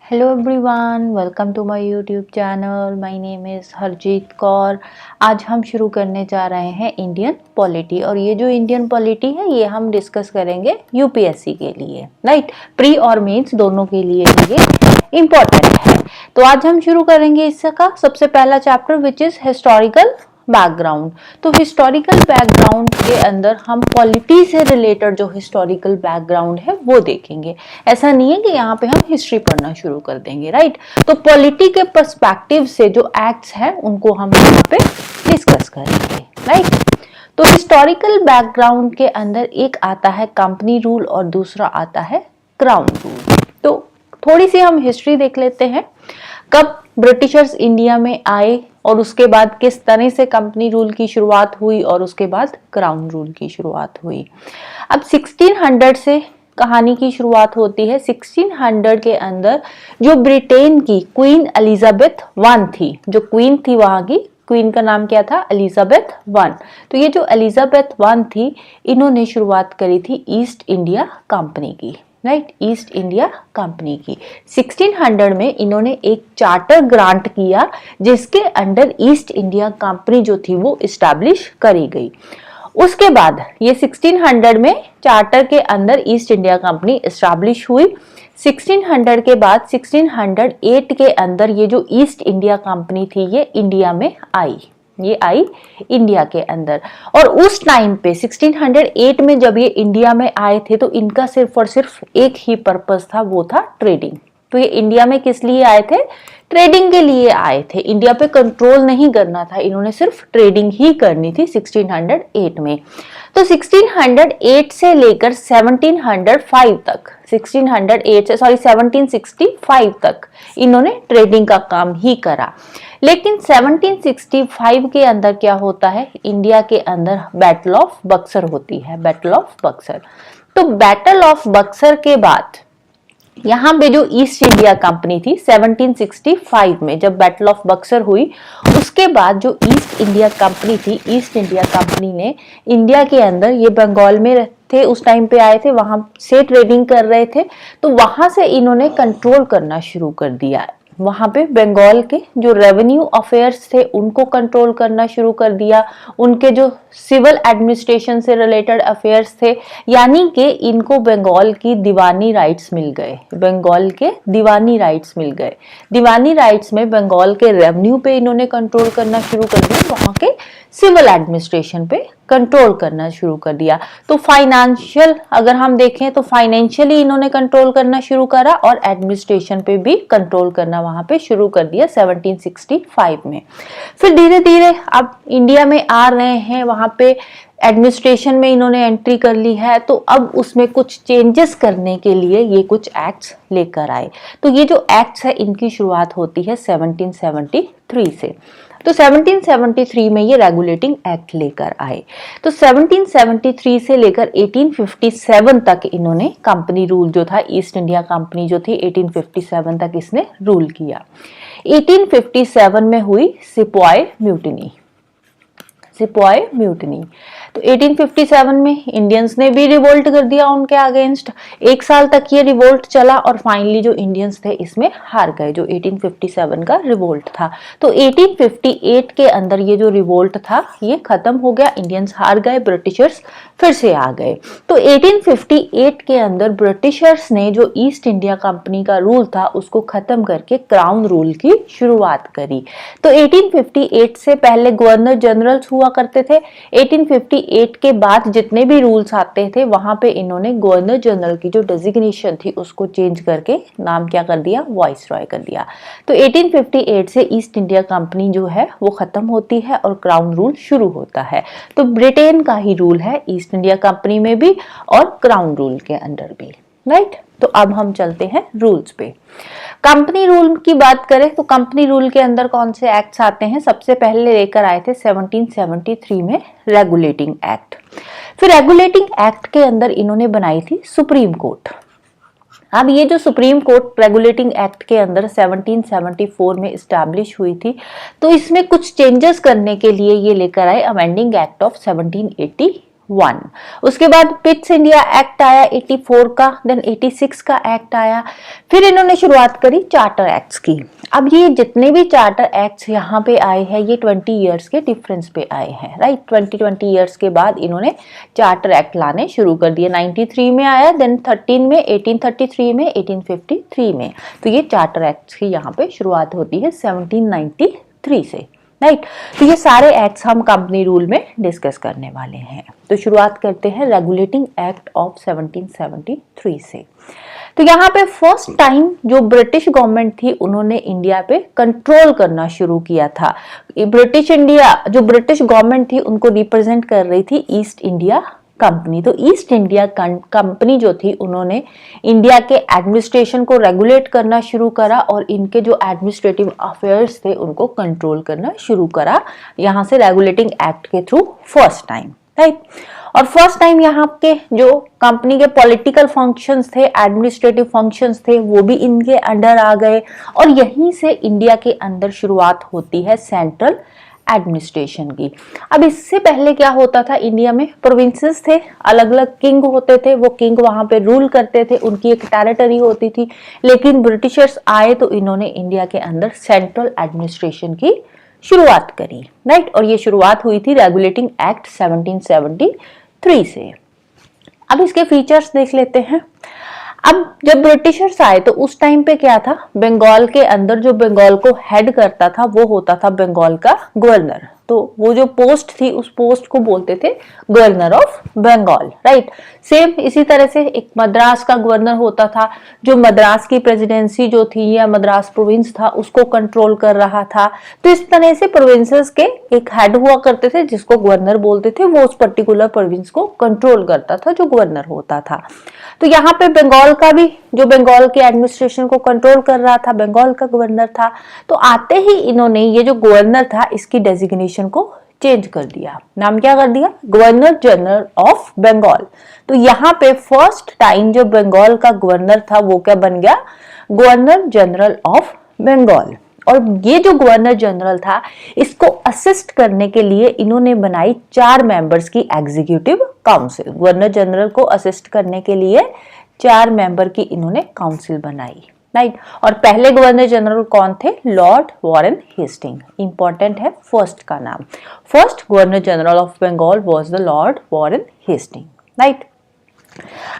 Hello everyone, welcome to my YouTube channel. My name is Harjeet Kaur. आज हम शुरू करने जा रहे हैं इंडियन पॉलिटी, और ये जो इंडियन पॉलिटी है ये हम डिस्कस करेंगे यूपीएससी के लिए, राइट। प्री और मेंस दोनों के लिए ये इम्पोर्टेंट है। तो आज हम शुरू करेंगे इसका सबसे पहला chapter which is historical background. तो हिस्टोरिकल बैकग्राउंड के अंदर हम पॉलिटी से रिलेटेड जो हिस्टोरिकल बैकग्राउंड है वो देखेंगे। ऐसा नहीं है कि यहाँ पे हम हिस्ट्री पढ़ना शुरू कर देंगे, राइट। तो पॉलिटी के पर्सपेक्टिव से जो एक्ट्स हैं उनको हम यहाँ पे डिस्कस करेंगे, राइट। तो हिस्टोरिकल बैकग्राउंड के अंदर एक आता है कंपनी रूल और दूसरा आता है क्राउन रूल। तो थोड़ी सी हम हिस्ट्री देख लेते हैं, कब ब्रिटिशर्स इंडिया में आए और उसके बाद किस तरह से कंपनी रूल की शुरुआत हुई और उसके बाद क्राउन रूल की शुरुआत हुई। अब 1600 से कहानी की शुरुआत होती है। 1600 के अंदर जो ब्रिटेन की क्वीन एलिजाबेथ वन थी, जो क्वीन थी वहां की, क्वीन का नाम क्या था? Elizabeth one. तो ये जो एलिजाबेथ वन थी, इन्होंने शुरुआत करी थी ईस्ट इंडिया कंपनी की, राइट, ईस्ट इंडिया कंपनी की। 1600 में इन्होंने एक चार्टर ग्रांट किया जिसके अंडर ईस्ट इंडिया कंपनी जो थी वो इस्टेब्लिश करी गई। उसके बाद ये 1600 में चार्टर के अंदर ईस्ट इंडिया कंपनी इस्टेब्लिश हुई। 1600 के बाद 1608 के अंदर ये जो ईस्ट इंडिया कंपनी थी ये इंडिया में आई, ये आई इंडिया के अंदर। और उस टाइम पे 1608 में जब ये इंडिया में आए थे तो इनका सिर्फ और सिर्फ एक ही पर्पस था, वो था ट्रेडिंग। तो ये इंडिया में किस लिए आए थे? ट्रेडिंग के लिए आए थे। इंडिया पे कंट्रोल नहीं करना था, इन्होंने सिर्फ ट्रेडिंग ही करनी थी 1608 में। तो 1608 से लेकर 1705 तक, 1765 तक इन्होंने ट्रेडिंग का काम ही करा। लेकिन 1765 के अंदर क्या होता है? इंडिया के अंदर बैटल ऑफ बक्सर होती है, बैटल ऑफ बक्सर। तो बैटल ऑफ बक्सर के बाद यहाँ पे जो ईस्ट इंडिया कंपनी थी 1765 में जब बैटल ऑफ बक्सर हुई, उसके बाद जो ईस्ट इंडिया कंपनी थी, ईस्ट इंडिया कंपनी ने इंडिया के अंदर, ये बंगाल में थे उस टाइम पे आए थे, वहां से ट्रेडिंग कर रहे थे, तो वहां से इन्होंने कंट्रोल करना शुरू कर दिया। वहां पे बंगाल के जो रेवेन्यू अफेयर्स थे उनको कंट्रोल करना शुरू कर दिया, उनके जो सिविल एडमिनिस्ट्रेशन से रिलेटेड अफेयर्स थे, यानी कि इनको बंगाल की दीवानी राइट्स मिल गए, बंगाल के दीवानी राइट्स मिल गए। दीवानी राइट्स में बंगाल के रेवेन्यू पे इन्होंने कंट्रोल करना शुरू कर दिया, वहां के सिविल एडमिनिस्ट्रेशन पे कंट्रोल करना शुरू कर दिया। तो फाइनेंशियल अगर हम देखें तो फाइनेंशियली इन्होंने कंट्रोल करना शुरू करा और एडमिनिस्ट्रेशन पे भी कंट्रोल करना वहां पे शुरू कर दिया 1765 में। फिर धीरे धीरे अब इंडिया में आ रहे हैं, वहां पे एडमिनिस्ट्रेशन में इन्होंने एंट्री कर ली है, तो अब उसमें कुछ चेंजेस करने के लिए ये कुछ एक्ट्स लेकर आए। तो ये जो एक्ट्स है इनकी शुरुआत होती है 1773 से। तो 1773 में ये रेगुलेटिंग एक्ट लेकर आए। तो 1773 से लेकर 1857 तक इन्होंने कंपनी रूल जो था, ईस्ट इंडिया कंपनी जो थी 1857 तक इसने रूल किया। 1857 में हुई सिपाही म्यूटिनी, सिपाही म्यूटिनी। तो 1857 में इंडियंस ने भी रिवोल्ट कर दिया उनके अगेंस्ट। एक साल तक ये रिवोल्ट चला और फाइनली जो इंडियंस थे इसमें हार गए, जो 1857 का रिवोल्ट था। तो 1858 के अंदर ये जो रिवोल्ट था ये खत्म हो गया, इंडियंस हार गए, ब्रिटिशर्स फिर से आ गए। तो 1858 के अंदर ब्रिटिशर्स ने जो ईस्ट इंडिया कंपनी का रूल था उसको खत्म करके क्राउन रूल की शुरुआत करी। तो 1858 से पहले गवर्नर जनरल हुआ करते थे। 1858 के बाद जितने भी रूल्स आते थे वहां पे इन्होंने गवर्नर जनरल की जो डेजिग्नेशन थी उसको चेंज करके नाम क्या कर दिया? वाइसरॉय कर दिया। तो 1858 से ईस्ट इंडिया कंपनी जो है वो खत्म होती है और क्राउन रूल शुरू होता है। तो ब्रिटेन का ही रूल है ईस्ट इंडिया कंपनी में भी और क्राउन रूल के अंदर भी, राइट। तो अब हम चलते हैं रूल्स पे। कंपनी रूल की बात करें तो कंपनी रूल के अंदर कौन से एक्ट्स आते हैं? सबसे पहले लेकर आए थे 1773 में रेगुलेटिंग एक्ट। फिर रेगुलेटिंग एक्ट के अंदर इन्होंने बनाई थी सुप्रीम कोर्ट। अब ये जो सुप्रीम कोर्ट रेगुलेटिंग एक्ट के अंदर 1774 में इस्टेब्लिश हुई थी, तो इसमें कुछ चेंजेस करने के लिए ये लेकर आए अमेंडिंग एक्ट ऑफ 1780 1। उसके बाद पिट्स इंडिया एक्ट आया 84 का, देन 86 का एक्ट आया। फिर इन्होंने शुरुआत करी चार्टर एक्ट्स की। अब ये जितने भी चार्टर एक्ट्स यहाँ पे आए हैं ये 20 इयर्स के डिफरेंस पे आए हैं, राइट। 20 इयर्स के बाद इन्होंने चार्टर एक्ट लाने शुरू कर दिए। 93 में आया, देन 13 में, 1833 में, 1853 में। तो ये चार्टर एक्ट्स की यहाँ पे शुरुआत होती है 1793 से, राइट। तो ये सारे एक्ट्स हम कंपनी रूल में डिस्कस करने वाले हैं। तो शुरुआत करते हैं रेगुलेटिंग एक्ट ऑफ 1773 से। तो यहाँ पे फर्स्ट टाइम जो ब्रिटिश गवर्नमेंट थी उन्होंने इंडिया पे कंट्रोल करना शुरू किया था। ब्रिटिश इंडिया, जो ब्रिटिश गवर्नमेंट थी उनको रिप्रेजेंट कर रही थी ईस्ट इंडिया कंपनी। तो ईस्ट इंडिया कंपनी जो थी उन्होंने इंडिया के एडमिनिस्ट्रेशन को रेगुलेट करना शुरू करा और इनके जो एडमिनिस्ट्रेटिव अफेयर्स थे उनको कंट्रोल करना शुरू करा यहाँ से रेगुलेटिंग एक्ट के थ्रू फर्स्ट टाइम, राइट। और फर्स्ट टाइम यहाँ के जो कंपनी के पॉलिटिकल फंक्शंस थे, एडमिनिस्ट्रेटिव फंक्शंस थे, वो भी इनके अंडर आ गए और यहीं से इंडिया के अंदर शुरुआत होती है सेंट्रल एडमिनिस्ट्रेशन की। अब इससे पहले क्या होता था, इंडिया में प्रोविंसेस थे, अलग अलग किंग होते थे, वो किंग वहां पे रूल करते थे, उनकी एक टेरिटरी होती थी। लेकिन ब्रिटिशर्स आए तो इन्होंने इंडिया के अंदर सेंट्रल एडमिनिस्ट्रेशन की शुरुआत करी, राइट। और ये शुरुआत हुई थी रेगुलेटिंग एक्ट 1773 से। अब इसके फीचर्स देख लेते हैं। अब जब ब्रिटिशर्स आए तो उस टाइम पे क्या था, बंगाल के अंदर जो बंगाल को हेड करता था वो होता था बंगाल का गवर्नर। तो वो जो पोस्ट थी उस पोस्ट को बोलते थे governor of Bengal, right. Same इसी तरह से एक मद्रास का गवर्नर होता था जो मद्रास की प्रेसिडेंसी जो थी या मद्रास प्रोविंस था उसको कंट्रोल कर रहा था। तो इस तरह से प्रोविंसेस के एक हेड हुआ करते थे जिसको गवर्नर बोलते थे, वो उस पर्टिकुलर प्रोविंस को कंट्रोल करता था जो गवर्नर होता था। तो यहाँ पे बंगाल का भी जो बंगाल के एडमिनिस्ट्रेशन को कंट्रोल कर रहा था बंगाल का गवर्नर था। तो आते ही इन्होंने ये जो गवर्नर था इसकी डेजिग्नेशन को चेंज कर दिया। नाम क्या कर दिया, गवर्नर जनरल ऑफ बंगाल। तो यहाँ पे फर्स्ट टाइम जो बंगाल का गवर्नर था वो क्या बन गया, गवर्नर जनरल ऑफ बंगाल। और ये जो गवर्नर जनरल था इसको असिस्ट करने के लिए इन्होंने बनाई 4 मेंबर्स की एग्जीक्यूटिव काउंसिल। गवर्नर जनरल को असिस्ट करने के लिए 4 मेंबर की इन्होंने काउंसिल बनाई, राइट। और पहले गवर्नर जनरल कौन थे, लॉर्ड वॉरेन हेस्टिंग। इंपॉर्टेंट है फर्स्ट का नाम। First governor general of Bengal was the Lord Warren Hasting, right.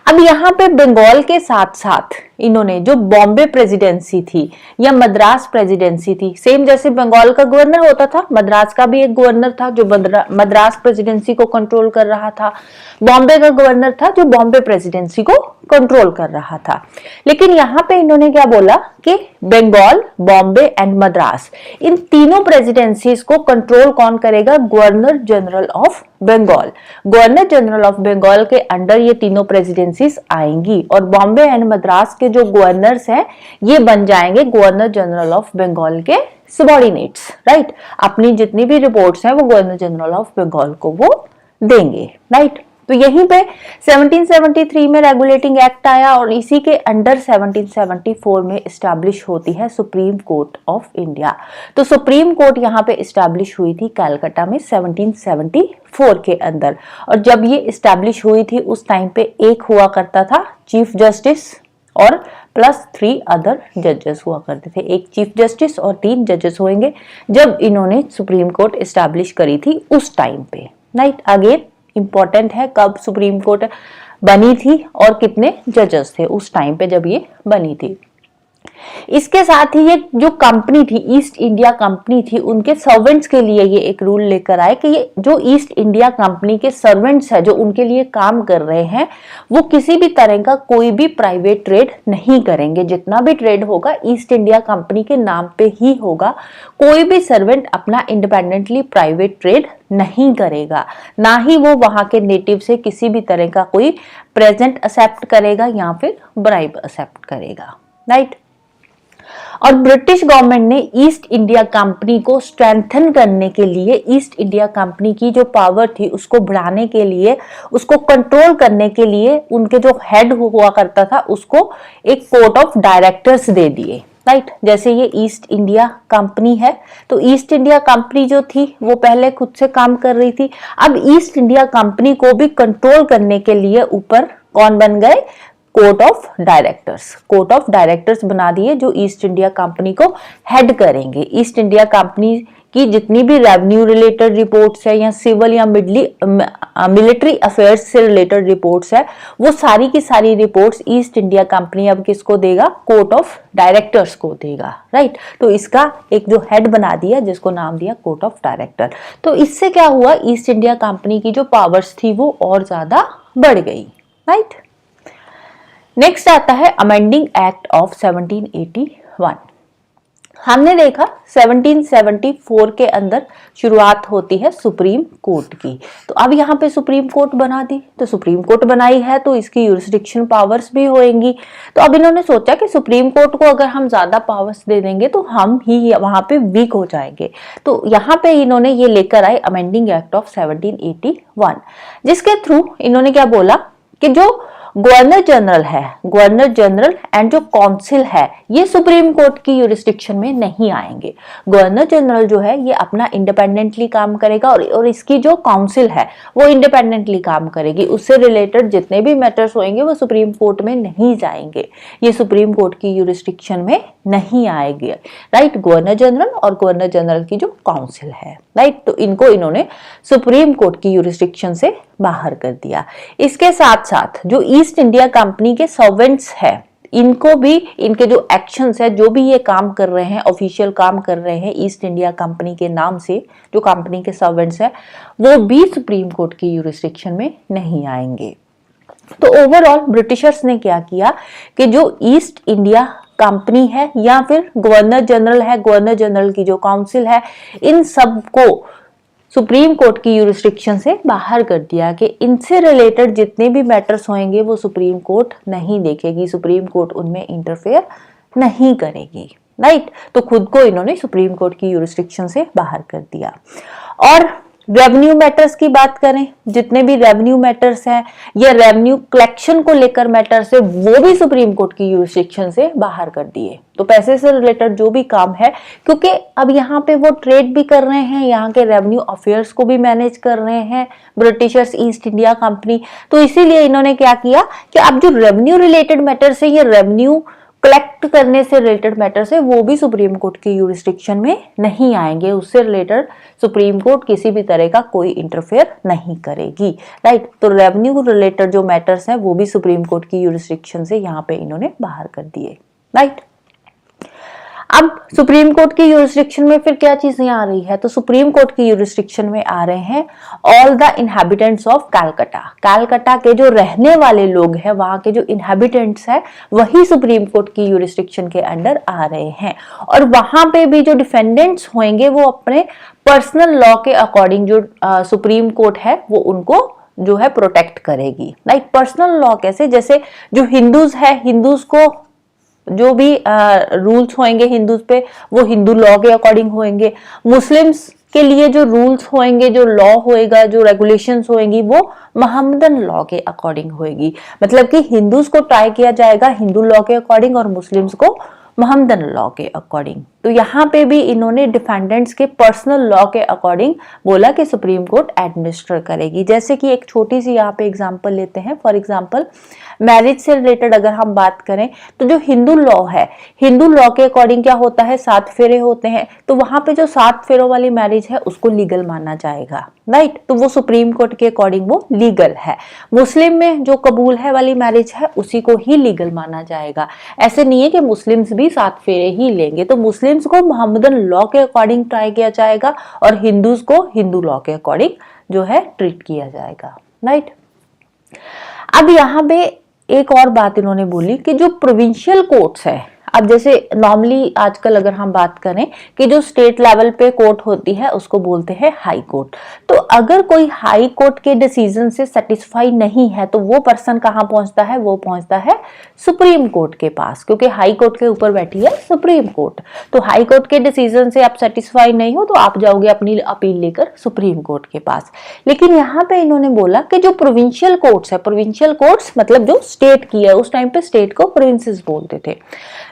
अब यहाँ पे बंगाल के साथ साथ इन्होंने जो बॉम्बे प्रेसिडेंसी थी या मद्रास प्रेसिडेंसी थी, सेम जैसे बंगाल का गवर्नर होता था मद्रास का भी एक गवर्नर था जो मद्रास प्रेसिडेंसी को कंट्रोल कर रहा था। बॉम्बे का गवर्नर था जो बॉम्बे प्रेसिडेंसी को कंट्रोल कर रहा था। लेकिन यहाँ पे इन्होंने क्या बोला कि बंगाल, बॉम्बे एंड मद्रास, इन तीनों प्रेसिडेंसीज को कंट्रोल कौन करेगा, governor general of Bengal. Governor general of Bengal के अंडर ये तीनों प्रेसिडेंसीज आएंगी और बॉम्बे एंड मद्रास के जो गवर्नर्स हैं ये बन जाएंगे गवर्नर जनरल ऑफ बंगाल के सबॉर्डिनेट्स, राइट। अपनी जितनी भी रिपोर्ट्स हैं वो गवर्नर जनरल ऑफ बंगाल को वो देंगे, राइट। तो यहीं पे 1773 में रेगुलेटिंग एक्ट आया और इसी के अंडर 1774 में इस्टेब्लिश होती है सुप्रीम कोर्ट ऑफ इंडिया। तो सुप्रीम कोर्ट यहाँ पे इस्टेब्लिश हुई थी कलकत्ता में 1774 के अंदर। और जब ये इस्टेब्लिश हुई थी उस टाइम पे एक हुआ करता था चीफ जस्टिस और प्लस 3 अदर जजेस हुआ करते थे। एक चीफ जस्टिस और 3 जजेस होंगे जब इन्होंने सुप्रीम कोर्ट इस्टेब्लिश करी थी उस टाइम पे, राइट। अगेन इंपॉर्टेंट है कब सुप्रीम कोर्ट बनी थी और कितने जजेस थे उस टाइम पे जब ये बनी थी। इसके साथ ही ये जो कंपनी थी ईस्ट इंडिया कंपनी थी उनके सर्वेंट्स के लिए ये एक रूल लेकर आए कि ये जो ईस्ट इंडिया कंपनी के सर्वेंट्स है जो उनके लिए काम कर रहे हैं वो किसी भी तरह का कोई भी प्राइवेट ट्रेड नहीं करेंगे। जितना भी ट्रेड होगा ईस्ट इंडिया कंपनी के नाम पे ही होगा। कोई भी सर्वेंट अपना इंडिपेंडेंटली प्राइवेट ट्रेड नहीं करेगा, ना ही वो वहां के नेटिव से किसी भी तरह का कोई प्रेजेंट एक्सेप्ट करेगा या फिर ब्राइब एक्सेप्ट करेगा, राइट। और ब्रिटिश गवर्नमेंट ने ईस्ट इंडिया कंपनी को स्ट्रेंथन करने के लिए, ईस्ट इंडिया कंपनी की जो पावर थी उसको बढ़ाने के लिए, उसको कंट्रोल करने के लिए उनके जो हेड हुआ करता था उसको एक कोर्ट ऑफ डायरेक्टर्स दे दिए। राइट। जैसे ये ईस्ट इंडिया कंपनी है, तो ईस्ट इंडिया कंपनी जो थी वो पहले खुद से काम कर रही थी, अब ईस्ट इंडिया कंपनी को भी कंट्रोल करने के लिए ऊपर कौन बन गए, court of directors. Court of directors बना दिए जो ईस्ट इंडिया कंपनी को हेड करेंगे। ईस्ट इंडिया कंपनी की जितनी भी रेवेन्यू रिलेटेड रिपोर्ट्स है या सिविल या मिलिट्री अफेयर्स से रिलेटेड रिपोर्ट्स है, वो सारी की सारी रिपोर्ट्स ईस्ट इंडिया कंपनी अब किसको देगा, कोर्ट ऑफ डायरेक्टर्स को देगा, राइट। तो इसका एक जो हेड बना दिया जिसको नाम दिया कोर्ट ऑफ डायरेक्टर। तो इससे क्या हुआ, ईस्ट इंडिया कंपनी की जो पावर्स थी वो और ज्यादा बढ़ गई, राइट। नेक्स्ट आता है अमेंडिंग एक्ट ऑफ 1781। हमने देखा 1774 के अंदर शुरुआत होती है सुप्रीम कोर्ट की। तो अब यहाँ पे सुप्रीम कोर्ट बना दी, तो सुप्रीम कोर्ट बनाई है तो इसकी यूरिसडिक्शन पावर्स भी होंगी। तो अब इन्होंने सोचा कि सुप्रीम कोर्ट को अगर हम ज्यादा पावर्स दे देंगे तो हम ही वहां पे वीक हो जाएंगे। तो यहाँ पे इन्होंने ये लेकर आए अमेंडिंग एक्ट ऑफ 1781, जिसके थ्रू इन्होंने क्या बोला कि जो गवर्नर जनरल है, गवर्नर जनरल एंड जो काउंसिल है, ये सुप्रीम कोर्ट की यूरिसडिक्शन में नहीं आएंगे। गवर्नर जनरल जो है ये अपना इंडिपेंडेंटली काम करेगा और इसकी जो काउंसिल है वो इंडिपेंडेंटली काम करेगी। उससे रिलेटेड जितने भी मैटर्स होंगे वो सुप्रीम कोर्ट में नहीं जाएंगे, ये सुप्रीम कोर्ट की यूरिसडिक्शन में नहीं आएंगे, राइट। गवर्नर जनरल और गवर्नर जनरल की जो काउंसिल है, राइट, तो इनको इन्होंने सुप्रीम कोर्ट की यूरिसडिक्शन से बाहर कर दिया। इसके साथ साथ जो ईस्ट इंडिया कंपनी के सर्वेंट्स है, इनको भी इनके जो एक्शंस है, जो भी ये काम कर रहे हैं, ऑफिशियल काम कर रहे हैं ईस्ट इंडिया कंपनी के नाम से, जो कंपनी के सर्वेंट्स है वो भी सुप्रीम कोर्ट की यूरिसडिक्शन में नहीं आएंगे। तो ओवरऑल ब्रिटिशर्स ने क्या किया कि जो ईस्ट इंडिया कंपनी है या फिर गवर्नर जनरल है, गवर्नर जनरल की जो काउंसिल है, इन सब को सुप्रीम कोर्ट की यूरिसडिक्शन से बाहर कर दिया कि इनसे रिलेटेड जितने भी मैटर्स होंगे वो सुप्रीम कोर्ट नहीं देखेगी, सुप्रीम कोर्ट उनमें इंटरफेयर नहीं करेगी, राइट। तो खुद को इन्होंने सुप्रीम कोर्ट की यूरिसडिक्शन से बाहर कर दिया। और रेवेन्यू मैटर्स की बात करें, जितने भी रेवेन्यू मैटर्स हैं या रेवेन्यू कलेक्शन को लेकर मैटर्स है, वो भी सुप्रीम कोर्ट की यूरिसडिक्शन से बाहर कर दिए। तो पैसे से रिलेटेड जो भी काम है, क्योंकि अब यहाँ पे वो ट्रेड भी कर रहे हैं, यहाँ के रेवेन्यू अफेयर्स को भी मैनेज कर रहे हैं ब्रिटिशर्स, ईस्ट इंडिया कंपनी, तो इसीलिए इन्होंने क्या किया कि अब जो रेवेन्यू रिलेटेड मैटर्स है, ये रेवेन्यू कलेक्ट करने से रिलेटेड मैटर्स है, वो भी सुप्रीम कोर्ट की यूरिसडिक्शन में नहीं आएंगे। उससे रिलेटेड सुप्रीम कोर्ट किसी भी तरह का कोई इंटरफेयर नहीं करेगी, राइट। तो रेवेन्यू रिलेटेड जो मैटर्स हैं वो भी सुप्रीम कोर्ट की यूरिसडिक्शन से यहाँ पे इन्होंने बाहर कर दिए, राइट। अब सुप्रीम कोर्ट की यूरिसडिक्शन में फिर क्या चीजें आ रही है, तो सुप्रीम कोर्ट की यूरिसडिक्शन में आ रहे हैं all the inhabitants of Calcutta. Calcutta के जो रहने वाले लोग हैं, वहां के जो इनहैबिटेंट्स हैं, वही सुप्रीम कोर्ट की यूरिसडिक्शन के अंडर आ रहे हैं। और वहां पे भी जो डिफेंडेंट्स होंगे वो अपने पर्सनल लॉ के अकॉर्डिंग जो सुप्रीम कोर्ट है वो उनको जो है प्रोटेक्ट करेगी, राइट। पर्सनल लॉ कैसे, जैसे जो हिंदूज है, हिंदूज को जो भी रूल्स होंगे हिंदूज पे वो हिंदू लॉ के अकॉर्डिंग होंगे। मुस्लिम्स के लिए जो रूल्स होंगे, जो लॉ होएगा, जो रेगुलेशंस होंगी, वो मोहम्मदन लॉ के अकॉर्डिंग होएगी। मतलब कि हिंदूज को ट्राई किया जाएगा हिंदू लॉ के अकॉर्डिंग और मुस्लिम्स को मोहम्मदन लॉ के अकॉर्डिंग। तो यहाँ पे भी इन्होंने डिफेंडेंट्स के पर्सनल लॉ के अकॉर्डिंग बोला कि सुप्रीम कोर्ट एडमिनिस्टर करेगी। जैसे कि एक छोटी सी यहाँ पे एग्जांपल लेते हैं। फॉर एग्जांपल मैरिज से रिलेटेड अगर हम बात करें तो जो हिंदू लॉ है, हिंदू लॉ के अकॉर्डिंग क्या होता है, 7 फेरे होते हैं। तो वहां पे जो 7 फेरों वाली मैरिज है उसको लीगल माना जाएगा, राइट। तो वो सुप्रीम कोर्ट के अकॉर्डिंग वो लीगल है। मुस्लिम में जो कबूल है वाली मैरिज है उसी को ही लीगल माना जाएगा। ऐसे नहीं है कि मुस्लिम्स भी 7 फेरे ही लेंगे। तो मुस्लिम्स को मोहम्मदन लॉ के अकॉर्डिंग ट्राई किया जाएगा और हिंदूज को हिंदू लॉ के अकॉर्डिंग जो है ट्रीट किया जाएगा, राइट। अब यहाँ पे एक और बात इन्होंने बोली कि जो प्रोविंशियल कोर्ट्स है, अब जैसे नॉर्मली आजकल अगर हम बात करें कि जो स्टेट लेवल पे कोर्ट होती है उसको बोलते हैं हाई कोर्ट। तो अगर कोई हाई कोर्ट के डिसीजन से सेटिस्फाई नहीं है तो वो पर्सन कहाँ पहुंचता है, वो पहुंचता है सुप्रीम कोर्ट के पास, क्योंकि हाई कोर्ट के ऊपर बैठी है सुप्रीम कोर्ट। तो हाई कोर्ट के डिसीजन से आप सेटिस्फाई नहीं हो तो आप जाओगे अपनी अपील लेकर सुप्रीम कोर्ट के पास। लेकिन यहाँ पे इन्होंने बोला कि जो प्रोविंशियल कोर्ट्स है, प्रोविंशियल कोर्ट्स मतलब जो स्टेट की है, उस टाइम पे स्टेट को प्रोविंसेस बोलते थे,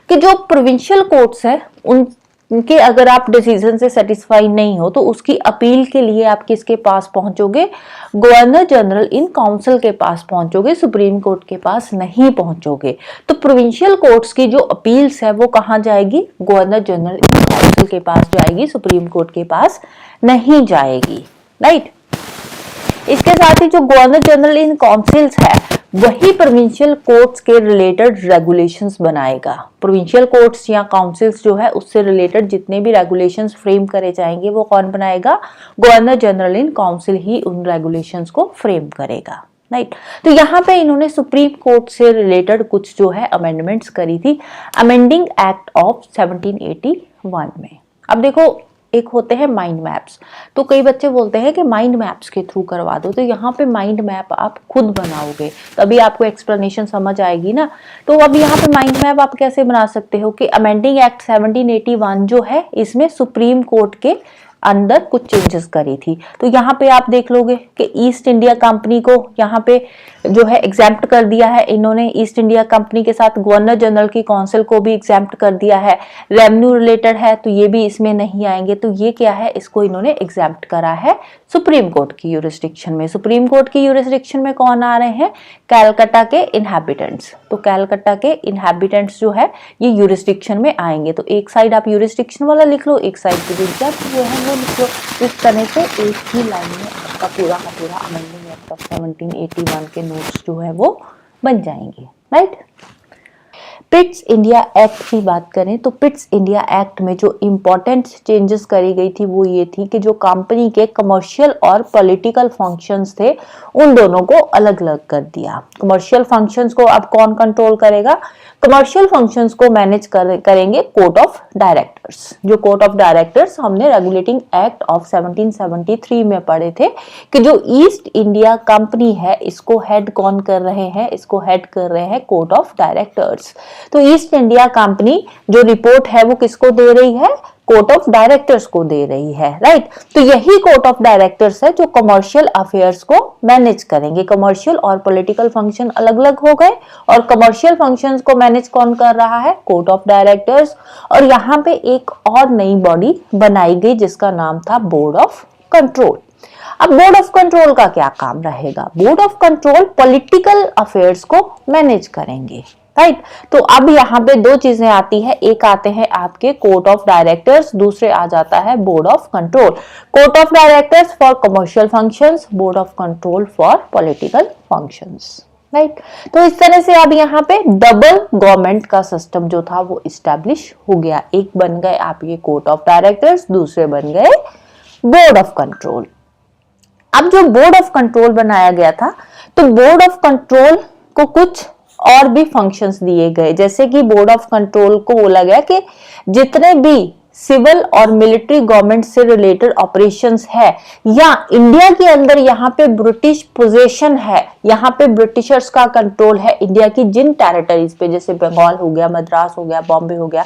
कि कि जो प्रोविंशियल कोर्ट्स है उनके अगर आप डिसीजन से सेटिस्फाई नहीं हो तो उसकी अपील के लिए आप किसके पास पहुंचोगे, गवर्नर जनरल इन काउंसिल के पास पहुंचोगे, सुप्रीम कोर्ट के पास नहीं पहुंचोगे। तो प्रोविंशियल कोर्ट्स की जो अपील्स है वो कहां जाएगी, गवर्नर जनरल इन काउंसिल के पास जाएगी, सुप्रीम कोर्ट के पास नहीं जाएगी, राइट। इसके साथ ही जो गवर्नर जनरल इन काउंसिल्स है वही प्रोविंशियल कोर्ट्स के रिलेटेड रेगुलेशंस बनाएगा। प्रोविंशियल कोर्ट्स या काउंसिल्स जो है उससे रिलेटेड जितने भी रेगुलेशंस फ्रेम करे जाएंगे वो कौन बनाएगा, गवर्नर जनरल इन काउंसिल ही उन रेगुलेशंस को फ्रेम करेगा, राइट। तो यहाँ पे इन्होंने सुप्रीम कोर्ट से रिलेटेड कुछ जो है अमेंडमेंट्स करी थी अमेंडिंग एक्ट ऑफ 1781 में। अब देखो एक होते हैं माइंड मैप्स, तो कई बच्चे बोलते हैं कि माइंड मैप्स के थ्रू करवा दो, तो यहाँ पे माइंड मैप आप खुद बनाओगे तभी आपको एक्सप्लेनेशन समझ आएगी ना। तो अब यहाँ पे माइंड मैप आप कैसे बना सकते हो कि अमेंडिंग एक्ट 1781 जो है इसमें सुप्रीम कोर्ट के अंदर कुछ चेंजेस करी थी। तो यहाँ पे आप देख लोगे कि ईस्ट इंडिया कंपनी को यहाँ पे जो है एग्जैम्प्ट कर दिया है इन्होंने, ईस्ट इंडिया कंपनी के साथ गवर्नर जनरल की काउंसिल को भी एग्जैम्प्ट कर दिया है। रेवेन्यू रिलेटेड है तो ये भी इसमें नहीं आएंगे, तो ये क्या है, इसको इन्होंने एग्जैम्प्ट करा है सुप्रीम कोर्ट की यूरिसडिक्शन में। सुप्रीम कोर्ट की यूरिसडिक्शन में कौन आ रहे हैं, कैलकाटा के इनहैबिटेंट्स। तो कैलकाटा के इनहैबिटेंट्स जो है ये यूरिसडिक्शन में आएंगे। तो एक साइड आप यूरिसडिक्शन वाला लिख लो, एक साइड पे एग्जैम्प्ट जो है वो लिख लो। इस तरह से एक ही लाइन में आपका पूरा का पूरा अमेंडिंग एक्ट ऑफ 1781 के नोट्स जो है वो बन जाएंगे, राइट। पिट्स इंडिया एक्ट की बात करें तो पिट्स इंडिया एक्ट में जो इंपॉर्टेंट चेंजेस करी गई थी वो ये थी कि जो कंपनी के कमर्शियल और पॉलिटिकल फंक्शंस थे उन दोनों को अलग अलग कर दिया। कमर्शियल फंक्शंस को अब कौन कंट्रोल करेगा, कमर्शियल फंक्शंस को मैनेज करेंगे कोर्ट ऑफ डायरेक्टर्स। जो कोर्ट ऑफ डायरेक्टर्स हमने रेगुलेटिंग एक्ट ऑफ 1773 में पढ़े थे कि जो ईस्ट इंडिया कंपनी है इसको हेड कौन कर रहे हैं, इसको हेड कर रहे हैं कोर्ट ऑफ डायरेक्टर्स। तो ईस्ट इंडिया कंपनी जो रिपोर्ट है वो किसको दे रही है, कोर्ट ऑफ डायरेक्टर्स को दे रही है, राइट। तो यही कोर्ट ऑफ डायरेक्टर्स है जो कमर्शियल अफेयर्स को मैनेज करेंगे। कमर्शियल और पॉलिटिकल फंक्शन अलग अलग हो गए और कमर्शियल फंक्शंस को मैनेज कौन कर रहा है, कोर्ट ऑफ डायरेक्टर्स। और यहाँ पे एक और नई बॉडी बनाई गई जिसका नाम था बोर्ड ऑफ कंट्रोल। अब बोर्ड ऑफ कंट्रोल का क्या काम रहेगा, board of control political affairs को मैनेज करेंगे, राइट। तो अब यहाँ पे दो चीजें आती है, एक आते हैं आपके कोर्ट ऑफ डायरेक्टर्स, दूसरे आ जाता है board of control. Court of directors for commercial functions, board of control for political functions, right. तो इस तरह से अब यहाँ पे डबल गवर्नमेंट का सिस्टम जो था वो इस्टेब्लिश हो गया। एक बन गए आप ये कोर्ट ऑफ डायरेक्टर्स, दूसरे बन गए बोर्ड ऑफ कंट्रोल। अब जो बोर्ड ऑफ कंट्रोल बनाया गया था तो बोर्ड ऑफ कंट्रोल को कुछ और भी फंक्शंस दिए गए, जैसे कि बोर्ड ऑफ कंट्रोल को बोला गया कि जितने भी सिविल और मिलिट्री गवर्नमेंट से रिलेटेड ऑपरेशंस है या इंडिया के अंदर यहाँ पे ब्रिटिश पोजेशन है, यहाँ पे ब्रिटिशर्स का कंट्रोल है इंडिया की जिन टेरिटरीज पे, जैसे बंगाल हो गया, मद्रास हो गया, बॉम्बे हो गया,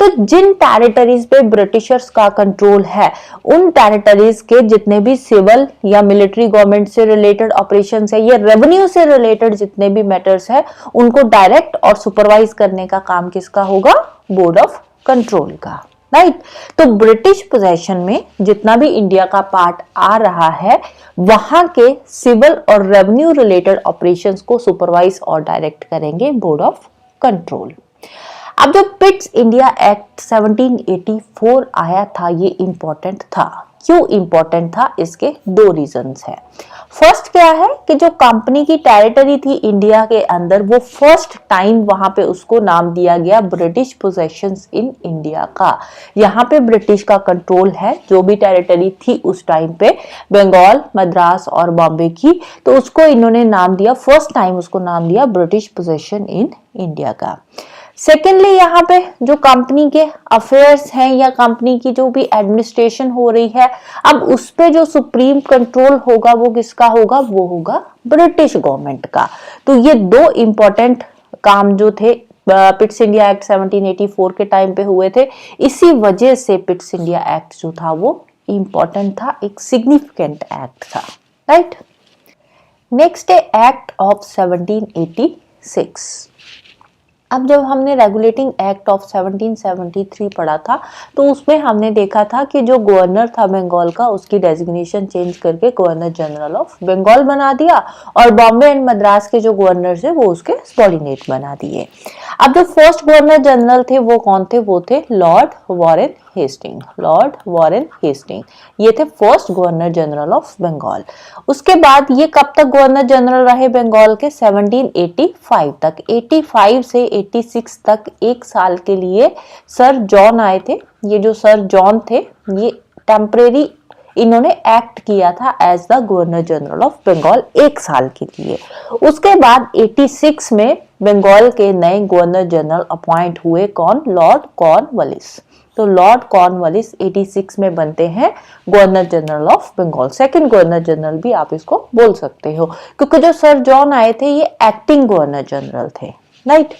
तो जिन टेरिटरीज पे ब्रिटिशर्स का कंट्रोल है उन टेरिटरीज के जितने भी सिविल या मिलिट्री गवर्नमेंट से रिलेटेड ऑपरेशंस है या रेवेन्यू से रिलेटेड जितने भी मैटर्स है उनको डायरेक्ट और सुपरवाइज करने का काम किसका होगा, बोर्ड ऑफ कंट्रोल का, राइट। तो ब्रिटिश पोजेशन में जितना भी इंडिया का पार्ट आ रहा है वहां के सिविल और रेवेन्यू रिलेटेड ऑपरेशंस को सुपरवाइज और डायरेक्ट करेंगे बोर्ड ऑफ कंट्रोल। अब जो पिट्स इंडिया एक्ट 1784 आया था ये इंपॉर्टेंट था। क्यों इंपॉर्टेंट था, इसके दो रीजंस हैं। फर्स्ट क्या है कि जो कंपनी की टेरिटरी थी इंडिया के अंदर वो फर्स्ट टाइम वहां पे उसको नाम दिया गया ब्रिटिश पोजेशंस इन इंडिया का। यहाँ पे ब्रिटिश का कंट्रोल है, जो भी टेरिटरी थी उस टाइम पे बंगाल, मद्रास और बॉम्बे की, तो उसको इन्होंने नाम दिया, फर्स्ट टाइम उसको नाम दिया ब्रिटिश पोजेशन इन इंडिया का। सेकेंडली यहाँ पे जो कंपनी के अफेयर्स हैं या कंपनी की जो भी एडमिनिस्ट्रेशन हो रही है अब उस पे जो सुप्रीम कंट्रोल होगा वो किसका होगा, वो होगा ब्रिटिश गवर्नमेंट का। तो ये दो इंपॉर्टेंट काम जो थे पिट्स इंडिया एक्ट 1784 के टाइम पे हुए थे, इसी वजह से पिट्स इंडिया एक्ट जो था वो इंपॉर्टेंट था, एक सिग्निफिकेंट एक्ट था, राइट। नेक्स्ट है एक्ट ऑफ 1786। अब जब हमने रेगुलेटिंग एक्ट ऑफ 1773 पढ़ा था तो उसमें हमने देखा था कि जो गवर्नर था बंगाल का उसकी डेजिग्नेशन चेंज करके गवर्नर जनरल ऑफ बंगाल बना दिया और बॉम्बे एंड मद्रास के जो गवर्नर थे वो उसके सबॉर्डिनेट बना दिए। अब जो फर्स्ट गवर्नर जनरल थे वो कौन थे? वो थे Lord Warren Hasting. Lord Warren Hasting ये थे first governor general of Bengal. उसके बाद ये कब तक गवर्नर जनरल रहे बंगाल के? 1785 तक। 85 से 86 तक एक साल के लिए सर जॉन आए थे। ये जो सर जॉन थे ये टेम्परेरी इन्होंने एक्ट किया था as the governor general of Bengal एक साल के लिए। उसके बाद 86 में बंगाल के नए गवर्नर जनरल अपॉइंट हुए। कौन? Lord Cornwallis. तो लॉर्ड कॉर्नवालिस 86 में बनते हैं governor general of Bengal. Second governor general भी आप इसको बोल सकते हो क्योंकि जो सर जॉन आए थे ये एक्टिंग गवर्नर जनरल थे, राइट।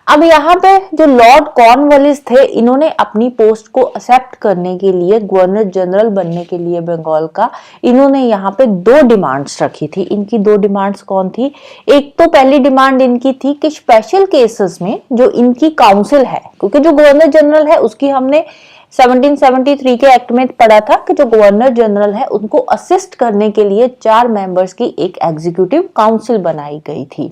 अब यहाँ पे जो लॉर्ड कॉर्नवालिस थे इन्होंने अपनी पोस्ट को एक्सेप्ट करने के लिए, गवर्नर जनरल बनने के लिए बंगाल का, इन्होंने यहाँ पे दो डिमांड्स रखी थी। इनकी दो डिमांड्स कौन थी? एक तो पहली डिमांड इनकी थी कि स्पेशल केसेस में जो इनकी काउंसिल है, क्योंकि जो गवर्नर जनरल है उसकी हमने 1773 के एक्ट में पढ़ा था कि जो गवर्नर जनरल है उनको असिस्ट करने के लिए 4 मेंबर्स की एक एग्जीक्यूटिव काउंसिल बनाई गई थी।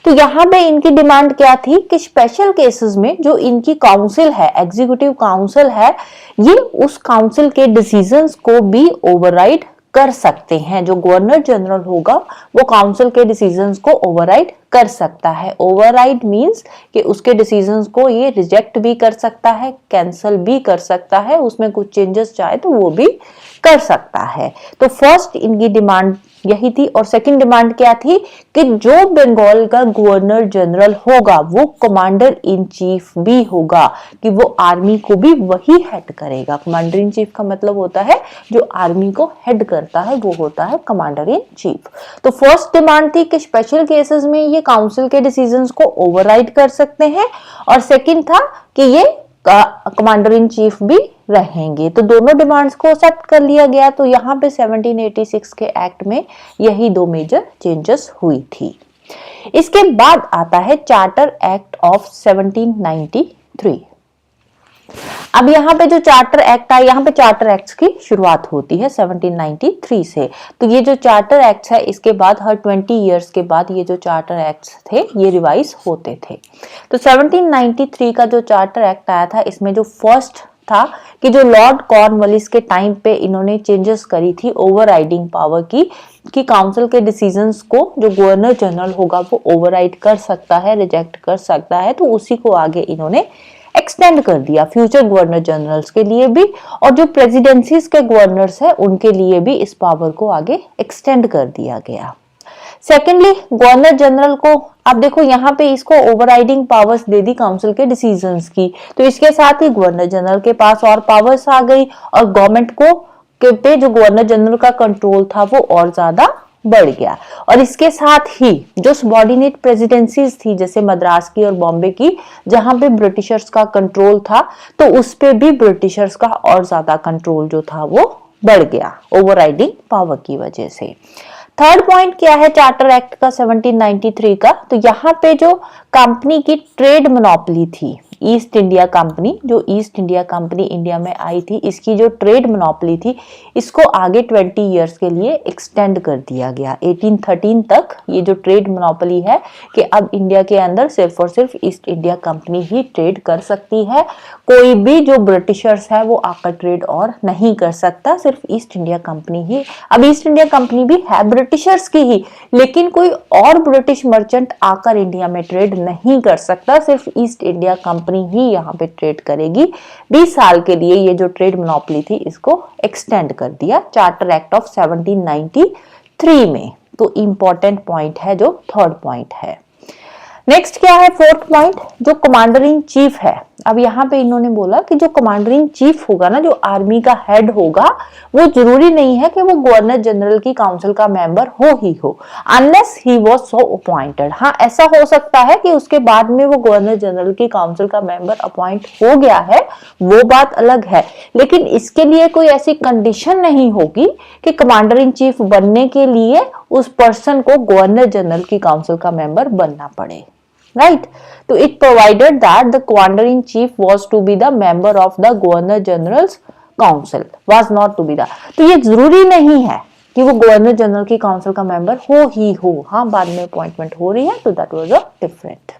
तो यहाँ पे इनकी डिमांड क्या थी कि स्पेशल केसेस में जो इनकी काउंसिल है, एग्जीक्यूटिव काउंसिल है, ये उस काउंसिल के डिसीजंस को भी ओवरराइड कर सकते हैं। जो गवर्नर जनरल होगा वो काउंसिल के डिसीजंस को ओवरराइड कर सकता है। ओवरराइड मींस कि उसके डिसीजंस को ये रिजेक्ट भी कर सकता है, कैंसिल भी कर सकता है, उसमें कुछ चेंजेस चाहे तो वो भी कर सकता है। तो फर्स्ट इनकी डिमांड यही थी। और सेकंड डिमांड क्या थी कि जो बंगाल का गवर्नर जनरल होगा वो कमांडर इन चीफ भी होगा, कि वो आर्मी को भी वही हेड करेगा। कमांडर इन चीफ का मतलब होता है जो आर्मी को हेड करता है वो होता है कमांडर इन चीफ। तो फर्स्ट डिमांड थी कि स्पेशल केसेस में ये काउंसिल के डिसीजंस को ओवरराइड कर सकते हैं, और सेकंड था कि ये कमांडर इन चीफ भी रहेंगे। तो दोनों डिमांड्स को एक्सेप्ट कर लिया गया। तो यहाँ पे 1786 के एक्ट में यही दो मेजर चेंजेस हुई थी। इसके बाद आता है चार्टर एक्ट ऑफ 1793। अब यहाँ पे जो चार्टर एक्ट है, यहाँ पे चार्टर एक्ट्स की शुरुआत होती है 1793 से। तो ये जो चार्टर एक्ट्स है इसके बाद हर 20 इयर्स के बाद ये जो चार्टर एक्ट्स थे ये रिवाइज होते थे। तो 1793 का जो चार्टर एक्ट आया था इसमें जो फर्स्ट था कि जो लॉर्ड कॉर्नवालिस के टाइम पे इन्होंने चेंजेस करी थी ओवरराइडिंग पावर की, कि काउंसिल के डिसीजंस को जो गवर्नर जनरल होगा वो ओवरराइड कर सकता है, रिजेक्ट कर सकता है। तो उसी को आगे इन्होंने एक्सटेंड कर दिया फ्यूचर गवर्नर जनरल्स के लिए भी, और जो प्रेसिडेंसीज के गवर्नर्स है उनके लिए भी इस पावर को आगे एक्सटेंड कर दिया गया। सेकेंडली गवर्नर जनरल को, अब देखो यहाँ पे इसको ओवरराइडिंग पावर्स दे दी काउंसिल के डिसीजंस की, तो इसके साथ ही गवर्नर जनरल के पास और पावर्स आ गई, और गवर्नमेंट को पे जो गवर्नर जनरल का कंट्रोल था वो और ज्यादा बढ़ गया। और इसके साथ ही जो सबॉर्डिनेट प्रेसिडेंसीज थी जैसे मद्रास की और बॉम्बे की, जहां पे ब्रिटिशर्स का कंट्रोल था, तो उस पे भी ब्रिटिशर्स का और ज्यादा कंट्रोल जो था वो बढ़ गया ओवरराइडिंग पावर की वजह से। थर्ड पॉइंट क्या है चार्टर एक्ट का 1793 का? तो यहाँ पे जो कंपनी की ट्रेड मोनोपोली थी, ईस्ट इंडिया कंपनी, जो ईस्ट इंडिया कंपनी इंडिया में आई थी, इसकी जो ट्रेड मोनोपोली थी इसको आगे 20 इयर्स के लिए एक्सटेंड कर दिया गया। 1813 तक ये जो ट्रेड मोनोपोली है कि अब इंडिया के अंदर सिर्फ और सिर्फ ईस्ट इंडिया कंपनी ही ट्रेड कर सकती है, कोई भी जो ब्रिटिशर्स है वो आकर ट्रेड और नहीं कर सकता, सिर्फ ईस्ट इंडिया कंपनी ही। अब ईस्ट इंडिया कंपनी भी है ब्रिटिशर्स की ही, लेकिन कोई और ब्रिटिश मर्चेंट आकर इंडिया में ट्रेड नहीं कर सकता, सिर्फ ईस्ट इंडिया कंपनी ही यहाँ पे ट्रेड करेगी। 20 साल के लिए ये जो ट्रेड मोनोपोली थी इसको एक्सटेंड कर दिया चार्टर एक्ट ऑफ 1793 में। तो इंपॉर्टेंट पॉइंट है जो थर्ड पॉइंट है। नेक्स्ट क्या है फोर्थ पॉइंट, जो कमांडर इन चीफ है। अब यहाँ पे इन्होंने बोला कि जो कमांडर इन चीफ होगा ना, जो आर्मी का हेड होगा, वो जरूरी नहीं है कि वो गवर्नर जनरल की काउंसिल का मेंबर हो ही हो, unless he was so appointed. हाँ, ऐसा हो सकता है कि उसके बाद में वो गवर्नर जनरल की काउंसिल का मेंबर अपॉइंट हो गया है, वो बात अलग है, लेकिन इसके लिए कोई ऐसी कंडीशन नहीं होगी कि कमांडर इन चीफ बनने के लिए उस पर्सन को गवर्नर जनरल की काउंसिल का मेंबर बनना पड़े। right? तो it provided that the commander in chief was to be the member of the governor general's council, was not to be the, तो ये जरूरी नहीं है कि वो गवर्नर जनरल की काउंसिल का मेंबर हो ही हो, हाँ बाद में अपॉइंटमेंट हो रही है, तो that was a different.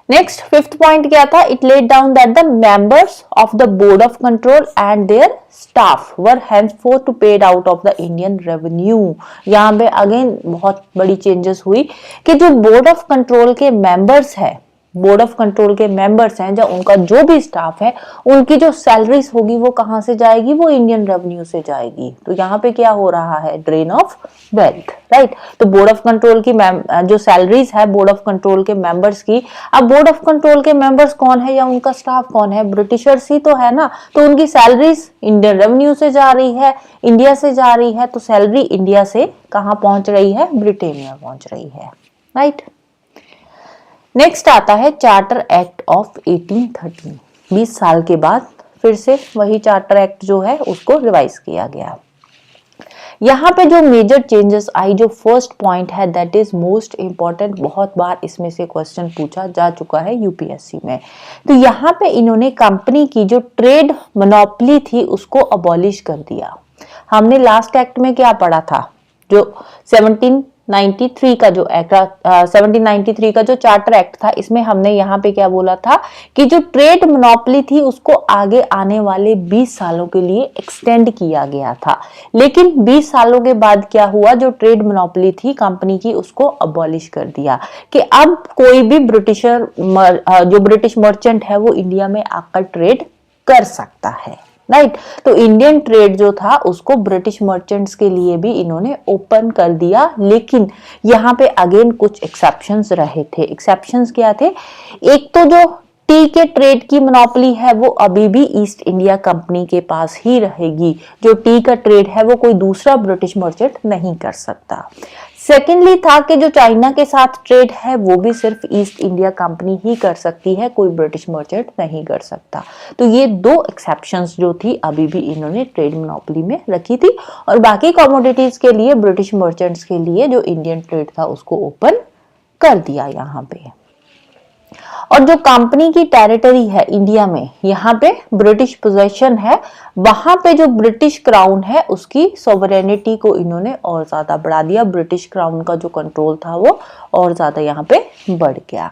Next fifth point क्या था, it laid down that the members of the board of control and their staff were henceforth to paid out of the Indian revenue। यहाँ पे again बहुत बड़ी changes हुई कि जो board of control के मेंबर्स है, बोर्ड ऑफ कंट्रोल के मेंबर्स हैं, जब उनका जो भी स्टाफ है, उनकी जो सैलरीज होगी वो कहां से जाएगी, वो इंडियन रेवेन्यू से जाएगी। तो यहाँ पे क्या हो रहा है, ड्रेन ऑफ वेल्थ, राइट। तो बोर्ड ऑफ कंट्रोल की जो सैलरीज है बोर्ड ऑफ कंट्रोल के मेंबर्स की, अब बोर्ड ऑफ कंट्रोल के मेंबर्स कौन है या उनका स्टाफ कौन है, ब्रिटिशर्स ही तो है ना, तो उनकी सैलरीज इंडियन रेवेन्यू से जा रही है, इंडिया से जा रही है, तो सैलरी इंडिया से कहां पहुंच रही है, ब्रिटेनिया पहुंच रही है, राइट। नेक्स्ट आता है चार्टर एक्ट ऑफ 1813। 20 साल के बाद फिर से वही चार्टर एक्ट जो है उसको रिवाइज किया गया। यहाँ पे जो मेजर चेंजेस आई, जो फर्स्ट पॉइंट है दैट इज मोस्ट इंपॉर्टेंट, बहुत बार इसमें से क्वेश्चन पूछा जा चुका है यूपीएससी में। तो यहाँ पे इन्होंने कंपनी की जो ट्रेड मोनोपोली थी उसको अबॉलिश कर दिया। हमने लास्ट एक्ट में क्या पढ़ा था, जो 1793 का जो एक्ट, 1793 का जो चार्टर एक्ट था, इसमें हमने यहाँ पे क्या बोला था कि जो ट्रेड मोनोपोली थी उसको आगे आने वाले 20 सालों के लिए एक्सटेंड किया गया था। लेकिन 20 सालों के बाद क्या हुआ, जो ट्रेड मोनोपोली थी कंपनी की उसको अबॉलिश कर दिया कि अब कोई भी ब्रिटिशर, जो ब्रिटिश मर्चेंट है वो इंडिया में आकर ट्रेड कर सकता है, राइट। तो इंडियन ट्रेड जो था उसको ब्रिटिश मर्चेंट्स के लिए भी इन्होंने ओपन कर दिया, लेकिन यहाँ पे अगेन कुछ एक्सेप्शंस रहे थे। एक्सेप्शंस क्या थे, एक तो जो टी के ट्रेड की मोनोपोली है वो अभी भी ईस्ट इंडिया कंपनी के पास ही रहेगी, जो टी का ट्रेड है वो कोई दूसरा ब्रिटिश मर्चेंट नहीं कर सकता। सेकेंडली था कि जो चाइना के साथ ट्रेड है वो भी सिर्फ ईस्ट इंडिया कंपनी ही कर सकती है, कोई ब्रिटिश मर्चेंट नहीं कर सकता। तो ये दो एक्सेप्शंस जो थी अभी भी इन्होंने ट्रेड मोनोपोली में रखी थी, और बाकी कमोडिटीज के लिए, ब्रिटिश मर्चेंट्स के लिए जो इंडियन ट्रेड था उसको ओपन कर दिया यहाँ पे। और जो कंपनी की टेरिटरी है इंडिया में, यहाँ पे ब्रिटिश पोजेशन है, वहां पे जो ब्रिटिश क्राउन है उसकी सोवरेनिटी को इन्होंने और ज्यादा बढ़ा दिया। ब्रिटिश क्राउन का जो कंट्रोल था वो और ज्यादा यहाँ पे बढ़ गया।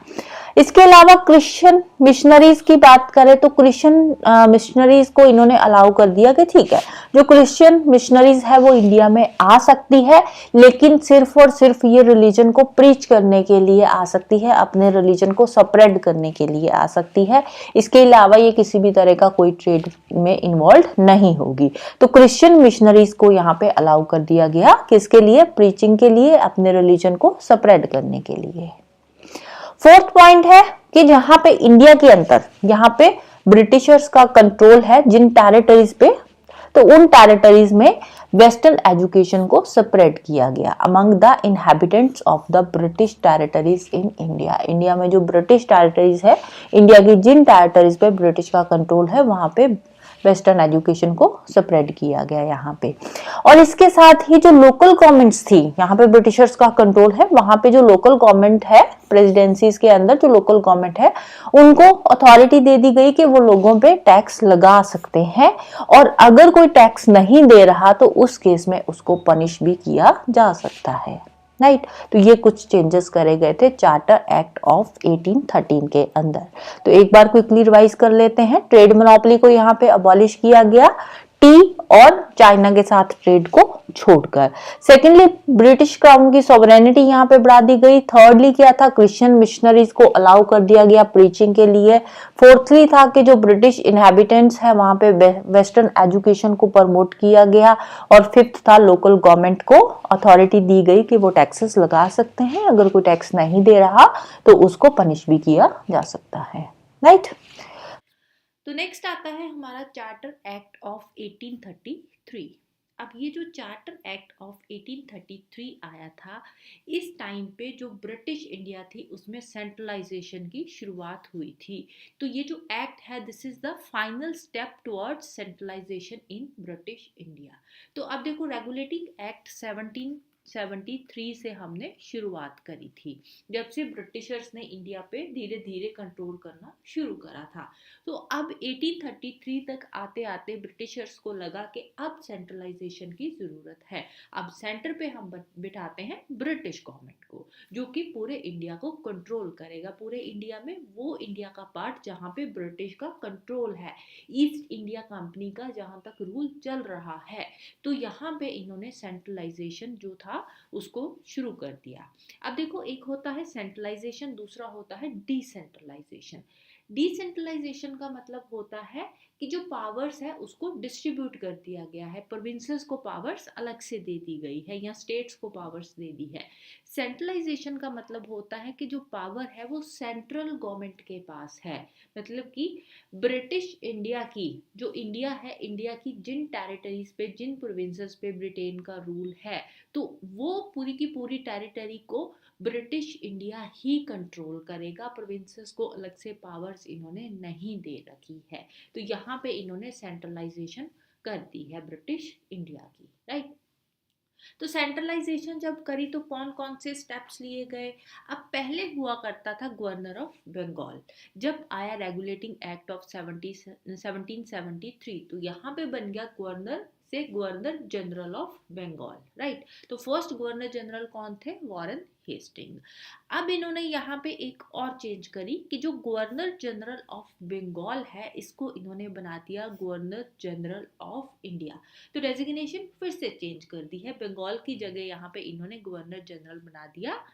इसके अलावा क्रिश्चियन मिशनरीज की बात करें तो क्रिश्चियन मिशनरीज को इन्होंने अलाउ कर दिया कि ठीक है, जो क्रिश्चियन मिशनरीज है वो इंडिया में आ सकती है, लेकिन सिर्फ और सिर्फ ये रिलीजन को प्रीच करने के लिए आ सकती है, अपने रिलीजन को स्प्रेड करने के लिए आ सकती है। इसके अलावा ये किसी भी तरह का कोई ट्रेड में इन्वॉल्व नहीं होगी। तो क्रिश्चियन मिशनरीज को यहाँ पे अलाउ कर दिया गया, किसके लिए, प्रीचिंग के लिए, अपने रिलीजन को स्प्रेड करने के लिए। फोर्थ पॉइंट है कि जहां पे इंडिया के अंदर, यहाँ पे ब्रिटिशर्स का कंट्रोल है जिन टेरिटरीज पे, तो उन टेरिटरीज में वेस्टर्न एजुकेशन को स्प्रेड किया गया among the inhabitants of the British territories in India. India में जो ब्रिटिश टेरिटरीज है, इंडिया की जिन टेरिटरीज पे ब्रिटिश का कंट्रोल है वहां पे वेस्टर्न एजुकेशन को स्प्रेड किया गया यहाँ पे। और इसके साथ ही जो लोकल गवर्नमेंट्स थी, यहाँ पे ब्रिटिशर्स का कंट्रोल है, वहां पे जो लोकल गवर्नमेंट है, प्रेसिडेंसीज के अंदर जो लोकल गवर्नमेंट है, उनको अथॉरिटी दे दी गई कि वो लोगों पे टैक्स लगा सकते हैं, और अगर कोई टैक्स नहीं दे रहा तो उस केस में उसको पनिश भी किया जा सकता है, राइट। तो ये कुछ चेंजेस करे गए थे चार्टर एक्ट ऑफ 1813 के अंदर। तो एक बार क्विकली रिवाइज कर लेते हैं। ट्रेड मोनोपोली को यहाँ पे अबॉलिश किया गया, टी और चाइना के साथ ट्रेड को छोड़कर। सेकेंडली, ब्रिटिश क्राउन की सोवरेनिटी यहाँ पे बढ़ा दी गई। थर्डली क्या था, क्रिश्चियन मिशनरीज को अलाउ कर दिया गया प्रीचिंग के लिए। फोर्थली था कि जो ब्रिटिश इनहैबिटेंट्स है वहां पे वेस्टर्न एजुकेशन को प्रमोट किया गया। और फिफ्थ था, लोकल गवर्नमेंट को अथॉरिटी दी गई कि वो टैक्सेस लगा सकते हैं, अगर कोई टैक्स नहीं दे रहा तो उसको पनिश भी किया जा सकता है, राइट। तो नेक्स्ट आता है हमारा चार्टर एक्ट ऑफ 1833। अब ये जो चार्टर एक्ट ऑफ 1833 आया था, इस टाइम पे जो ब्रिटिश इंडिया थी उसमें सेंट्रलाइजेशन की शुरुआत हुई थी। तो ये जो एक्ट है, this is the final step towards centralisation in British India. तो अब देखो, रेगुलेटिंग एक्ट 1773 से हमने शुरुआत करी थी, जब से ब्रिटिशर्स ने इंडिया पे धीरे धीरे कंट्रोल करना शुरू करा था। तो अब 1833 तक आते आते ब्रिटिशर्स को लगा कि अब सेंट्रलाइजेशन की ज़रूरत है। अब सेंटर पे हम बिठाते हैं ब्रिटिश गवर्नमेंट को, जो कि पूरे इंडिया को कंट्रोल करेगा। पूरे इंडिया में वो इंडिया का पार्ट जहाँ पे ब्रिटिश का कंट्रोल है, ईस्ट इंडिया कंपनी का जहाँ तक रूल चल रहा है। तो यहाँ पे इन्होंने सेंट्रलाइजेशन जो था उसको शुरू कर दिया। अब देखो, एक होता है सेंट्रलाइजेशन, दूसरा होता है डिसेंट्रलाइजेशन। डिसेंट्रलाइजेशन का मतलब होता है कि जो पावर्स है उसको डिस्ट्रीब्यूट कर दिया गया है, प्रोविंसेस को पावर्स अलग से दे दी गई है या स्टेट्स को पावर्स दे दी है। सेंट्रलाइजेशन का मतलब होता है कि जो पावर है वो सेंट्रल गवर्नमेंट के पास है, मतलब कि ब्रिटिश इंडिया की, जो इंडिया है, इंडिया की जिन टेरिटरीज पे, जिन प्रोविंसेस पे ब्रिटेन का रूल है, तो वो पूरी की पूरी टेरिटरी को ब्रिटिश इंडिया ही कंट्रोल करेगा। प्रोविंसेस को अलग से पावर्स इन्होंने नहीं दे रखी है। तो यहाँ पे इन्होंने सेंट्रलाइजेशन कर दी है ब्रिटिश इंडिया की, राइट। तो सेंट्रलाइजेशन जब करी तो कौन कौन से स्टेप्स लिए गए। अब पहले हुआ करता था गवर्नर ऑफ बंगाल। जब आया रेगुलेटिंग एक्ट ऑफ 1773, तो यहाँ पे बन गया गवर्नर से governor general of Bengal, right. तो फर्स्ट गवर्नर जनरल कौन थे? Warren Hasting. अब इन्होंने यहाँ पे एक और चेंज करी कि जो गवर्नर जनरल ऑफ बंगाल है, इसको इन्होंने बना दिया गवर्नर जनरल ऑफ इंडिया। तो डेजिग्नेशन फिर से चेंज कर दी है, बंगाल की जगह यहाँ पे इन्होंने गवर्नर जनरल बना दिया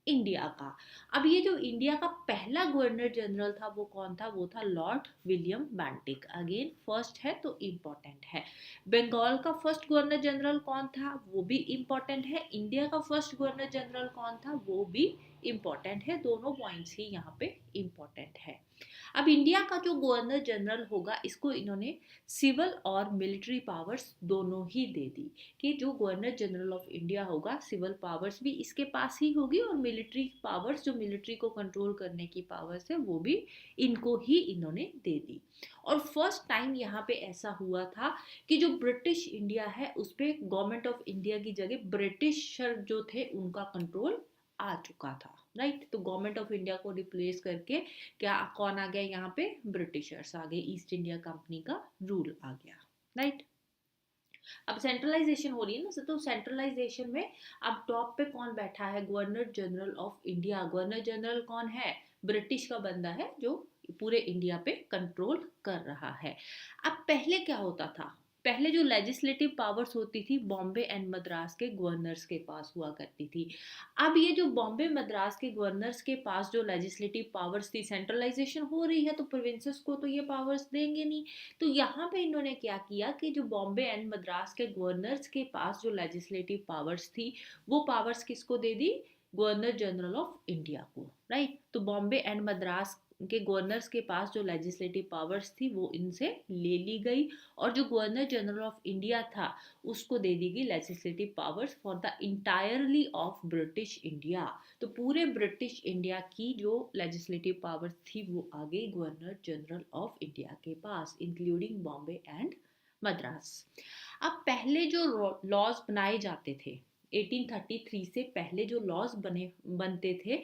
इंडिया का। अब ये जो इंडिया का पहला गवर्नर जनरल था वो कौन था? वो था Lord William Bentinck. Again first है तो इम्पोर्टेंट है। बंगाल का फर्स्ट गवर्नर जनरल कौन था? वो भी इम्पोर्टेंट है। इंडिया का फर्स्ट गवर्नर जनरल कौन था? वो भी इम्पोर्टेंट है। दोनों पॉइंट्स ही यहाँ पे इम्पोर्टेंट है। अब इंडिया का जो गवर्नर जनरल होगा, इसको इन्होंने सिविल और मिलिट्री पावर्स दोनों ही दे दी, कि जो गवर्नर जनरल ऑफ इंडिया होगा, सिविल पावर्स भी इसके पास ही होगी और मिलिट्री पावर्स, जो मिलिट्री को कंट्रोल करने की पावर्स है, वो भी इनको ही इन्होंने दे दी। और फर्स्ट टाइम यहाँ पे ऐसा हुआ था कि जो ब्रिटिश इंडिया है उस पर गवर्नमेंट ऑफ इंडिया की जगह ब्रिटिशर जो थे उनका कंट्रोल आ चुका था, राइट। तो गवर्नमेंट ऑफ इंडिया को रिप्लेस करके क्या कौन आ गया यहाँ पे? ब्रिटिशर्स आ गए, ईस्ट इंडिया कंपनी का रूल आ गया, राइट। अब सेंट्रलाइजेशन हो रही है ना, तो सेंट्रलाइजेशन में अब टॉप पे कौन बैठा है? Governor general of India. Governor general कौन है? ब्रिटिश का बंदा है जो पूरे इंडिया पे कंट्रोल कर रहा है। अब पहले क्या होता था? पहले जो लेजिस्लेटिव पावर्स होती थी बॉम्बे एंड मद्रास के गवर्नर्स के पास हुआ करती थी। अब ये जो बॉम्बे मद्रास के गवर्नर्स के पास जो लेजिस्लेटिव पावर्स थी, सेंट्रलाइजेशन हो रही है तो प्रोविंसेस को तो ये पावर्स देंगे नहीं। तो यहाँ पे इन्होंने क्या किया कि जो बॉम्बे एंड मद्रास के गवर्नर्स के पास जो लेजिस्लेटिव पावर्स थी, वो पावर्स किसको दे दी? गवर्नर जनरल ऑफ इंडिया को, राइट। तो बॉम्बे एंड मद्रास के गवर्नर्स के पास जो लेजिस्लेटिव पावर्स थी वो इनसे ले ली गई, और जो गवर्नर जनरल ऑफ इंडिया था उसको दे दी गई legislative powers for the entirely of British India. तो पूरे ब्रिटिश इंडिया की जो लेजिस्लेटिव पावर्स थी वो आ गई गवर्नर जनरल ऑफ इंडिया के पास, इंक्लूडिंग बॉम्बे एंड मद्रास। अब पहले जो लॉज बनाए जाते थे 1833 से पहले, जो लॉज बनते थे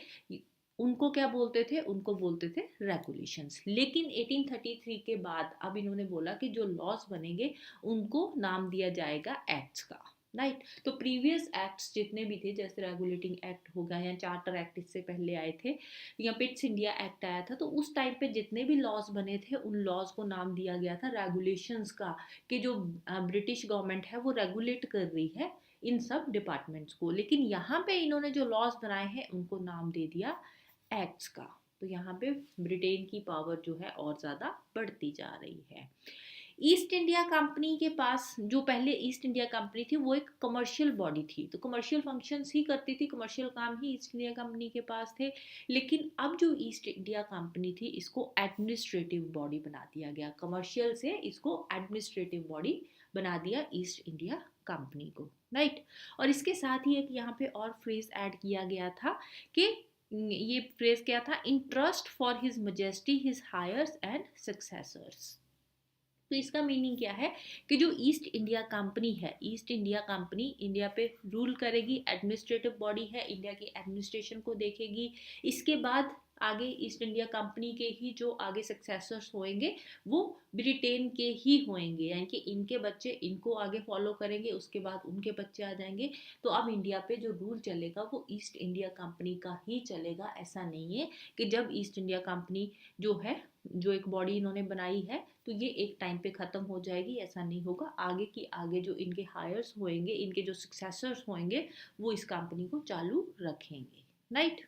उनको क्या बोलते थे? उनको बोलते थे रेगुलेशंस। लेकिन 1833 के बाद अब इन्होंने बोला कि जो लॉज बनेंगे उनको नाम दिया जाएगा एक्ट्स का, राइट। तो प्रीवियस एक्ट्स जितने भी थे, जैसे रेगुलेटिंग एक्ट होगा या चार्टर एक्ट इससे पहले आए थे, या पिट्स इंडिया एक्ट आया था, तो उस टाइम पे जितने भी लॉज बने थे उन लॉज को नाम दिया गया था रेगुलेशंस का, कि जो ब्रिटिश गवर्नमेंट है वो रेगुलेट कर रही है इन सब डिपार्टमेंट्स को। लेकिन यहाँ पे इन्होंने जो लॉज बनाए हैं उनको नाम दे दिया एक्ट्स का। तो यहाँ पे ब्रिटेन की पावर जो है और ज़्यादा बढ़ती जा रही है। ईस्ट इंडिया कंपनी के पास, जो पहले ईस्ट इंडिया कंपनी थी वो एक कमर्शियल बॉडी थी, तो कमर्शियल फंक्शंस ही करती थी, कमर्शियल काम ही ईस्ट इंडिया कंपनी के पास थे। लेकिन अब जो ईस्ट इंडिया कंपनी थी इसको एडमिनिस्ट्रेटिव बॉडी बना दिया गया, कमर्शियल से इसको एडमिनिस्ट्रेटिव बॉडी बना दिया ईस्ट इंडिया कंपनी को, राइट। और इसके साथ ही एक यहाँ पे और फ्रेज ऐड किया गया था कि ये फ्रेज क्या था? In trust for his majesty his heirs and successors. तो इसका मीनिंग क्या है कि जो ईस्ट इंडिया कंपनी है, ईस्ट इंडिया कंपनी इंडिया पे रूल करेगी, एडमिनिस्ट्रेटिव बॉडी है, इंडिया की एडमिनिस्ट्रेशन को देखेगी। इसके बाद आगे ईस्ट इंडिया कंपनी के ही जो आगे सक्सेसर्स होंगे वो ब्रिटेन के ही होंगे, यानी कि इनके बच्चे इनको आगे फॉलो करेंगे, उसके बाद उनके बच्चे आ जाएंगे। तो अब इंडिया पे जो रूल चलेगा वो ईस्ट इंडिया कंपनी का ही चलेगा। ऐसा नहीं है कि जब ईस्ट इंडिया कंपनी जो है, जो एक बॉडी इन्होंने बनाई है, तो ये एक टाइम पे ख़त्म हो जाएगी, ऐसा नहीं होगा। आगे की आगे जो इनके हायर्स होंगे, इनके जो सक्सेसर्स होंगे, वो इस कंपनी को चालू रखेंगे, राइट।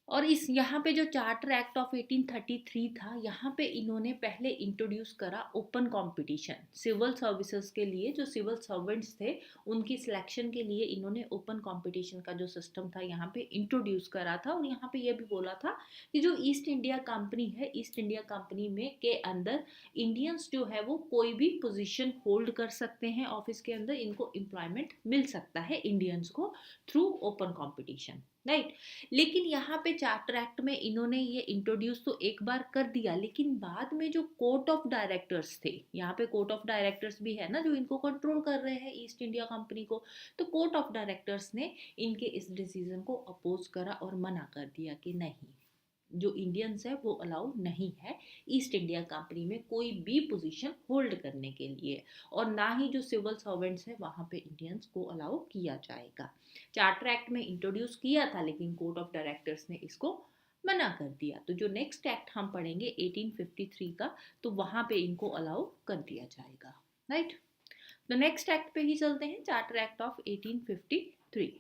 और इस यहाँ पे जो चार्टर एक्ट ऑफ 1833 था, यहाँ पे इन्होंने पहले इंट्रोड्यूस करा ओपन कंपटीशन सिविल सर्विसेज के लिए। जो सिविल सर्वेंट्स थे उनकी सिलेक्शन के लिए इन्होंने ओपन कंपटीशन का जो सिस्टम था यहाँ पे इंट्रोड्यूस करा था। और यहाँ पे ये भी बोला था कि जो ईस्ट इंडिया कंपनी है, ईस्ट इंडिया कंपनी में के अंदर इंडियंस जो है वो कोई भी पोजीशन होल्ड कर सकते हैं ऑफिस के अंदर, इनको एम्प्लॉयमेंट मिल सकता है इंडियंस को थ्रू ओपन कंपटीशन, राइट। लेकिन यहाँ पे चार्टर एक्ट में इन्होंने ये इंट्रोड्यूस तो एक बार कर दिया, लेकिन बाद में जो कोर्ट ऑफ डायरेक्टर्स थे, यहाँ पे कोर्ट ऑफ डायरेक्टर्स भी है ना जो इनको कंट्रोल कर रहे हैं ईस्ट इंडिया कंपनी को, तो कोर्ट ऑफ डायरेक्टर्स ने इनके इस डिसीजन को अपोज करा और मना कर दिया कि नहीं, जो इंडियंस है वो अलाउ नहीं है ईस्ट इंडिया कंपनी में कोई भी पोजीशन होल्ड करने के लिए, और ना ही जो सिविल सर्वेंट्स है वहाँ पे इंडियंस को अलाउ किया जाएगा। चार्टर एक्ट में इंट्रोड्यूस किया था, लेकिन कोर्ट ऑफ डायरेक्टर्स ने इसको मना कर दिया। तो जो नेक्स्ट एक्ट हम पढ़ेंगे 1853 का, तो वहाँ पे इनको अलाउ कर दिया जाएगा, राइट। तो नेक्स्ट एक्ट पे ही चलते हैं, चार्टर एक्ट ऑफ 1853।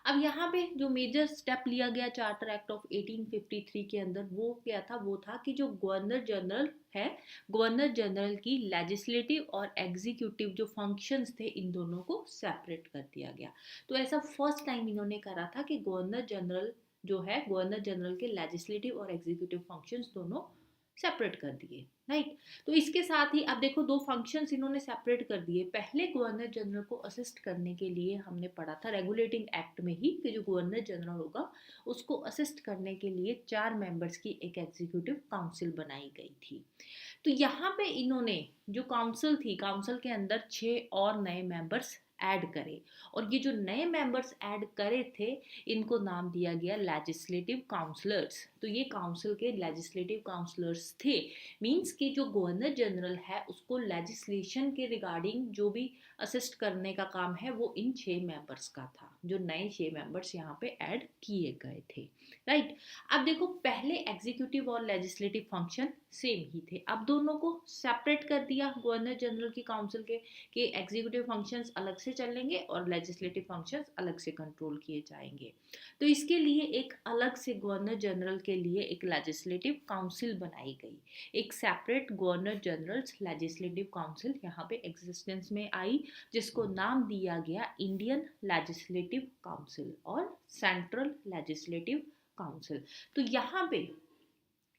अब यहाँ पे जो मेजर स्टेप लिया गया चार्टर एक्ट ऑफ 1853 के अंदर, वो क्या था, वो था कि जो गवर्नर जनरल है, गवर्नर जनरल की लेजिस्लेटिव और एग्जीक्यूटिव जो फंक्शंस थे, इन दोनों को सेपरेट कर दिया गया। तो ऐसा फर्स्ट टाइम इन्होंने करा था कि गवर्नर जनरल जो है, गवर्नर जनरल के लेजिस्लेटिव और एग्जीक्यूटिव फंक्शंस दोनों सेपरेट कर दिए, राइट। तो इसके साथ ही अब देखो दो फंक्शंस इन्होंने सेपरेट कर दिए। पहले गवर्नर जनरल को असिस्ट करने के लिए हमने पढ़ा था रेगुलेटिंग एक्ट में ही कि जो गवर्नर जनरल होगा उसको असिस्ट करने के लिए 4 मेंबर्स की एक एग्जीक्यूटिव काउंसिल बनाई गई थी। तो यहाँ पे इन्होंने जो काउंसिल थी, काउंसिल के अंदर 6 और नए मेंबर्स ऐड करे, और ये जो नए मेंबर्स ऐड करे थे इनको नाम दिया गया लेजिस्लेटिव काउंसलर्स। तो ये काउंसिल के लेजिस्लेटिव काउंसलर्स थे, मींस कि जो गवर्नर जनरल है उसको लेजिस्लेशन के रिगार्डिंग जो भी असिस्ट करने का काम है वो इन 6 मेंबर्स का था, जो नए 6 मेंबर्स यहाँ पे ऐड किए गए थे, राइट। अब देखो पहले एग्जीक्यूटिव और लेजिस्लेटिव फंक्शन सेम ही थे, अब दोनों को सेपरेट कर दिया। गवर्नर जनरल की काउंसिल के एग्जीक्यूटिव फंक्शंस अलग से चलेंगे और लेजिस्लेटिव फंक्शंस अलग से कंट्रोल किए जाएंगे। तो इसके लिए एक अलग से गवर्नर जनरल के लिए एक लेजिस्लेटिव काउंसिल बनाई गई, एक separate governor generals legislative council यहाँ पे एग्जिस्टेंस में आई, जिसको नाम दिया गया इंडियन लेजिस्लेटिव काउंसिल और सेंट्रल लेजिस्लेटिव काउंसिल। तो यहाँ पे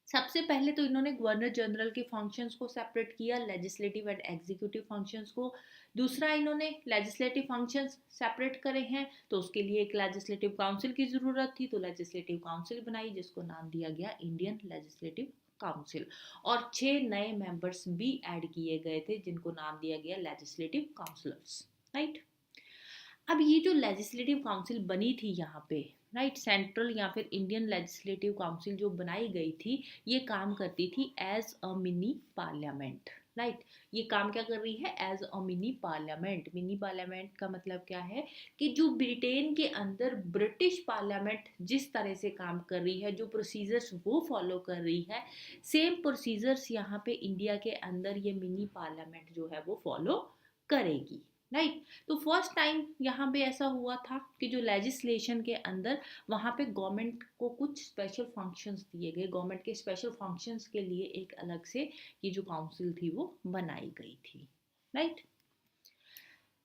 सबसे पहले तो इन्होंने गवर्नर जनरल के फंक्शंस को सेपरेट किया, लेजिस्लेटिव एंड एग्जीक्यूटिव फंक्शंस को। दूसरा इन्होंने लेजिस्लेटिव फंक्शंस सेपरेट करे हैं, तो उसके लिए एक लेजिस्लेटिव काउंसिल की ज़रूरत थी, तो लेजिस्लेटिव काउंसिल बनाई जिसको नाम दिया गया इंडियन लेजिस्लेटिव काउंसिल। और 6 नए मेंबर्स भी ऐड किए गए थे जिनको नाम दिया गया लेजिस्लेटिव काउंसलर्स, राइट। अब ये जो लेजिस्लेटिव काउंसिल बनी थी यहाँ पे, राइट, सेंट्रल या फिर इंडियन लेजिस्लेटिव काउंसिल जो बनाई गई थी, ये काम करती थी as a mini parliament, right. ये काम क्या कर रही है, as a mini parliament. Mini parliament का मतलब क्या है कि जो ब्रिटेन के अंदर ब्रिटिश पार्लियामेंट जिस तरह से काम कर रही है, जो प्रोसीजर्स वो फॉलो कर रही है, सेम प्रोसीजर्स यहाँ पे इंडिया के अंदर ये मिनी पार्लियामेंट जो है वो फॉलो करेगी, राइट। तो फर्स्ट टाइम यहाँ पे ऐसा हुआ था कि जो लेजिस्लेशन के अंदर वहाँ पे गवर्नमेंट को कुछ स्पेशल फंक्शंस दिए गए, गवर्नमेंट के स्पेशल फंक्शंस के लिए एक अलग से ये जो काउंसिल थी वो बनाई गई थी, राइट।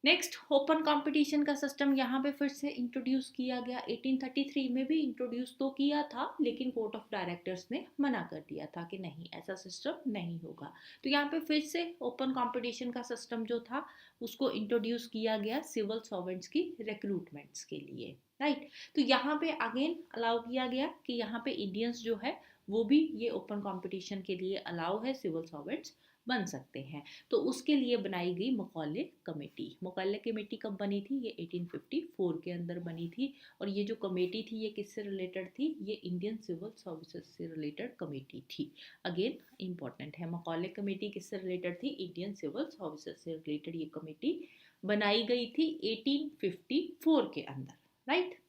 नेक्स्ट, ओपन कंपटीशन का सिस्टम यहाँ पे फिर से इंट्रोड्यूस किया गया। 1833 में भी इंट्रोड्यूस तो किया था, लेकिन कोर्ट ऑफ डायरेक्टर्स ने मना कर दिया था कि नहीं, ऐसा सिस्टम नहीं होगा। तो यहाँ पे फिर से ओपन कंपटीशन का सिस्टम जो था उसको इंट्रोड्यूस किया गया सिविल सर्वेंट्स की रिक्रूटमेंट्स के लिए, राइट। तो यहाँ पे अगेन अलाउ किया गया कि यहाँ पे इंडियंस जो है वो भी ये ओपन कंपटीशन के लिए अलाउ है, सिविल सर्वेंट्स बन सकते हैं। तो उसके लिए बनाई गई मकौले कमेटी। मकौले कमेटी कब बनी थी? ये 1854 के अंदर बनी थी। और ये जो कमेटी थी ये किससे रिलेटेड थी? ये इंडियन सिविल सर्विसेज से रिलेटेड कमेटी थी। अगेन इंपॉर्टेंट है, मकौले कमेटी किससे रिलेटेड थी? इंडियन सिविल सर्विसेज से रिलेटेड ये कमेटी बनाई गई थी 1854 के अंदर, राइट।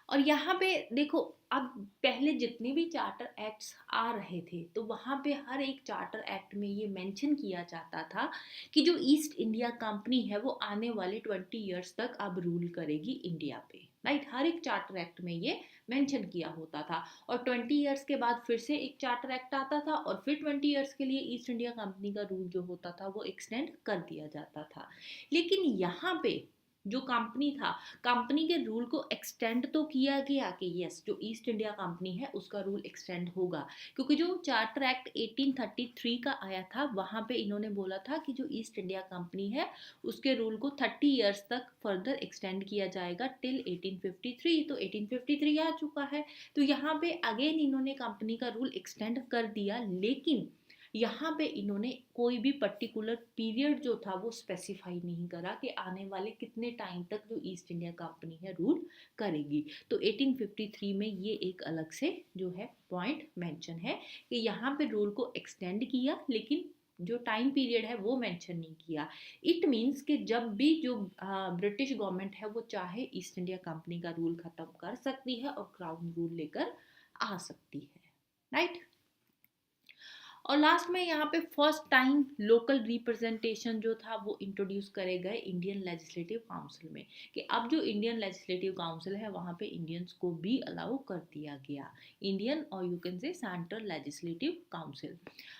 और यहाँ पे देखो, अब पहले जितने भी चार्टर एक्ट्स आ रहे थे तो वहाँ पे हर एक चार्टर एक्ट में ये मेंशन किया जाता था कि जो ईस्ट इंडिया कंपनी है वो आने वाले 20 इयर्स तक अब रूल करेगी इंडिया पे, राइट। हर एक चार्टर एक्ट में ये मेंशन किया होता था। और 20 इयर्स के बाद फिर से एक चार्टर एक्ट आता था और फिर 20 इयर्स के लिए ईस्ट इंडिया कंपनी का रूल जो होता था वो एक्सटेंड कर दिया जाता था। लेकिन यहाँ पे जो कंपनी था, कंपनी के रूल को एक्सटेंड तो किया गया कि यस, जो ईस्ट इंडिया कंपनी है उसका रूल एक्सटेंड होगा, क्योंकि जो चार्टर एक्ट 1833 का आया था वहां पे इन्होंने बोला था कि जो ईस्ट इंडिया कंपनी है उसके रूल को 30 इयर्स तक फर्दर एक्सटेंड किया जाएगा टिल 1853। तो 1853 आ चुका है, तो यहाँ पे अगेन इन्होंने कंपनी का रूल एक्सटेंड कर दिया। लेकिन यहाँ पे इन्होंने कोई भी पर्टिकुलर पीरियड जो था वो स्पेसिफाई नहीं करा कि आने वाले कितने टाइम तक जो ईस्ट इंडिया कंपनी है रूल करेगी। तो 1853 में ये एक अलग से जो है पॉइंट मेंशन है कि यहाँ पे रूल को एक्सटेंड किया, लेकिन जो टाइम पीरियड है वो मेंशन नहीं किया। इट मीन्स कि जब भी जो ब्रिटिश गवर्नमेंट है वो चाहे ईस्ट इंडिया कंपनी का रूल खत्म कर सकती है और क्राउन रूल लेकर आ सकती है, राइट। और लास्ट में यहाँ पे फर्स्ट टाइम लोकल रिप्रेजेंटेशन जो था वो इंट्रोड्यूस करे गए इंडियन लेजिस्लेटिव काउंसिल में, कि अब जो इंडियन लेजिस्लेटिव काउंसिल है वहाँ पे इंडियंस को भी अलाउ कर दिया गया, इंडियन और you can say central legislative council.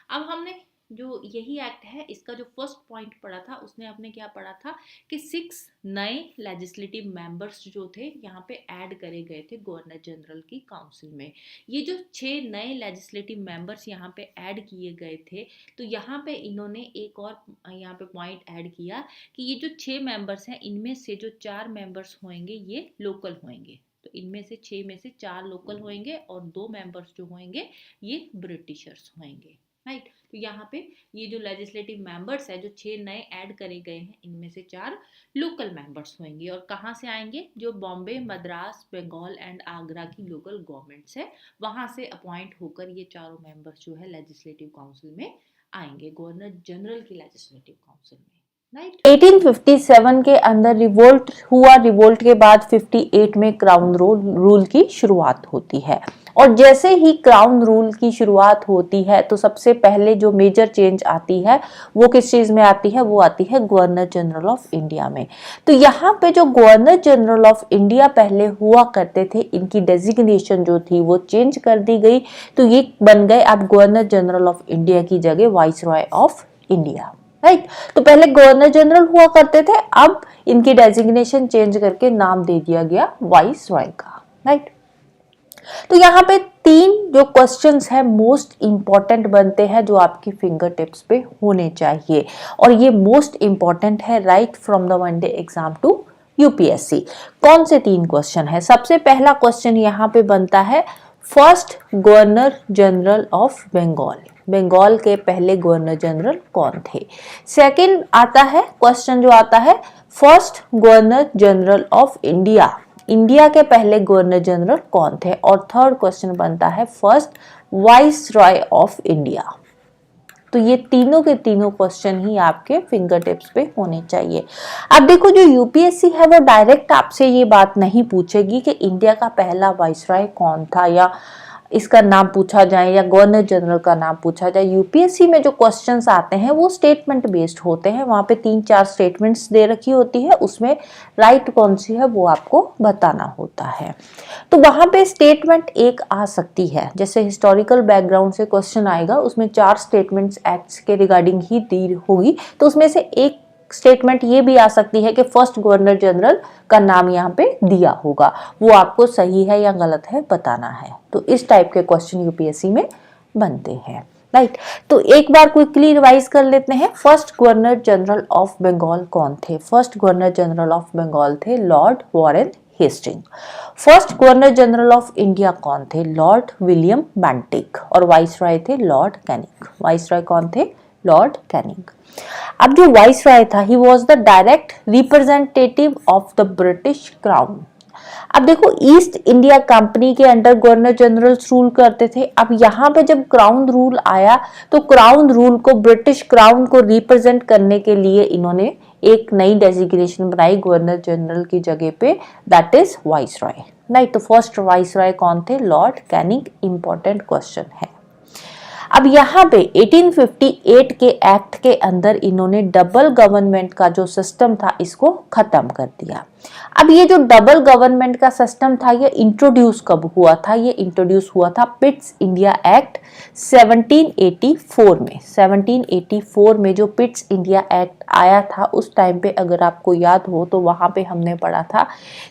अब हमने जो यही एक्ट है इसका जो फर्स्ट पॉइंट पढ़ा था उसने आपने क्या पढ़ा था कि 6 नए लेजिस्लेटिव मेंबर्स जो थे यहाँ पे ऐड करे गए थे गवर्नर जनरल की काउंसिल में। ये जो 6 नए लेजिस्लेटिव मेंबर्स यहाँ पे ऐड किए गए थे, तो यहाँ पे इन्होंने एक और यहाँ पे पॉइंट ऐड किया कि ये जो 6 मेंबर्स हैं इनमें से जो 4 मेंबर्स होंगे ये लोकल होंगे। तो इनमें से 6 में से 4 लोकल होंगे और 2 मेंबर्स जो होंगे ये ब्रिटिशर्स होंगे, राइट। तो यहाँ पे ये जो लेजिस्लेटिव मेंबर्स है जो 6 नए ऐड करे गए हैं इनमें से 4 लोकल मेंबर्स होंगे। और कहाँ से आएंगे? जो बॉम्बे, मद्रास, बंगाल एंड आगरा की लोकल गवर्नमेंट्स है वहां से अपॉइंट होकर ये चारों मेंबर्स जो है लेजिस्लेटिव काउंसिल में आएंगे, गवर्नर जनरल की लेजिस्लेटिव काउंसिल में, राइट। 1857 के अंदर रिवोल्ट हुआ। रिवोल्ट के बाद 58 में क्राउन रूल की शुरुआत होती है। और जैसे ही क्राउन रूल की शुरुआत होती है तो सबसे पहले जो मेजर चेंज आती है वो किस चीज में आती है? वो आती है गवर्नर जनरल ऑफ इंडिया में। तो यहाँ पे जो गवर्नर जनरल ऑफ इंडिया पहले हुआ करते थे इनकी डेजिग्नेशन जो थी वो चेंज कर दी गई। तो ये बन गए अब गवर्नर जनरल ऑफ इंडिया की जगह वाइसरॉय ऑफ इंडिया, राइट। तो पहले गवर्नर जनरल हुआ करते थे, अब इनकी डेजिग्नेशन चेंज करके नाम दे दिया गया वाइसरॉय का, राइट। तो यहाँ पे 3 जो क्वेश्चंस है मोस्ट इंपॉर्टेंट बनते हैं जो आपकी फिंगर टिप्स पे होने चाहिए, और ये मोस्ट इंपॉर्टेंट है right from the one day exam to UPSC. कौन से 3 क्वेश्चन है? सबसे पहला क्वेश्चन यहाँ पे बनता है first governor general of Bengal. Bengal के पहले गवर्नर जनरल कौन थे? सेकंड आता है क्वेश्चन जो आता है first governor general of India. India के पहले गवर्नर जनरल कौन थे? और थर्ड क्वेश्चन बनता है फर्स्ट वाइसरॉय ऑफ इंडिया। तो ये तीनों के तीनों क्वेश्चन ही आपके फिंगर टिप्स पे होने चाहिए। अब देखो जो यूपीएससी है वो डायरेक्ट आपसे ये बात नहीं पूछेगी कि इंडिया का पहला वाइसरॉय कौन था या इसका नाम पूछा जाए या गवर्नर जनरल का नाम पूछा जाए। यूपीएससी में जो क्वेश्चंस आते हैं वो स्टेटमेंट बेस्ड होते हैं, वहां पे 3-4 स्टेटमेंट्स दे रखी होती है, उसमें राइट कौन सी है वो आपको बताना होता है। तो वहां पे स्टेटमेंट एक आ सकती है, जैसे हिस्टोरिकल बैकग्राउंड से क्वेश्चन आएगा उसमें 4 स्टेटमेंट्स एक्ट्स के रिगार्डिंग ही दी होगी, तो उसमें से एक स्टेटमेंट ये भी आ सकती है कि फर्स्ट गवर्नर जनरल का नाम यहाँ पे दिया होगा, वो आपको सही है या गलत है बताना है। तो इस टाइप के क्वेश्चन यूपीएससी में बनते हैं, राइट। तो एक बार क्विकली रिवाइज कर लेते हैं। First governor general of Bengal कौन थे? First governor general of Bengal थे Lord Warren Hastings. First governor general of India कौन थे? Lord William Bentinck. और वाइसरॉय थे लॉर्ड कैनिंग। वाइसरॉय कौन थे? Lord Canning. अब जो वाइसरॉय था, he was the direct representative of the British crown. अब देखो, ईस्ट इंडिया कंपनी के अंडर गवर्नर जनरल्स रूल करते थे। अब यहाँ पे जब क्राउन रूल आया तो क्राउन रूल को, ब्रिटिश क्राउन को रिप्रेजेंट करने के लिए इन्होंने एक नई डेजिग्नेशन बनाई गवर्नर जनरल की जगह पे, दैट इज वाइसरॉय। नहीं, तो फर्स्ट वाइसरॉय कौन थे? Lord Canning. इंपॉर्टेंट क्वेश्चन है। अब यहाँ पे 1858 के एक्ट के अंदर इन्होंने डबल गवर्नमेंट का जो सिस्टम था इसको खत्म कर दिया। अब ये जो डबल गवर्नमेंट का सिस्टम था ये इंट्रोड्यूस कब हुआ था? ये इंट्रोड्यूस हुआ था पिट्स इंडिया एक्ट 1784 में। 1784 में जो पिट्स इंडिया एक्ट आया था उस टाइम पे, अगर आपको याद हो तो वहां पे हमने पढ़ा था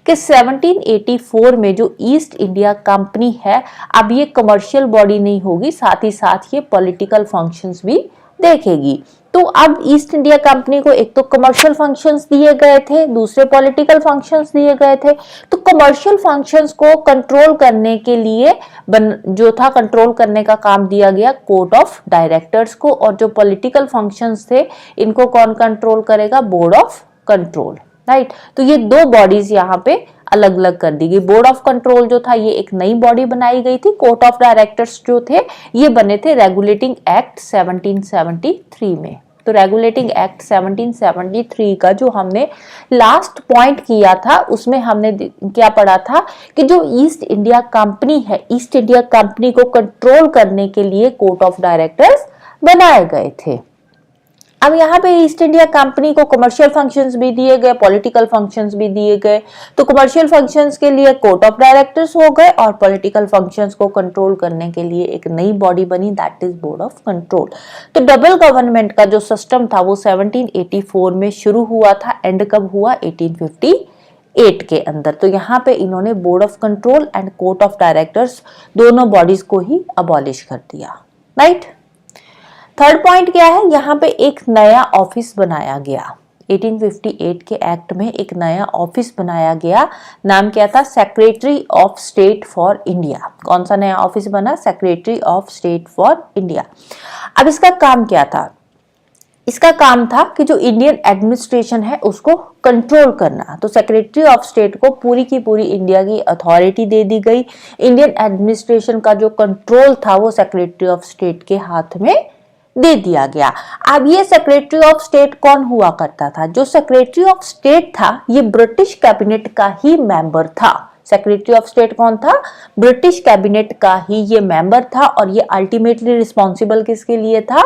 कि 1784 में जो ईस्ट इंडिया कंपनी है, अब ये कमर्शियल बॉडी नहीं होगी, साथ ही साथ ये पॉलिटिकल फंक्शंस भी देखेगी। तो अब ईस्ट इंडिया कंपनी को एक तो कमर्शियल फंक्शंस दिए गए थे, दूसरे पॉलिटिकल फंक्शंस दिए गए थे। तो कमर्शियल फंक्शंस को कंट्रोल करने के लिए जो था, कंट्रोल करने का काम दिया गया कोर्ट ऑफ डायरेक्टर्स को, और जो पॉलिटिकल फंक्शंस थे इनको कौन कंट्रोल करेगा? Board of control. राइट, तो ये दो बॉडीज यहाँ पे अलग अलग कर दी गई। बोर्ड ऑफ कंट्रोल जो था ये एक नई बॉडी बनाई गई थी। कोर्ट ऑफ डायरेक्टर्स जो थे ये बने थे रेगुलेटिंग एक्ट 1773 में। तो रेगुलेटिंग एक्ट 1773 का जो हमने लास्ट पॉइंट किया था उसमें हमने क्या पढ़ा था कि जो ईस्ट इंडिया कंपनी है, ईस्ट इंडिया कंपनी को कंट्रोल करने के लिए कोर्ट ऑफ डायरेक्टर्स बनाए गए थे। अब यहाँ पे ईस्ट इंडिया कंपनी को कमर्शियल फंक्शंस भी दिए गए, पॉलिटिकल फंक्शंस भी दिए गए। तो कमर्शियल फंक्शंस के लिए कोर्ट ऑफ डायरेक्टर्स हो गए और पॉलिटिकल फंक्शंस को कंट्रोल करने के लिए एक नई बॉडी बनी, that is board of control. तो डबल गवर्नमेंट का जो सिस्टम था वो 1784 में शुरू हुआ था, एंड कब हुआ? 1858 के अंदर। तो यहाँ पे इन्होंने board of control and court of directors दोनों बॉडीज को ही अबॉलिश कर दिया। राइट, थर्ड पॉइंट क्या है? यहाँ पे एक नया ऑफिस बनाया गया। 1858 के एक्ट में एक नया ऑफिस बनाया गया। नाम क्या था? Secretary of state for India. कौन सा नया ऑफिस बना? Secretary of state for India. अब इसका काम क्या था? इसका काम था कि जो इंडियन एडमिनिस्ट्रेशन है उसको कंट्रोल करना। तो सेक्रेटरी ऑफ स्टेट को पूरी की पूरी इंडिया की अथॉरिटी दे दी गई। इंडियन एडमिनिस्ट्रेशन का जो कंट्रोल था वो सेक्रेटरी ऑफ स्टेट के हाथ में दे दिया गया। अब ये सेक्रेटरी ऑफ स्टेट कौन हुआ करता था? जो सेक्रेटरी ऑफ स्टेट था ये ब्रिटिश कैबिनेट का ही मेंबर था। सेक्रेटरी ऑफ स्टेट कौन था? ब्रिटिश कैबिनेट का ही ये मेंबर था। और ये अल्टीमेटली रिस्पॉन्सिबल किसके लिए था?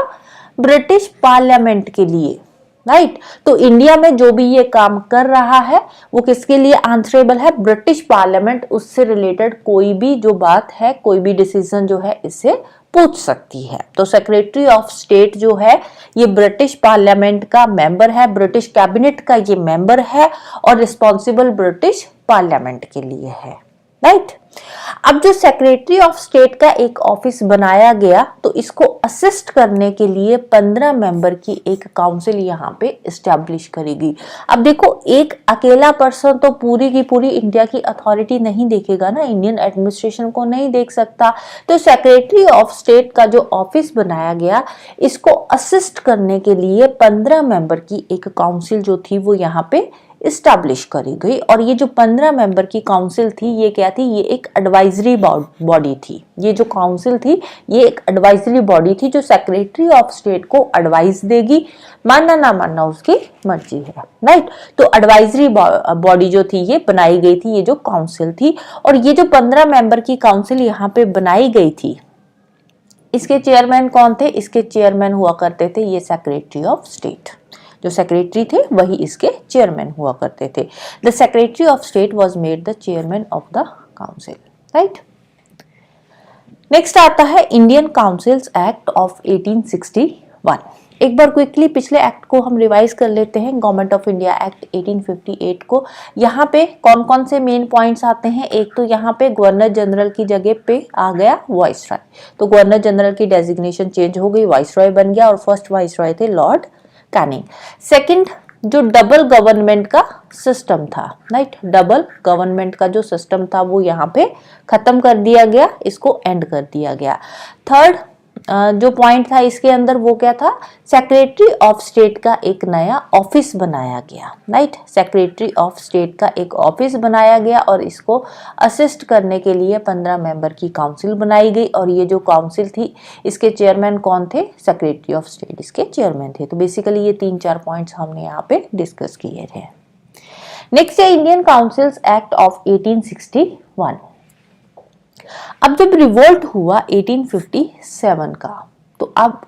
ब्रिटिश पार्लियामेंट के लिए। राइट, तो इंडिया में जो भी ये काम कर रहा है वो किसके लिए आंसरेबल है? ब्रिटिश पार्लियामेंट उससे रिलेटेड कोई भी जो बात है, कोई भी डिसीजन जो है इससे पूछ सकती है। तो सेक्रेटरी ऑफ स्टेट जो है ये ब्रिटिश पार्लियामेंट का मेंबर है, ब्रिटिश कैबिनेट का ये मेंबर है और रिस्पॉन्सिबल ब्रिटिश पार्लियामेंट के लिए है। राइट, अब जो सेक्रेटरी ऑफ स्टेट का एक ऑफिस बनाया गया तो इसको असिस्ट करने के लिए 15 मेंबर की एक काउंसिल यहाँ पे एस्टैब्लिश करेगी। अब देखो, एक अकेला पर्सन तो पूरी की पूरी इंडिया की अथॉरिटी नहीं देखेगा ना, इंडियन एडमिनिस्ट्रेशन को नहीं देख सकता। तो सेक्रेटरी ऑफ स्टेट का जो ऑफिस बनाया गया इसको असिस्ट करने के लिए 15 मेंबर की एक काउंसिल जो थी वो यहाँ पे इस्टेब्लिश करी गई। और ये जो 15 मेंबर की काउंसिल थी ये क्या थी? ये एक एडवाइजरी बॉडी थी। ये जो काउंसिल थी ये एक एडवाइजरी बॉडी थी जो सेक्रेटरी ऑफ स्टेट को एडवाइस देगी, मानना ना मानना उसकी मर्जी है। राइट, तो एडवाइजरी बॉडी जो थी ये बनाई गई थी, ये जो काउंसिल थी। और ये जो 15 मेंबर की काउंसिल यहाँ पे बनाई गई थी इसके चेयरमैन कौन थे? इसके चेयरमैन हुआ करते थे ये सेक्रेटरी ऑफ स्टेट। जो सेक्रेटरी थे वही इसके चेयरमैन हुआ करते थे। The secretary of state was made the chairman of the council. Right, next आता है इंडियन काउंसिल्स एक्ट ऑफ 1861। एक बार क्विकली पिछले एक्ट को हम रिवाइज कर लेते हैं, गवर्नमेंट ऑफ इंडिया एक्ट 1858 को। यहाँ पे कौन कौन से मेन पॉइंट्स आते हैं? एक तो यहाँ पे गवर्नर जनरल की जगह पे आ गया वाइसरॉय, तो गवर्नर जनरल की डेजिग्नेशन चेंज हो गई, वाइसरॉय बन गया और फर्स्ट वाइसरॉय थे लॉर्ड कैनिंग। सेकंड, जो डबल गवर्नमेंट का सिस्टम था, राइट, डबल गवर्नमेंट का जो सिस्टम था वो यहाँ पे खत्म कर दिया गया, इसको एंड कर दिया गया। थर्ड जो पॉइंट था इसके अंदर वो क्या था, सेक्रेटरी ऑफ स्टेट का एक नया ऑफिस बनाया गया, राइट, सेक्रेटरी ऑफ स्टेट का एक ऑफिस बनाया गया और इसको असिस्ट करने के लिए 15 मेंबर की काउंसिल बनाई गई और ये जो काउंसिल थी इसके चेयरमैन कौन थे, सेक्रेटरी ऑफ स्टेट इसके चेयरमैन थे। तो बेसिकली ये 3-4 पॉइंट्स हमने यहाँ पे डिस्कस किए थे। नेक्स्ट है इंडियन काउंसिल्स एक्ट ऑफ 1861। अब जब रिवोल्ट हुआ 1857 का, तो अब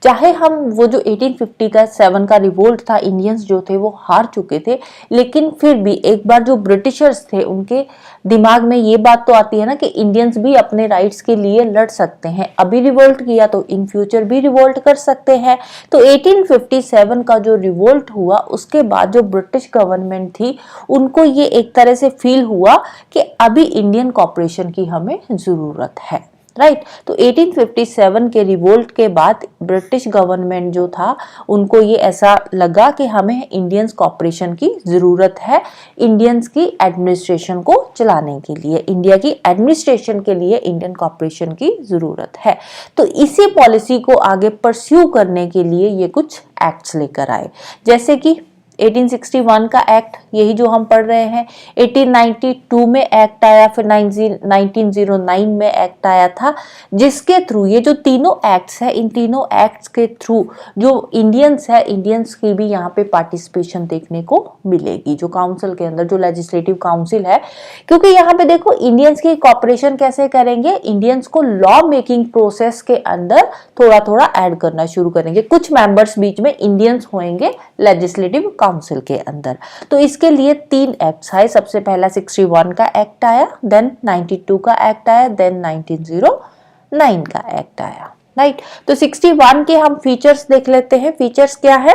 चाहे हम वो जो 1850 का 7 का रिवोल्ट था, इंडियंस जो थे वो हार चुके थे, लेकिन फिर भी एक बार जो ब्रिटिशर्स थे उनके दिमाग में ये बात तो आती है ना कि इंडियंस भी अपने राइट्स के लिए लड़ सकते हैं, अभी रिवोल्ट किया तो इन फ्यूचर भी रिवोल्ट कर सकते हैं। तो 1857 का जो रिवोल्ट हुआ उसके बाद जो ब्रिटिश गवर्नमेंट थी उनको ये एक तरह से फील हुआ कि अभी इंडियन कॉर्पोरेशन की हमें जरूरत है, राइट। तो 1857 के रिवोल्ट के बाद ब्रिटिश गवर्नमेंट जो था उनको ये ऐसा लगा कि हमें इंडियंस कॉर्पोरेशन की जरूरत है, इंडियंस की एडमिनिस्ट्रेशन को चलाने के लिए, इंडिया की एडमिनिस्ट्रेशन के लिए इंडियन कॉर्पोरेशन की जरूरत है। तो इसी पॉलिसी को आगे परस्यू करने के लिए ये कुछ एक्ट्स लेकर आए, जैसे कि 1861 का एक्ट, यही जो हम पढ़ रहे हैं, 1892 में एक्ट आया, फिर 1909 में एक्ट आया था, जिसके थ्रू ये जो तीनों एक्ट्स है, इन तीनों एक्ट्स के थ्रू जो इंडियंस है, इंडियंस की भी यहाँ पे पार्टिसिपेशन देखने को मिलेगी, जो काउंसिल के अंदर, जो लेजिस्लेटिव काउंसिल है। क्योंकि यहाँ पे देखो इंडियंस की कॉपरेशन कैसे करेंगे, इंडियंस को लॉ मेकिंग प्रोसेस के अंदर थोड़ा थोड़ा ऐड करना शुरू करेंगे, कुछ मेंबर्स बीच में इंडियंस होंगे लेजिस्लेटिव काउंसिल के अंदर। तो इसके लिए 3 एक्ट्स आए, सबसे पहला 61 का एक्ट आया, देन 92 का एक्ट आया, देन 1909 का एक्ट आया, राइट। तो 61 के हम फीचर्स देख लेते हैं। फीचर्स क्या है,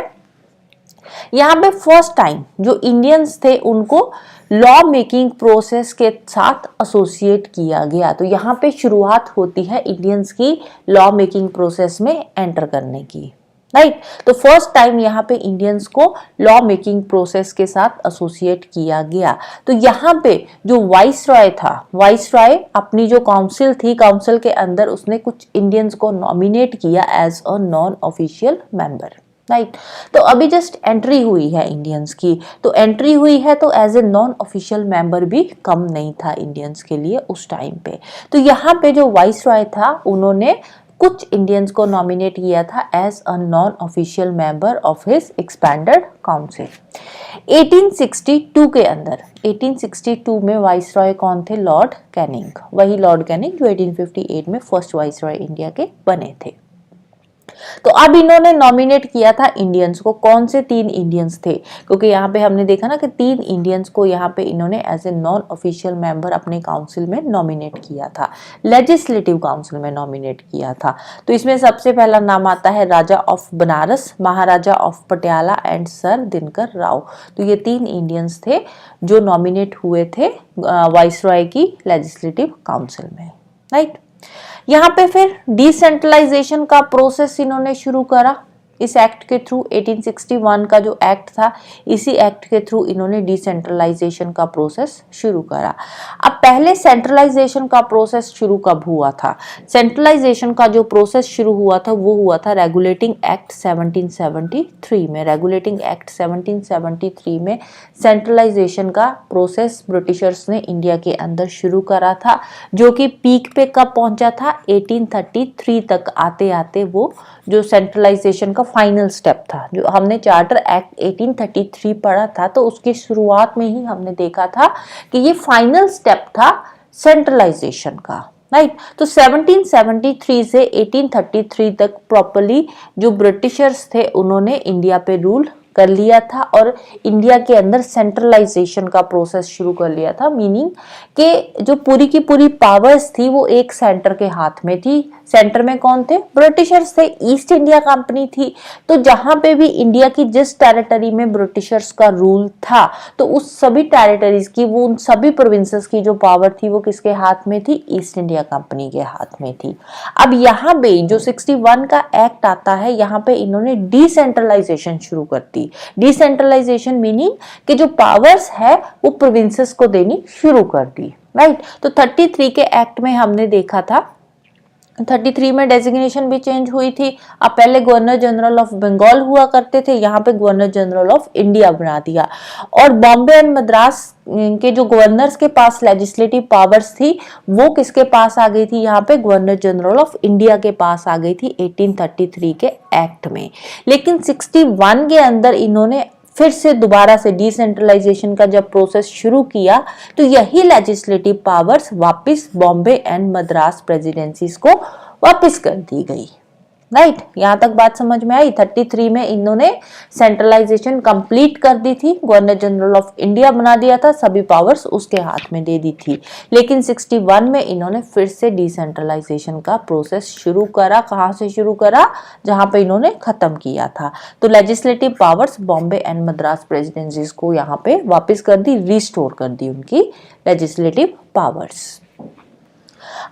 यहाँ पे फर्स्ट टाइम जो इंडियंस थे उनको लॉ मेकिंग प्रोसेस के साथ एसोसिएट किया गया। तो यहाँ पे शुरुआत होती है इंडियंस की लॉ मेकिंग प्रोसेस में एंटर करने की, राइट। तो फर्स्ट टाइम यहाँ पे इंडियंस को लॉ मेकिंग प्रोसेस के साथ एसोसिएट किया गया। तो यहाँ पे जो वाइसरॉय था, वाइसरॉय अपनी जो काउंसिल थी, काउंसिल के अंदर उसने कुछ इंडियंस को नॉमिनेट किया as a non official member, right. तो अभी जस्ट एंट्री हुई है इंडियंस की, तो एंट्री हुई है तो as a non official member भी कम नहीं था इंडियंस के लिए उस टाइम पे। तो यहाँ पे जो वाइसरॉय था उन्होंने कुछ इंडियंस को नॉमिनेट किया था as a non official member of his expanded council. 1862 के अंदर, 1862 में वाइसरॉय कौन थे, लॉर्ड कैनिंग, वही लॉर्ड कैनिंग जो 1858 में फर्स्ट वाइसरॉय इंडिया के बने थे। तो अब इन्होंने नॉमिनेट किया था इंडियंस को, कौन से 3 इंडियंस थे, क्योंकि यहाँ पे हमने देखा ना कि 3 इंडियंस को यहाँ पे इन्होंने as a non official member अपने काउंसिल में नॉमिनेट किया था, लेजिस्लेटिव काउंसिल में नॉमिनेट किया था। तो इसमें सबसे पहला नाम आता है Raja of Banaras, Maharaja of Patiala and Sir Dinkar Rao. तो ये 3 इंडियंस थे जो नॉमिनेट हुए थे वाइसरॉय की लेजिस्लेटिव काउंसिल में, राइट। यहाँ पे फिर डिसेंट्रलाइजेशन का प्रोसेस इन्होंने शुरू करा इस एक्ट के थ्रू। 1861 का जो एक्ट था, इसी एक्ट के थ्रू इन्होंने डिसेंट्रलाइजेशन का प्रोसेस शुरू करा। अब पहले सेंट्रलाइजेशन का प्रोसेस शुरू कब हुआ था, सेंट्रलाइजेशन का जो प्रोसेस शुरू हुआ था वो हुआ था रेगुलेटिंग एक्ट 1773 में। रेगुलेटिंग एक्ट 1773 में सेंट्रलाइजेशन का प्रोसेस ब्रिटिशर्स ने इंडिया के अंदर शुरू करा था, जो कि पीक पे कब पहुंचा था, 1833 तक आते आते वो जो सेंट्रलाइजेशन का फाइनल स्टेप था, जो हमने चार्टर एक्ट 1833 पढ़ा था, तो उसकी शुरुआत में ही हमने देखा था कि ये फाइनल स्टेप था सेंट्रलाइजेशन का, राइट। तो 1773 से 1833 तक प्रॉपर्ली जो ब्रिटिशर्स थे उन्होंने इंडिया पे रूल कर लिया था और इंडिया के अंदर सेंट्रलाइजेशन का प्रोसेस शुरू कर लिया था। मीनिंग कि जो पूरी की पूरी पावर्स थी वो एक सेंटर के हाथ में थी। सेंटर में कौन थे, ब्रिटिशर्स थे, ईस्ट इंडिया कंपनी थी। तो जहां पे भी इंडिया की जिस टेरिटरी में ब्रिटिशर्स का रूल था, तो उस सभी टेरिटरीज की, वो उन सभी प्रोविंसेस की जो पावर थी वो किसके हाथ में थी, ईस्ट इंडिया कंपनी के हाथ में थी। अब यहाँ पे जो 61 का एक्ट आता है, यहाँ पे इन्होंने डिसेंट्रलाइजेशन शुरू कर दी। दी। डिसेंट्रलाइजेशन मीनिंग कि जो पावर्स है वो प्रोविंसेस को देनी शुरू कर दी, राइट। तो 33 के एक्ट में हमने देखा था 33 में डेजिग्नेशन भी चेंज हुई थी। अब पहले गवर्नर जनरल ऑफ बंगाल हुआ करते थे, यहाँ पे गवर्नर जनरल ऑफ इंडिया बना दिया। और बॉम्बे एंड मद्रास के जो गवर्नर्स के पास लेजिस्लेटिव पावर्स थी वो किसके पास आ गई थी, यहाँ पे गवर्नर जनरल ऑफ इंडिया के पास आ गई थी 1833 के एक्ट में। लेकिन 61 के अंदर इन्होंने फिर से दोबारा से डिसेंट्रलाइजेशन का जब प्रोसेस शुरू किया तो यही लेजिस्लेटिव पावर्स वापस बॉम्बे एंड मद्रास प्रेसिडेंसीज को वापस कर दी गई, राइट। यहां तक बात समझ में आई। 33 में इन्होंने सेंट्रलाइजेशन कंप्लीट कर दी थी, गवर्नर जनरल ऑफ इंडिया बना दिया था, सभी पावर्स उसके हाथ में दे दी थी। लेकिन 61 में इन्होंने फिर से डिसेंट्रलाइजेशन का प्रोसेस शुरू करा। कहां से शुरू करा, जहां पे इन्होंने खत्म किया था। तो legislative powers Bombay and Madras presidencies को यहाँ पे वापस कर दी, रिस्टोर कर दी उनकी लेजिस्लेटिव पावर्स।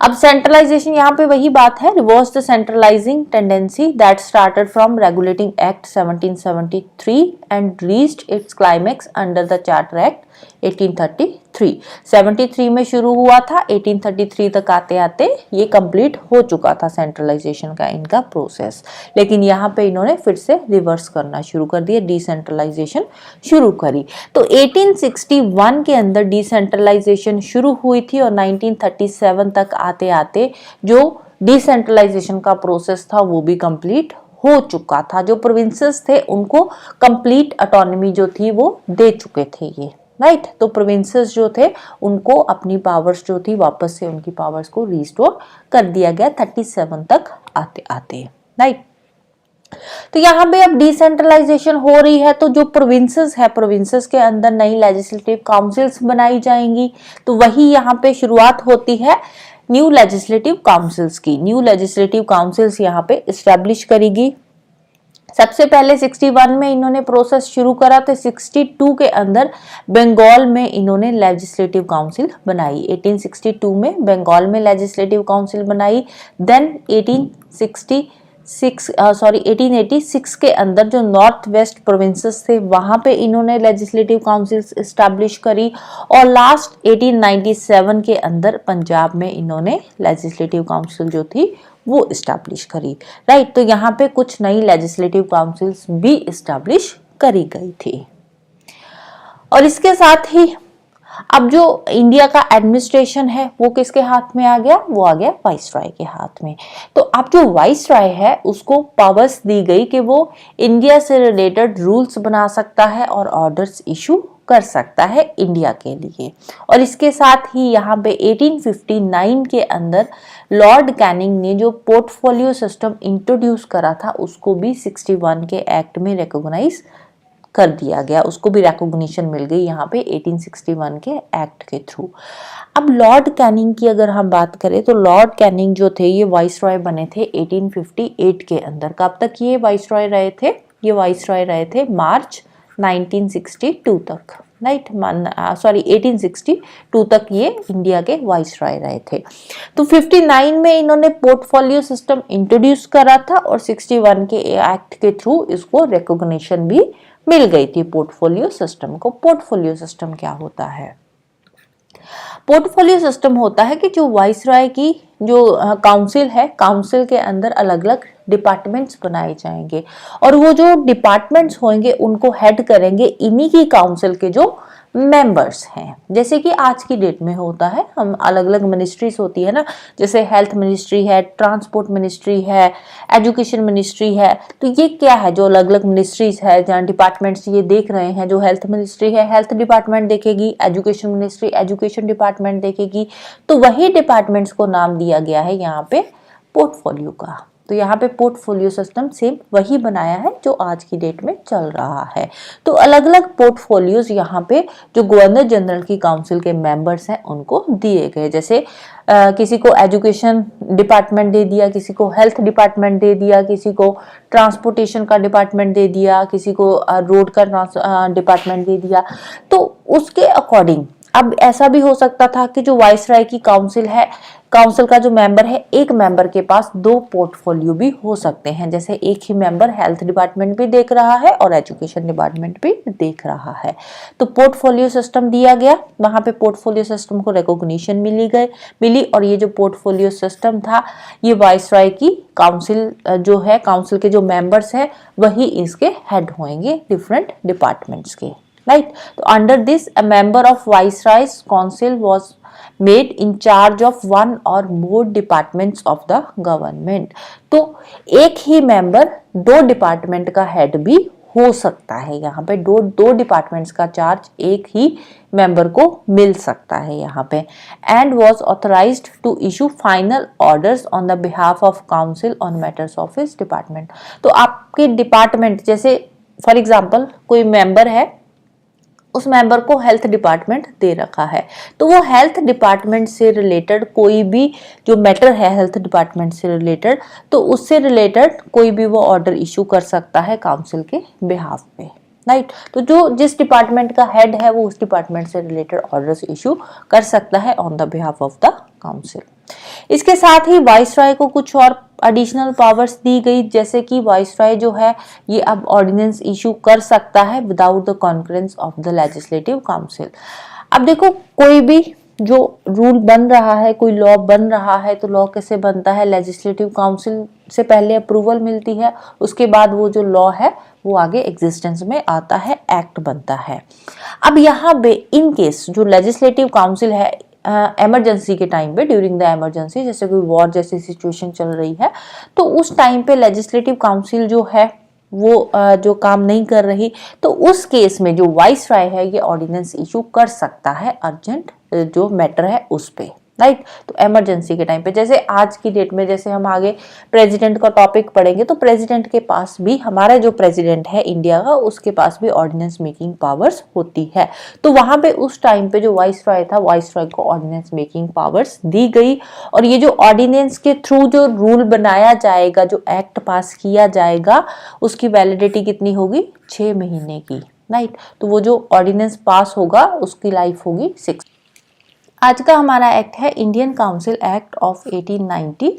अब सेंट्रलाइजेशन यहाँ पे वही बात है, reverse the centralising tendency that started from regulating act 1773 and reached it's climax under the charter act 1833। 73 में शुरू हुआ था, 1833 तक आते आते ये कंप्लीट हो चुका था सेंट्रलाइजेशन का इनका प्रोसेस। लेकिन यहाँ पे इन्होंने फिर से रिवर्स करना शुरू कर दिया, डिसेंट्रलाइजेशन शुरू करी। तो 1861 के अंदर डिसेंट्रलाइजेशन शुरू हुई थी और 1937 तक आते आते जो डिसेंट्रलाइजेशन का प्रोसेस था वो भी कंप्लीट हो चुका था। जो प्रोविंसेस थे उनको कंप्लीट ऑटोनॉमी जो थी वो दे चुके थे ये, राइट। तो प्रोविंसेस जो थे उनको अपनी पावर्स जो थी वापस से उनकी पावर्स को रिस्टोर कर दिया गया 37 तक आते आते, राइट। तो यहाँ पे अब डिसेंट्रलाइजेशन हो रही है तो जो प्रोविंसेस है, प्रोविंसेस के अंदर नई लेजिस्लेटिव काउंसिल्स बनाई जाएंगी। तो वही यहाँ पे शुरुआत होती है न्यू लेजिस्लेटिव काउंसिल्स की। न्यू लेजिस्लेटिव काउंसिल्स यहाँ पे इस्टेब्लिश करेगी। सबसे पहले 61 में इन्होंने प्रोसेस शुरू करा तो 62 के अंदर बंगाल में इन्होंने लेजिस्लेटिव काउंसिल बनाई। 1862 में बंगाल में लेजिस्लेटिव काउंसिल बनाई। देन 1886 के अंदर जो नॉर्थ वेस्ट प्रोविंसेस थे वहां पे इन्होंने लेजिस्लेटिव काउंसिल्स एस्टैब्लिश करी। और लास्ट 1897 के अंदर पंजाब में इन्होंने लेजिस्लेटिव काउंसिल जो थी वो इस्टेब्लिश करी, राइट। तो यहाँ पे कुछ नई लेजिस्लेटिव काउंसिल्स भी इस्टेब्लिश करी गई थी। और इसके साथ ही अब जो इंडिया का एडमिनिस्ट्रेशन है वो किसके हाथ में आ गया, वो आ गया वाइसरॉय के हाथ में। तो अब जो वाइसरॉय है उसको पावर्स दी गई कि वो इंडिया से रिलेटेड रूल्स बना सकता है और ऑर्डर्स इशू कर सकता है इंडिया के लिए। और इसके साथ ही यहाँ पे 1859 के अंदर लॉर्ड कैनिंग ने जो पोर्टफोलियो सिस्टम इंट्रोड्यूस करा था उसको भी 61 के एक्ट में रिकॉग्नाइज कर दिया गया, उसको भी रिकॉग्निशन मिल गई यहाँ पे 1861 के एक्ट के थ्रू। अब लॉर्ड कैनिंग की अगर हम बात करें तो लॉर्ड कैनिंग जो थे ये वाइसरॉय बने थे 1858 के अंदर। कब तक ये वाइसरॉय रहे थे, ये वाइसरॉय रहे थे मार्च 1962 तक, राइट। 1862 तक ये इंडिया के वाइसरॉय रहे थे। तो 59 में इन्होंने पोर्टफोलियो सिस्टम इंट्रोड्यूस करा था और 61 के एक्ट के थ्रू इसको रिकॉग्निशन भी मिल गई थी पोर्टफोलियो सिस्टम को। पोर्टफोलियो सिस्टम क्या होता है, पोर्टफोलियो सिस्टम होता है कि जो वाइसरॉय की जो काउंसिल है, काउंसिल के अंदर अलग अलग डिपार्टमेंट्स बनाए जाएंगे और वो जो डिपार्टमेंट्स होंगे उनको हेड करेंगे इन्हीं की काउंसिल के जो मेंबर्स हैं। जैसे कि आज की डेट में होता है, हम अलग अलग मिनिस्ट्रीज होती है ना, जैसे हेल्थ मिनिस्ट्री है, ट्रांसपोर्ट मिनिस्ट्री है, एजुकेशन मिनिस्ट्री है। तो ये क्या है, जो अलग अलग मिनिस्ट्रीज है जहाँ डिपार्टमेंट्स ये देख रहे हैं, जो हेल्थ मिनिस्ट्री है हेल्थ डिपार्टमेंट देखेगी, एजुकेशन मिनिस्ट्री एजुकेशन डिपार्टमेंट देखेगी। तो वही डिपार्टमेंट्स को नाम दिया गया है यहाँ पे पोर्टफोलियो का। तो यहाँ पे पोर्टफोलियो सिस्टम सेम वही बनाया है जो आज की डेट में चल रहा है। तो अलग अलग पोर्टफोलियोज यहाँ पे जो गवर्नर जनरल की काउंसिल के मेंबर्स हैं उनको दिए गए। जैसे किसी को एजुकेशन डिपार्टमेंट दे दिया, किसी को हेल्थ डिपार्टमेंट दे दिया, किसी को ट्रांसपोर्टेशन का डिपार्टमेंट दे दिया, किसी को रोड का डिपार्टमेंट दे दिया। तो उसके अकॉर्डिंग अब ऐसा भी हो सकता था कि जो वाइसराय की काउंसिल है, काउंसिल का जो मेंबर है, एक मेंबर के पास 2 पोर्टफोलियो भी हो सकते हैं, जैसे एक ही मेंबर हेल्थ डिपार्टमेंट भी देख रहा है और एजुकेशन डिपार्टमेंट भी देख रहा है। तो पोर्टफोलियो सिस्टम दिया गया, वहां पे पोर्टफोलियो सिस्टम को रिकॉग्निशन मिली और ये जो पोर्टफोलियो सिस्टम था ये वाइसराय की काउंसिल जो है, काउंसिल के जो मेंबर्स है वही इसके हेड होंगे डिफरेंट डिपार्टमेंट्स के, राइट। तो under this a member of viceroy's council was made in charge of one or more departments of the government. तो एक ही मेंबर 2 डिपार्टमेंट का हेड भी हो सकता है, यहाँ पे दो डिपार्टमेंट्स का चार्ज एक ही मेंबर को मिल सकता है यहाँ पे। And was authorised to issue final orders on the behalf of council on matters of his department. तो आपके डिपार्टमेंट, जैसे फॉर एग्जांपल कोई मेंबर है, उस मेंबर को हेल्थ डिपार्टमेंट दे रखा है, तो वो हेल्थ डिपार्टमेंट से रिलेटेड कोई भी जो मैटर है हेल्थ डिपार्टमेंट से रिलेटेड, तो उससे रिलेटेड कोई भी वो ऑर्डर इशू कर सकता है काउंसिल के बिहाफ पे, राइट। तो जो जिस डिपार्टमेंट का हेड है वो उस डिपार्टमेंट से रिलेटेड ऑर्डर्स इशू कर सकता है on the behalf of the council. इसके साथ ही वाइसराय को कुछ और एडिशनल पावर्स दी गई, जैसे कि वाइसराय जो है ये अब ऑर्डिनेंस इशू कर सकता है without the concurrence of the legislative council. अब देखो कोई भी जो रूल बन रहा है, कोई लॉ बन रहा है, तो लॉ कैसे बनता है, लेजिस्लेटिव काउंसिल से पहले अप्रूवल मिलती है, उसके बाद वो जो लॉ है वो आगे एग्जिस्टेंस में आता है, एक्ट बनता है। अब यहाँ पे इन केस जो लेजिस्लेटिव काउंसिल है इमरजेंसी के टाइम पे, ड्यूरिंग द इमरजेंसी, जैसे कोई वॉर जैसी सिचुएशन चल रही है, तो उस टाइम पे लेजिस्लेटिव काउंसिल जो है वो जो काम नहीं कर रही, तो उस केस में जो वाइसराय है ये ऑर्डिनेंस इशू कर सकता है अर्जेंट जो मैटर है उस पे, राइट। तो इमरजेंसी के टाइम पे, जैसे आज की डेट में, जैसे हम आगे प्रेसिडेंट का टॉपिक पढ़ेंगे, तो प्रेसिडेंट के पास भी, हमारा जो प्रेसिडेंट है इंडिया का, उसके पास भी ऑर्डिनेंस मेकिंग पावर्स होती है। तो वहां पे उस टाइम पे जो वाइसराय था, वाइसराय को ऑर्डिनेंस मेकिंग पावर्स दी गई, और ये जो ऑर्डिनेंस के थ्रू जो रूल बनाया जाएगा, जो एक्ट पास किया जाएगा, उसकी वैलिडिटी कितनी होगी, 6 महीने की, राइट। तो वो जो ऑर्डिनेंस पास होगा उसकी लाइफ होगी 6। आज का हमारा एक्ट है Indian council act of 1892।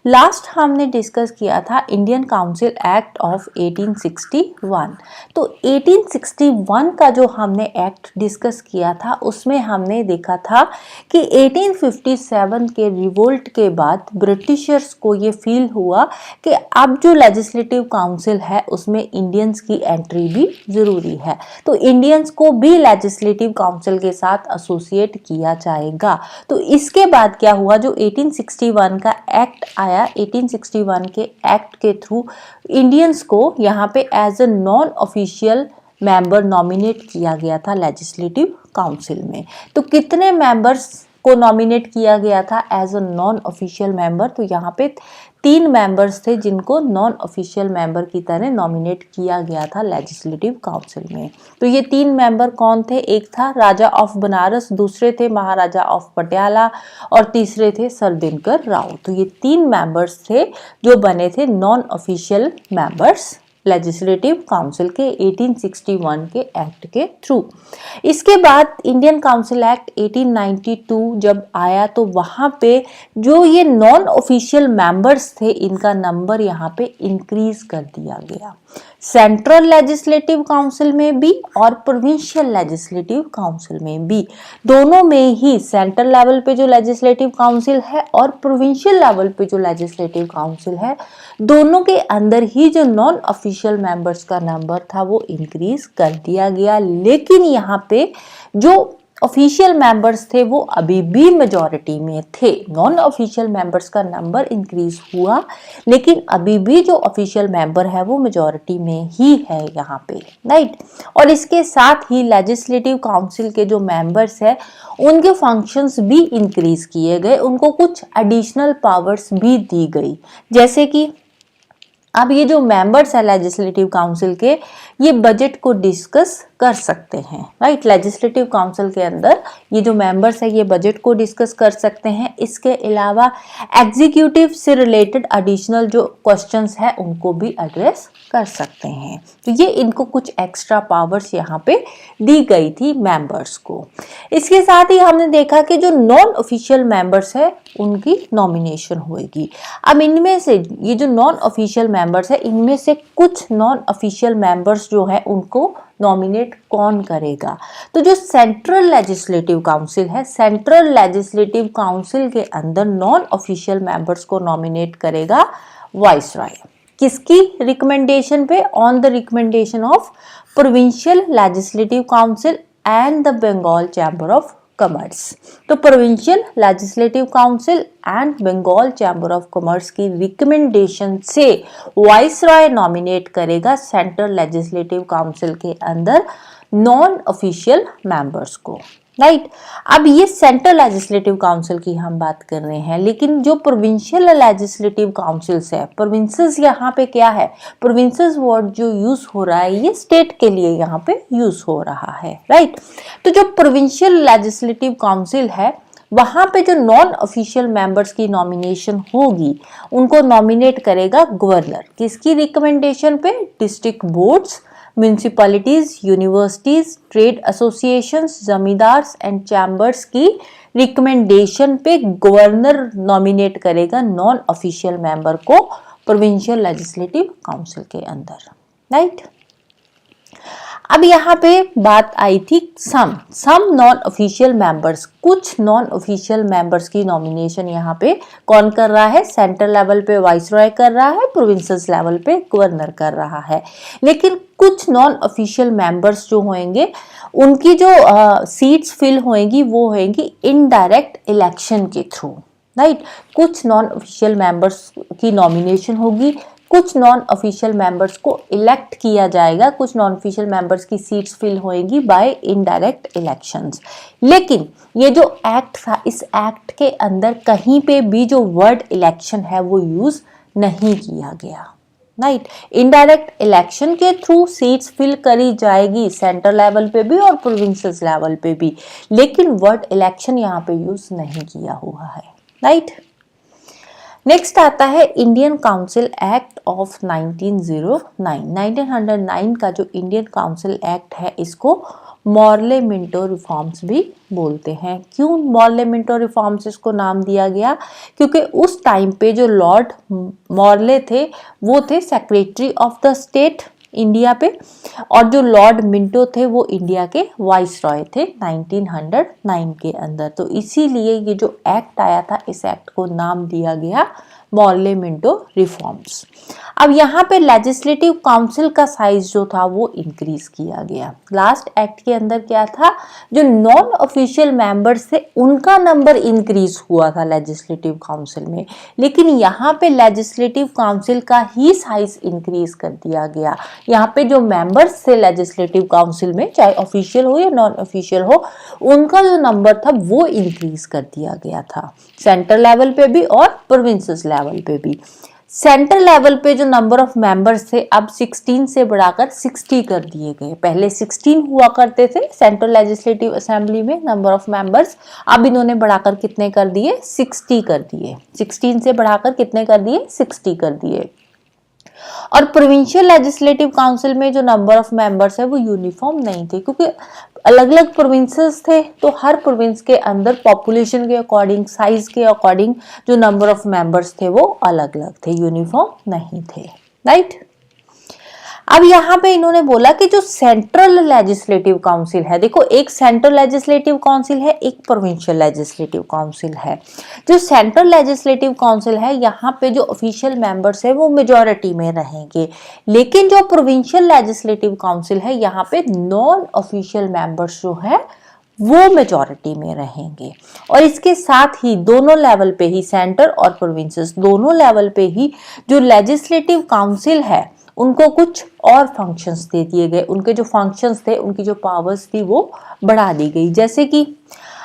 Last हमने डिस्कस किया था इंडियन काउंसिल एक्ट ऑफ 1861। तो 1861 का जो हमने एक्ट डिस्कस किया था उसमें हमने देखा था कि 1857 के रिवोल्ट के बाद ब्रिटिशर्स को ये फील हुआ कि अब जो लेजिस्लेटिव काउंसिल है उसमें इंडियंस की एंट्री भी जरूरी है, तो इंडियंस को भी लेजिस्लेटिव काउंसिल के साथ एसोसिएट किया जाएगा। तो इसके बाद क्या हुआ, जो 1861 का एक्ट आया, 1861 के एक्ट के थ्रू इंडियंस को यहाँ पे as a non official member nominate किया गया था लेजिस्लेटिव काउंसिल में। तो कितने मेंबर्स को नॉमिनेट किया गया था as a non official member, तो यहाँ पे 3 मेंबर्स थे जिनको नॉन ऑफिशियल मेंबर की तरह नॉमिनेट किया गया था लेजिस्लेटिव काउंसिल में। तो ये 3 मेंबर कौन थे, एक था राजा ऑफ बनारस, दूसरे थे महाराजा ऑफ पटियाला और तीसरे थे सर दिनकर राव। तो ये 3 मेंबर्स थे जो बने थे non official members legislative council के 1861 के एक्ट के थ्रू। इसके बाद इंडियन काउंसिल एक्ट 1892 जब आया, तो वहां पे जो ये नॉन ऑफिशियल मेंबर्स थे इनका नंबर यहाँ पे इंक्रीज कर दिया गया, सेंट्रल लेजिस्लेटिव काउंसिल में भी और प्रोविंशियल लेजिस्लेटिव काउंसिल में भी। दोनों में ही सेंट्रल लेवल पे जो लेजिस्लेटिव काउंसिल है और प्रोविंशियल लेवल पे जो लेजिस्लेटिव काउंसिल है, दोनों के अंदर ही जो नॉन ऑफिशियल मेंबर्स का नंबर था वो इंक्रीज कर दिया गया। लेकिन यहाँ पे जो ऑफिशियल मेंबर्स थे वो अभी भी मेजॉरिटी में थे। नॉन ऑफिशियल मेंबर्स का नंबर इंक्रीज हुआ, लेकिन अभी भी जो ऑफिशियल मेंबर है वो मेजॉरिटी में ही है यहाँ पे, राइट। और इसके साथ ही लेजिस्लेटिव काउंसिल के जो मेंबर्स है उनके फंक्शंस भी इंक्रीज किए गए, उनको कुछ एडिशनल पावर्स भी दी गई। जैसे कि अब ये जो मेंबर्स है लेजिस्लेटिव काउंसिल के, ये बजट को डिस्कस कर सकते हैं, राइट। लेजिस्लेटिव काउंसिल के अंदर ये जो मेंबर्स है ये बजट को डिस्कस कर सकते हैं। इसके अलावा एग्जीक्यूटिव से रिलेटेड एडिशनल जो क्वेश्चंस है उनको भी एड्रेस कर सकते हैं। तो ये इनको कुछ एक्स्ट्रा पावर्स यहाँ पे दी गई थी मेंबर्स को। इसके साथ ही हमने देखा कि जो नॉन ऑफिशियल मेंबर्स है उनकी नॉमिनेशन होगी। अब इनमें से ये जो नॉन ऑफिशियल मेंबर्स है इनमें से कुछ नॉन ऑफिशियल मेंबर्स जो है उनको नॉमिनेट कौन करेगा? तो जो सेंट्रल लेजिस्लेटिव काउंसिल है, सेंट्रल लेजिस्लेटिव काउंसिल के अंदर नॉन ऑफिशियल मेंबर्स को नॉमिनेट करेगा वाइसरॉय। किसकी रिकमेंडेशन पे? On the recommendation of provincial legislative council and the Bengal chamber of commerce. तो provincial legislative council and Bengal chamber of commerce की recommendation से वाइसरॉय नॉमिनेट करेगा सेंट्रल लेजिस्लेटिव काउंसिल के अंदर नॉन ऑफिशियल मेंबर्स को, राइट। अब ये सेंट्रल लेजिस्लेटिव काउंसिल की हम बात कर रहे हैं, लेकिन जो प्रोविंशियल लेजिस्लेटिव काउंसिल्स है, प्रोविंसेस यहाँ पे क्या है? प्रोविंसेस वर्ड जो यूज हो रहा है ये स्टेट के लिए यहाँ पे यूज हो रहा है, राइट। तो जो प्रोविंशियल लेजिस्लेटिव काउंसिल है वहां पे जो नॉन ऑफिशियल मेंबर्स की नॉमिनेशन होगी उनको नॉमिनेट करेगा गवर्नर। किसकी रिकमेंडेशन पे? District boards, municipalities, universities, trade associations, zamindars and chambers की रिकमेंडेशन पे गवर्नर नॉमिनेट करेगा नॉन ऑफिशियल मेंबर को प्रोविंशियल लेजिस्लेटिव काउंसिल के अंदर, राइट। अब यहाँ पे बात आई थी सम नॉन ऑफिशियल मेंबर्स, कुछ नॉन ऑफिशियल मेंबर्स की नॉमिनेशन यहाँ पे कौन कर रहा है? सेंट्रल लेवल पे वाइसरॉय कर रहा है, प्रोविंसेस लेवल पे गवर्नर कर रहा है। लेकिन कुछ नॉन ऑफिशियल मेंबर्स जो होंगे उनकी जो सीट्स फिल होंगी वो होंगी इनडायरेक्ट इलेक्शन के थ्रू, राइट। कुछ नॉन ऑफिशियल मेंबर्स की नॉमिनेशन होगी, कुछ नॉन ऑफिशियल मेंबर्स को इलेक्ट किया जाएगा, कुछ नॉन ऑफिशियल मेंबर्स की सीट्स फिल होएगी बाय इनडायरेक्ट इलेक्शंस। लेकिन ये जो एक्ट था इस एक्ट के अंदर कहीं पे भी जो वर्ड इलेक्शन है वो यूज नहीं किया गया, राइट। इनडायरेक्ट इलेक्शन के थ्रू सीट्स फिल करी जाएगी सेंट्रल लेवल पे भी और प्रोविंसेस लेवल पे भी, लेकिन वर्ड इलेक्शन यहाँ पे यूज नहीं किया हुआ है, राइट। नेक्स्ट आता है इंडियन काउंसिल एक्ट ऑफ 1909 का जो इंडियन काउंसिल एक्ट है इसको मॉर्ले मिंटो रिफॉर्म्स भी बोलते हैं। क्यों मॉर्ले मिंटो रिफॉर्म्स इसको नाम दिया गया? क्योंकि उस टाइम पे जो लॉर्ड मॉर्ले थे वो थे secretary of the state India पे, और जो लॉर्ड मिंटो थे वो इंडिया के वाइसरॉय थे 1909 के अंदर। तो इसीलिए ये जो एक्ट आया था इस एक्ट को नाम दिया गया मॉर्ले मिंटो रिफॉर्म्स। अब यहाँ पे लेजिस्लेटिव काउंसिल का साइज जो था वो इंक्रीज किया गया। लास्ट एक्ट के अंदर क्या था? जो नॉन ऑफिशियल मेंबर्स थे उनका नंबर इंक्रीज हुआ था लेजिस्लेटिव काउंसिल में, लेकिन यहाँ पे लेजिस्लेटिव काउंसिल का ही साइज इंक्रीज कर दिया गया। यहाँ पे जो मेंबर्स थे लेजिस्लेटिव काउंसिल में, चाहे ऑफिशियल हो या नॉन ऑफिशियल हो, उनका जो नंबर था वो इंक्रीज कर दिया गया था, सेंट्रल लेवल पे भी और प्रोविंसेस लेवल पे भी। सेंट्रल लेवल पे जो नंबर ऑफ मेंबर्स थे अब 16 से बढ़ाकर 60 कर दिए गए। पहले 16 हुआ करते थे सेंट्रल लेजिस्लेटिव असेंबली में नंबर ऑफ मेंबर्स, अब इन्होंने बढ़ाकर कितने कर दिए? 60 कर दिए। 16 से बढ़ाकर कितने कर दिए? 60 कर दिए। और प्रोविंशियल लेजिस्लेटिव काउंसिल में जो नंबर ऑफ मेंबर्स है वो यूनिफॉर्म नहीं थे, क्योंकि अलग अलग प्रोविंसेस थे, तो हर प्रोविंस के अंदर पॉपुलेशन के अकॉर्डिंग, साइज के अकॉर्डिंग जो नंबर ऑफ मेंबर्स थे वो अलग अलग थे, यूनिफॉर्म नहीं थे, राइट। अब यहाँ पे इन्होंने बोला कि जो सेंट्रल लेजिस्लेटिव काउंसिल है, देखो एक सेंट्रल लेजिस्लेटिव काउंसिल है, एक प्रोविंशियल लेजिस्लेटिव काउंसिल है। जो सेंट्रल लेजिस्लेटिव काउंसिल है यहाँ पे जो ऑफिशियल मेंबर्स है वो मेजॉरिटी में रहेंगे, लेकिन जो प्रोविंशियल लेजिस्लेटिव काउंसिल है यहाँ पे नॉन ऑफिशियल मेंबर्स जो है वो मेजॉरिटी में रहेंगे। और इसके साथ ही दोनों लेवल पे ही, सेंटर और प्रोविंसेस दोनों लेवल पे ही जो लेजिस्लेटिव काउंसिल है उनको कुछ और फंक्शंस दे दिए गए। उनके जो फंक्शंस थे, उनकी जो पावर्स थी वो बढ़ा दी गई। जैसे कि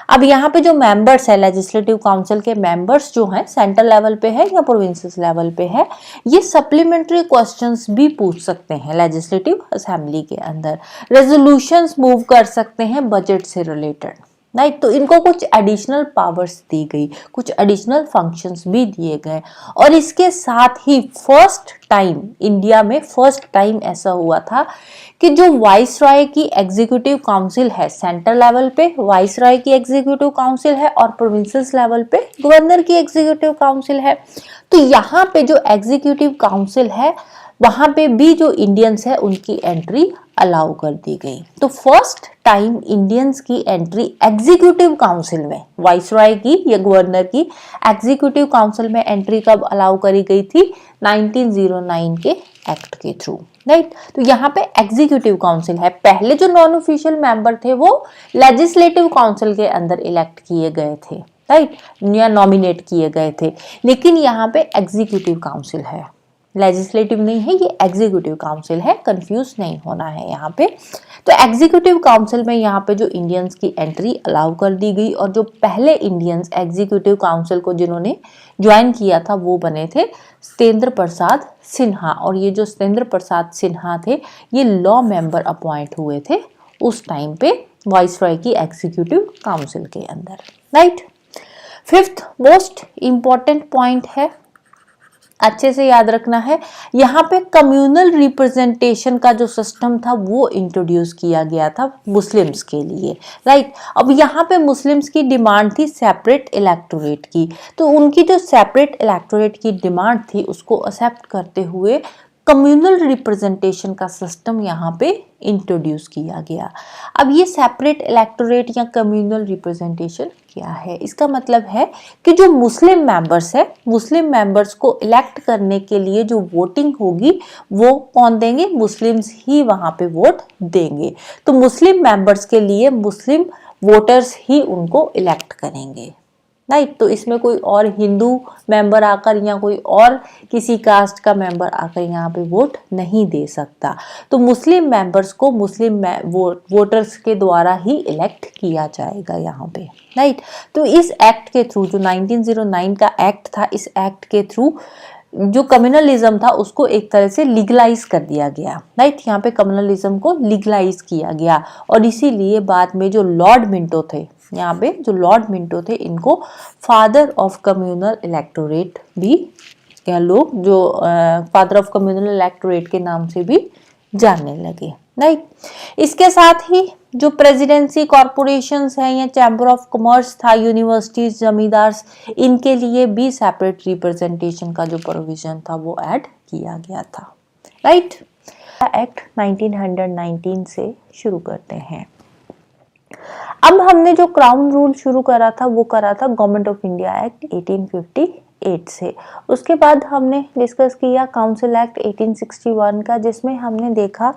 अब यहाँ पे जो मेंबर्स है लेजिस्लेटिव काउंसिल के मेंबर्स जो हैं सेंट्रल लेवल पे है या प्रोविंसेस लेवल पे है, ये सप्लीमेंट्री क्वेश्चंस भी पूछ सकते हैं लेजिस्लेटिव असेंबली के अंदर, रेजोल्यूशंस मूव कर सकते हैं बजट से रिलेटेड, राइट। तो इनको कुछ एडिशनल पावर्स दी गई, कुछ एडिशनल फंक्शंस भी दिए गए। और इसके साथ ही फर्स्ट टाइम इंडिया में ऐसा हुआ था कि जो वाइस रॉय की एग्जीक्यूटिव काउंसिल है सेंट्रल लेवल पे, वाइस रॉय की एग्जीक्यूटिव काउंसिल है, और प्रोविंसेस लेवल पे गवर्नर की एग्जीक्यूटिव काउंसिल है। तो यहाँ पे जो एग्जीक्यूटिव काउंसिल है वहां पे भी जो इंडियंस है उनकी एंट्री अलाउ कर दी गई। तो फर्स्ट टाइम इंडियंस की एंट्री एग्जीक्यूटिव काउंसिल में, वाइस रॉय की या गवर्नर की एग्जीक्यूटिव काउंसिल में एंट्री कब अलाउ करी गई थी? 1909 के एक्ट के थ्रू, राइट। तो यहाँ पे एग्जीक्यूटिव काउंसिल है। पहले जो नॉन ऑफिशियल मेंबर थे वो लेजिस्लेटिव काउंसिल के अंदर इलेक्ट किए गए थे, राइट, या नॉमिनेट किए गए थे, लेकिन यहाँ पे एग्जीक्यूटिव काउंसिल है, लेजिस्लेटिव नहीं है, ये एग्जीक्यूटिव काउंसिल है, कंफ्यूज नहीं होना है यहाँ पे। तो एग्जीक्यूटिव काउंसिल में यहाँ पे जो इंडियंस की एंट्री अलाउ कर दी गई, और जो पहले इंडियंस एग्जीक्यूटिव काउंसिल को जिन्होंने ज्वाइन किया था वो बने थे सत्येंद्र प्रसाद सिन्हा। और ये जो सत्येंद्र प्रसाद सिन्हा थे ये लॉ मेंबर अपॉइंट हुए थे उस टाइम पे वाइस रॉय की एग्जीक्यूटिव काउंसिल के अंदर, right. Fifth most important point है, अच्छे से याद रखना है, यहाँ पे कम्युनल रिप्रेजेंटेशन का जो सिस्टम था वो इंट्रोड्यूस किया गया था मुस्लिम्स के लिए, राइट। अब यहाँ पे मुस्लिम्स की डिमांड थी सेपरेट इलेक्टोरेट की, तो उनकी जो सेपरेट इलेक्टोरेट की डिमांड थी उसको एक्सेप्ट करते हुए कम्युनल रिप्रेजेंटेशन का सिस्टम यहाँ पे इंट्रोड्यूस किया गया। अब ये सेपरेट इलेक्टोरेट या कम्युनल रिप्रेजेंटेशन क्या है? इसका मतलब है कि जो मुस्लिम मेंबर्स है, मुस्लिम मेंबर्स को इलेक्ट करने के लिए जो वोटिंग होगी वो कौन देंगे? मुस्लिम्स ही वहां पे वोट देंगे। तो मुस्लिम मेंबर्स के लिए मुस्लिम वोटर्स ही उनको इलेक्ट करेंगे, राइट। तो इसमें कोई और हिंदू मेंबर आकर या कोई और किसी कास्ट का मेंबर आकर यहाँ पे वोट नहीं दे सकता। तो मुस्लिम मेंबर्स को मुस्लिम वोटर्स के द्वारा ही इलेक्ट किया जाएगा यहाँ पे, राइट। तो इस एक्ट के थ्रू, जो 1909 का एक्ट था, इस एक्ट के थ्रू जो कम्युनलिज्म था उसको एक तरह से लीगलाइज कर दिया गया, राइट। यहाँ पे कम्युनलिज्म को लीगलाइज किया गया। और इसीलिए बाद में जो लॉर्ड मिंटो थे, यहाँ पे जो लॉर्ड मिंटो थे, इनको फादर ऑफ कम्युनल इलेक्टोरेट भी कह लो, जो फादर ऑफ कम्युनल इलेक्टोरेट के नाम से भी जानने लगे, राइट। इसके साथ ही जो प्रेसिडेंसी कॉरपोरेशंस हैं या चैम्बर ऑफ कॉमर्स था, यूनिवर्सिटीज, जमींदार्स, इनके लिए भी सेपरेट रिप्रेजेंटेशन का जो प्रोविजन था वो ऐड किया गया था, राइट। एक्ट 1919 से शुरू करते हैं। अब हमने जो क्राउन रूल शुरू करा था वो करा था गवर्नमेंट ऑफ इंडिया एक्ट 1858 से। उसके बाद हमने डिस्कस किया काउंसिल एक्ट 1861 का, जिसमें हमने देखा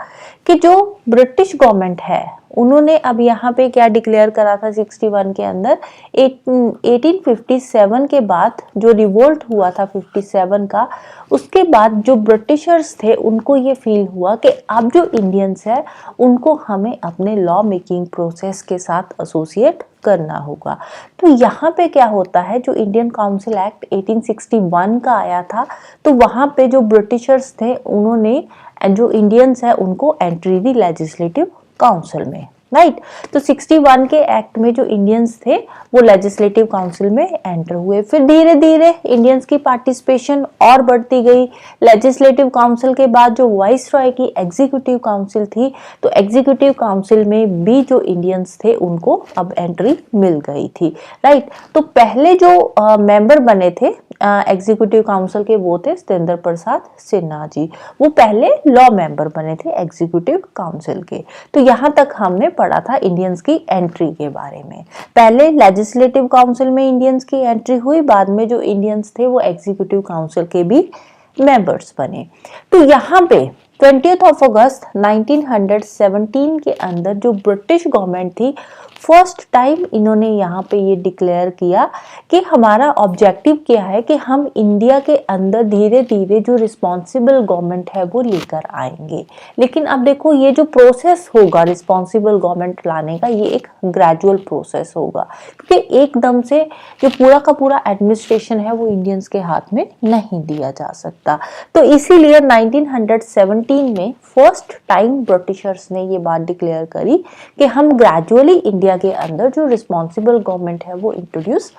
कि जो ब्रिटिश गवर्नमेंट है उन्होंने अब यहाँ पे क्या डिक्लेयर करा था 61 के अंदर, 1857 के बाद जो रिवोल्ट हुआ था 57 का, उसके बाद जो ब्रिटिशर्स थे उनको ये फील हुआ कि अब जो इंडियंस है उनको हमें अपने लॉ मेकिंग प्रोसेस के साथ एसोसिएट करना होगा। तो यहाँ पे क्या होता है, जो इंडियन काउंसिल एक्ट 1861 का आया था, तो वहाँ पे जो ब्रिटिशर्स थे उन्होंने जो इंडियंस है उनको एंट्री दी लेजिस्लेटिव काउंसिल में, राइट। तो 61 के एक्ट में जो इंडियंस थे वो लेजिस्लेटिव काउंसिल में एंटर हुए। फिर धीरे धीरे इंडियंस की पार्टिसिपेशन और बढ़ती गई। लेजिस्लेटिव काउंसिल के बाद जो वाइस रॉय की एग्जीक्यूटिव काउंसिल थी, तो एग्जीक्यूटिव काउंसिल में भी जो इंडियंस थे उनको अब एंट्री मिल गई थी, राइट। तो पहले जो मेंबर बने थे एग्जीक्यूटिव काउंसिल के वो थे सत्येंद्र प्रसाद सिन्हा जी, वो पहले लॉ मेंबर बने थे एग्जीक्यूटिव काउंसिल के। तो यहाँ तक हमने पढ़ा था इंडियंस की एंट्री के बारे में। पहले लेजिस्लेटिव काउंसिल में इंडियंस की एंट्री हुई, बाद में जो इंडियंस थे वो एग्जीक्यूटिव काउंसिल के भी मेंबर्स बने। तो यहाँ पे 20th ऑफ अगस्त 1917 के अंदर जो ब्रिटिश गवर्नमेंट थी, फर्स्ट टाइम इन्होंने यहाँ पे ये डिक्लेयर किया कि हमारा ऑब्जेक्टिव क्या है कि हम इंडिया के अंदर धीरे धीरे जो रिस्पॉन्सिबल गवर्नमेंट है वो लेकर आएंगे। लेकिन अब देखो ये जो प्रोसेस होगा रिस्पॉन्सिबल गवर्नमेंट लाने का, ये एक ग्रेजुअल प्रोसेस होगा, क्योंकि एकदम से जो पूरा का पूरा एडमिनिस्ट्रेशन है वो इंडियंस के हाथ में नहीं दिया जा सकता। तो इसीलिए 1917 में फर्स्ट टाइम ब्रिटिशर्स ने ये बात डिक्लेयर करी कि हम ग्रेजुअली इंडिया के अंदर जो रिस्पॉन्सिबल गवर्नमेंट है वो इंट्रोड्यूस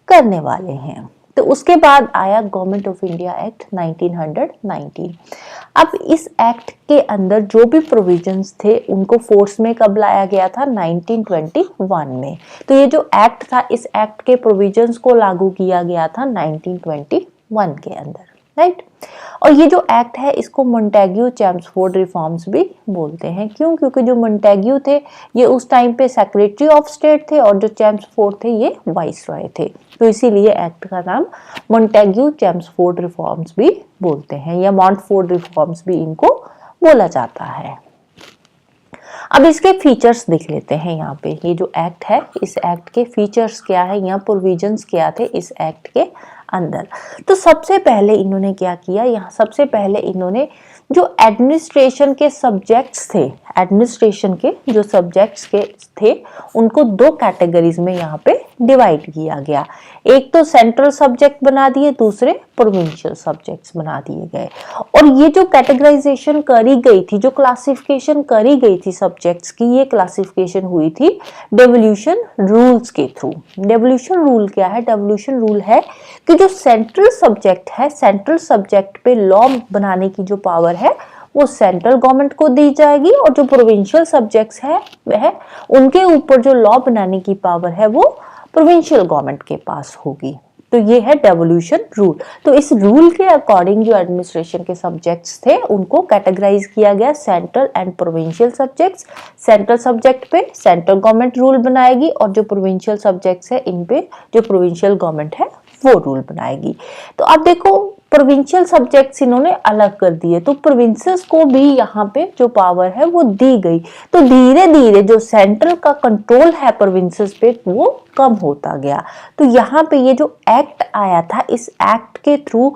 करने वाले हैं। तो उसके बाद आया गवर्नमेंट ऑफ इंडिया एक्ट 1919। अब इस एक्ट के अंदर जो भी प्रोविजंस थे उनको फोर्स में कब लाया गया था? 1921 में। तो ये जो एक्ट था, इस एक्ट के प्रोविजंस को लागू किया गया था 1921 के अंदर, राइट। और ये जो एक्ट है इसको मोंटेग्यू चेम्सफोर्ड रिफॉर्म्स भी बोलते हैं। क्यों? क्योंकि जो मोंटेग्यू थे ये उस टाइम पे सेक्रेटरी ऑफ स्टेट थे और जो चेम्सफोर्ड थे ये वाइसरॉय थे, तो इसीलिए एक्ट का नाम मोंटेग्यू चेम्सफोर्ड रिफॉर्म्स भी बोलते हैं, या मॉन्टफोर्ड रिफॉर्म्स भी इनको बोला जाता है। अब इसके फीचर्स देख लेते हैं। यहाँ पे ये जो एक्ट है, इस एक्ट के फीचर्स क्या है, यहाँ प्रोविजंस क्या थे इस एक्ट के अंदर। तो सबसे पहले इन्होंने क्या किया, यहाँ सबसे पहले इन्होंने जो एडमिनिस्ट्रेशन के सब्जेक्ट्स थे, एडमिनिस्ट्रेशन के जो सब्जेक्ट्स के थे उनको दो कैटेगरीज में यहाँ पे डिवाइड किया गया। एक तो सेंट्रल सब्जेक्ट बना दिए, दूसरे प्रोविंशियल सब्जेक्ट्स बना दिए गए। और ये जो कैटेगराइजेशन करी गई थी, जो क्लासिफिकेशन करी गई थी सब्जेक्ट्स की, ये क्लासिफिकेशन हुई थी डेवोल्यूशन रूल्स के थ्रू। डेवोल्यूशन रूल क्या है? डेवोल्यूशन रूल है कि जो सेंट्रल सब्जेक्ट है, सेंट्रल सब्जेक्ट पे लॉ बनाने की जो पावर है वो सेंट्रल गवर्नमेंट को दी जाएगी, और जो प्रोविंशियल सब्जेक्ट्स है वह उनके ऊपर जो लॉ बनाने की पावर है वो प्रोविंशियल गवर्नमेंट के पास होगी। तो ये है डेवोल्यूशन रूल। तो इस रूल के अकॉर्डिंग जो एडमिनिस्ट्रेशन के सब्जेक्ट्स थे उनको कैटेगराइज किया गया central and provincial subjects. Central subject पे सेंट्रल गवर्नमेंट रूल बनाएगी और जो प्रोविंशियल सब्जेक्ट्स है इन पे जो प्रोविंशियल गवर्नमेंट है वो रूल बनाएगी। तो अब देखो प्रोविंशियल सब्जेक्ट्स इन्होंने अलग कर दिए, तो प्रोविंसेस को भी यहाँ पे जो पावर है वो दी गई। तो धीरे धीरे जो सेंट्रल का कंट्रोल है प्रोविंसेस पे वो कम होता गया। तो यहाँ पे ये जो एक्ट आया था, इस एक्ट के थ्रू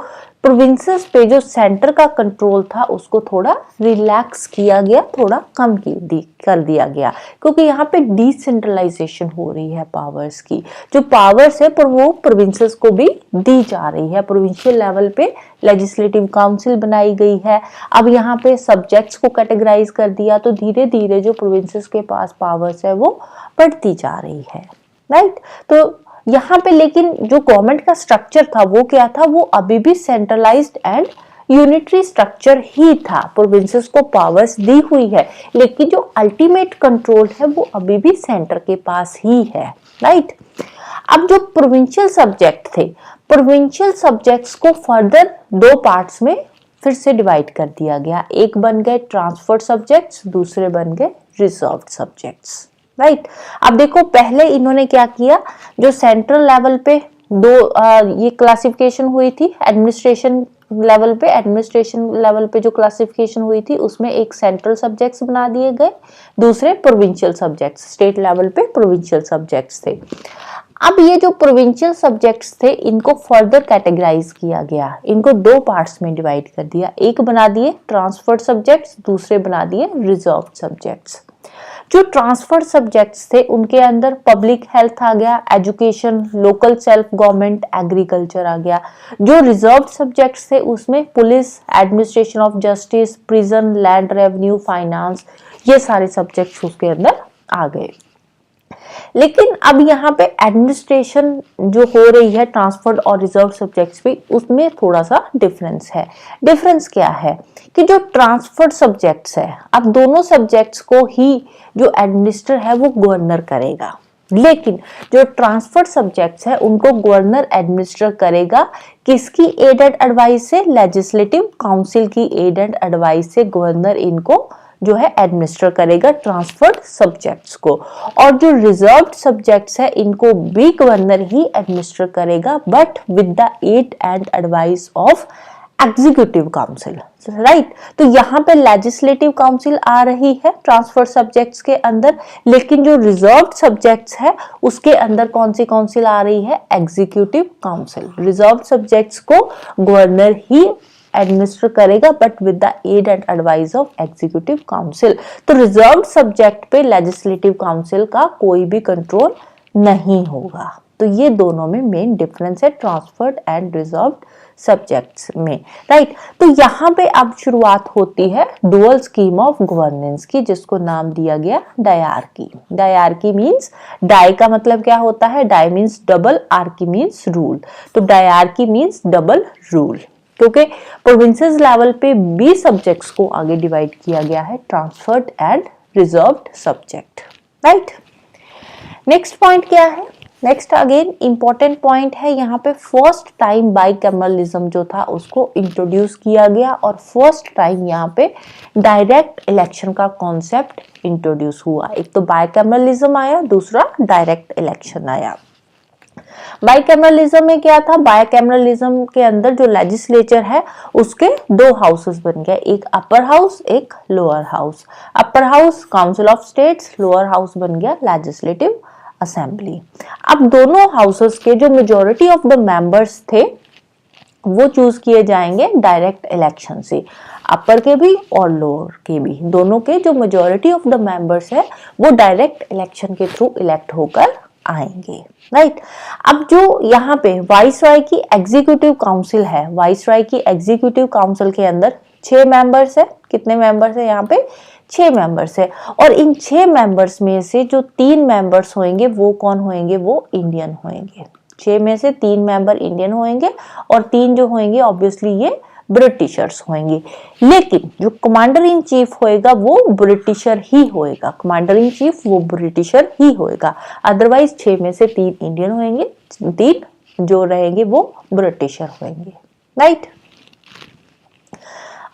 प्रोविंसेस पे जो सेंटर का कंट्रोल था उसको थोड़ा रिलैक्स किया गया, थोड़ा कम कर दिया गया, क्योंकि यहाँ पे डिसेंट्रलाइजेशन हो रही है पावर्स की। जो पावर्स है पर वो प्रोविंसेस को भी दी जा रही है। प्रोविंशियल लेवल पे लेजिस्लेटिव काउंसिल बनाई गई है। अब यहाँ पे सब्जेक्ट्स को कैटेगराइज कर दिया, तो धीरे धीरे जो प्रोविंसेस के पास पावर्स है वो बढ़ती जा रही है, राइट। तो यहाँ पे लेकिन जो गवर्नमेंट का स्ट्रक्चर था वो क्या था? वो अभी भी सेंट्रलाइज्ड एंड यूनिटरी स्ट्रक्चर ही था। प्रोविंसेस को पावर्स दी हुई है, लेकिन जो अल्टीमेट कंट्रोल है वो अभी भी सेंटर के पास ही है, राइट। अब जो प्रोविंशियल सब्जेक्ट थे, प्रोविंशियल सब्जेक्ट्स को फर्दर दो पार्ट्स में फिर से डिवाइड कर दिया गया। एक बन गए ट्रांसफर्ड सब्जेक्ट्स, दूसरे बन गए रिजर्व्ड सब्जेक्ट्स, राइट। अब देखो पहले इन्होंने क्या किया, जो सेंट्रल लेवल पे दो ये क्लासिफिकेशन हुई थी एडमिनिस्ट्रेशन लेवल पे, एडमिनिस्ट्रेशन लेवल पे जो क्लासिफिकेशन हुई थी उसमें एक सेंट्रल सब्जेक्ट्स बना दिए गए, दूसरे प्रोविंशियल सब्जेक्ट्स, स्टेट लेवल पे प्रोविंशियल सब्जेक्ट्स थे। अब ये जो प्रोविंशियल सब्जेक्ट्स थे इनको फर्दर कैटेगराइज किया गया, इनको दो पार्ट्स में डिवाइड कर दिया। एक बना दिए ट्रांसफर्ड सब्जेक्ट्स, दूसरे बना दिए रिजर्व्ड सब्जेक्ट्स। जो ट्रांसफर्ड सब्जेक्ट्स थे उनके अंदर पब्लिक हेल्थ आ गया, education, local self government, agriculture आ गया। जो रिजर्व्ड सब्जेक्ट्स थे उसमें police, administration of justice, prison, land revenue, finance, ये सारे सब्जेक्ट्स उसके अंदर आ गए। लेकिन अब यहाँ पे एडमिनिस्ट्रेशन जो हो रही है ट्रांसफर्ड और रिजर्व सब्जेक्ट्स भी, उसमें थोड़ा सा डिफरेंस है। डिफरेंस क्या है कि जो ट्रांसफर्ड सब्जेक्ट्स है, अब दोनों सब्जेक्ट्स को ही जो एडमिनिस्टर है वो गवर्नर करेगा, लेकिन जो ट्रांसफर्ड सब्जेक्ट्स है उनको गवर्नर एडमिनिस्टर करेगा। किसकी एड एंड एडवाइस से? लेजिस्लेटिव काउंसिल की एड एंड एडवाइस से गवर्नर इनको जो है एडमिनिस्टर करेगा ट्रांसफर्ड सब्जेक्ट्स को। और जो रिजर्व्ड सब्जेक्ट्स है इनको भी गवर्नर ही एडमिनिस्टर करेगा, but with the aid and advice of executive council, right. तो यहाँ पे लेजिस्लेटिव काउंसिल आ रही है ट्रांसफर सब्जेक्ट्स के अंदर, लेकिन जो रिजर्व्ड सब्जेक्ट्स है उसके अंदर कौन सी काउंसिल आ रही है, एग्जीक्यूटिव काउंसिल। रिजर्व्ड सब्जेक्ट्स को गवर्नर ही एडमिनिस्टर करेगा but with the aid and advice of executive council. तो रिजर्व्ड सब्जेक्ट पे लेजिस्लेटिव काउंसिल का कोई भी कंट्रोल नहीं होगा। तो ये दोनों में मेन डिफरेंस है ट्रांसफर्ड एंड रिजर्व्ड सब्जेक्ट्स में, राइट। तो यहाँ पे अब शुरुआत होती है डुअल स्कीम ऑफ गवर्नेंस की, जिसको नाम दिया गया डायरकी। डायरकी मींस, डाई का मतलब क्या होता है, di means double, archy means rule. तो डायरकी मींस डबल रूल, क्योंकि प्रोविंसेस लेवल पे 20 सब्जेक्ट्स को आगे डिवाइड किया गया है, transferred and reserved subject, right. Next point क्या है, नेक्स्ट अगेन इंपॉर्टेंट पॉइंट है, यहाँ पे फर्स्ट टाइम बाइकैमरलिज्म जो था उसको इंट्रोड्यूस किया गया और फर्स्ट टाइम यहाँ पे डायरेक्ट इलेक्शन का कॉन्सेप्ट इंट्रोड्यूस हुआ। एक तो बाइकैमरलिज्म आया, दूसरा डायरेक्ट इलेक्शन आया। बाइकैमरलिज्म में क्या था, बाइकैमरलिज्म के अंदर जो लेजिस्लेचर है उसके दो हाउसेस बन गए, एक अपर हाउस, एक lower house. Upper house council of states, lower house बन गया लेजिस्लेटिव असेंबली। अब दोनों हाउसेस के जो मेजॉरिटी ऑफ द मेंबर्स थे वो चूज किए जाएंगे डायरेक्ट इलेक्शन से, अपर के भी और लोअर के भी, दोनों के जो मेजॉरिटी ऑफ द मेंबर्स है वो डायरेक्ट इलेक्शन के थ्रू इलेक्ट होकर आएंगे, राइट। अब जो यहाँ पे वाइसरॉय की एग्जीक्यूटिव काउंसिल है, वाइसरॉय की एग्जीक्यूटिव काउंसिल के अंदर 6 मेंबर्स है। कितने मेंबर्स है यहाँ पे, 6 मेंबर्स है। और इन 6 मेंबर्स में से जो 3 मेंबर्स होंगे वो कौन होंगे, वो इंडियन होंगे। 6 में से 3 मेंबर इंडियन होंगे और 3 जो होंगे ऑब्वियसली ये ब्रिटिशर्स होंगे। लेकिन जो कमांडर इन चीफ होएगा वो ब्रिटिशर ही होएगा, कमांडर इन चीफ वो ब्रिटिशर ही होएगा। अदरवाइज 6 में से 3 इंडियन होंगे, 3 जो रहेंगे वो ब्रिटिशर होंगे, राइट।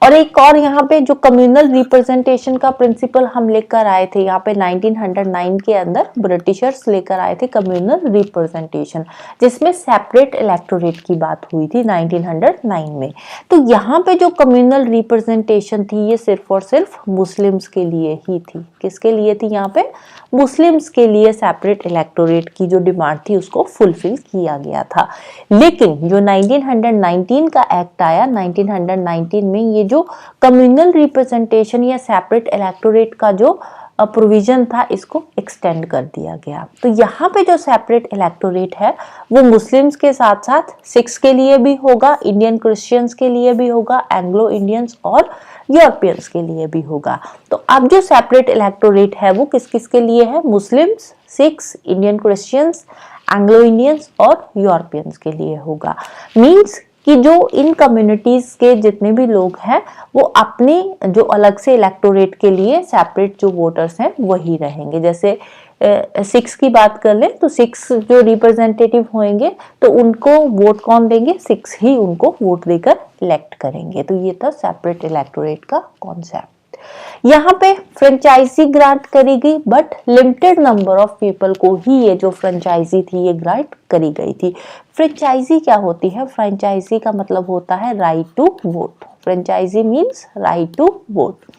और एक और यहाँ पे जो कम्युनल रिप्रेजेंटेशन का प्रिंसिपल हम लेकर आए थे, यहाँ पे 1909 के अंदर ब्रिटिशर्स लेकर आए थे कम्युनल रिप्रेजेंटेशन, जिसमें सेपरेट इलेक्टोरेट की बात हुई थी 1909 में। तो यहाँ पे जो कम्युनल रिप्रेजेंटेशन थी ये सिर्फ और सिर्फ मुस्लिम्स के लिए ही थी। किसके लिए थी, यहाँ पे मुस्लिम्स के लिए सेपरेट इलेक्टोरेट की जो डिमांड थी उसको फुलफिल किया गया था। लेकिन जो 1919 का एक्ट आया, 1919 में ये जो कम्युनल रिप्रेजेंटेशन या सेपरेट इलेक्टोरेट का जो प्रोविजन था इसको एक्सटेंड कर दिया गया। तो यहाँ पे जो सेपरेट इलेक्टोरेट है वो मुस्लिम्स के साथ साथ सिख्स के लिए भी होगा, इंडियन क्रिश्चियंस के लिए भी होगा, एंग्लो इंडियंस और यूरोपियंस के लिए भी होगा। तो अब जो सेपरेट इलेक्टोरेट है वो किस किस के लिए है, Muslims, Sikhs, Indian Christians, Anglo Indians और यूरोपियंस के लिए होगा। मींस कि जो इन कम्युनिटीज के जितने भी लोग हैं वो अपने जो अलग से इलेक्टोरेट के लिए सेपरेट जो वोटर्स हैं वही रहेंगे। जैसे सिक्स की बात कर ले तो सिक्स जो रिप्रेजेंटेटिव होंगे तो उनको वोट कौन देंगे, सिक्स ही उनको वोट देकर इलेक्ट करेंगे। तो ये था सेपरेट इलेक्टोरेट का कॉन्सेप्ट। यहाँ पे फ्रेंचाइजी ग्रांट करी गई but limited number of people को ही ये जो फ्रेंचाइजी थी ये ग्रांट करी गई थी। फ्रेंचाइजी क्या होती है, फ्रेंचाइजी का मतलब होता है right to vote. Franchise means right to vote.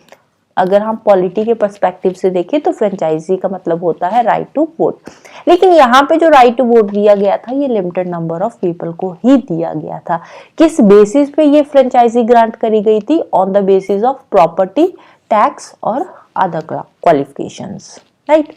अगर हम पॉलिटी के पर्सपेक्टिव से देखें तो फ्रेंचाइजी का मतलब होता है राइट टू वोट। लेकिन यहाँ पे जो राइट टू वोट दिया गया था ये लिमिटेड नंबर ऑफ पीपल को ही दिया गया था। किस बेसिस पे ये फ्रेंचाइजी ग्रांट करी गई थी, on the basis of property, tax और अदर क्वालिफिकेशंस, राइट।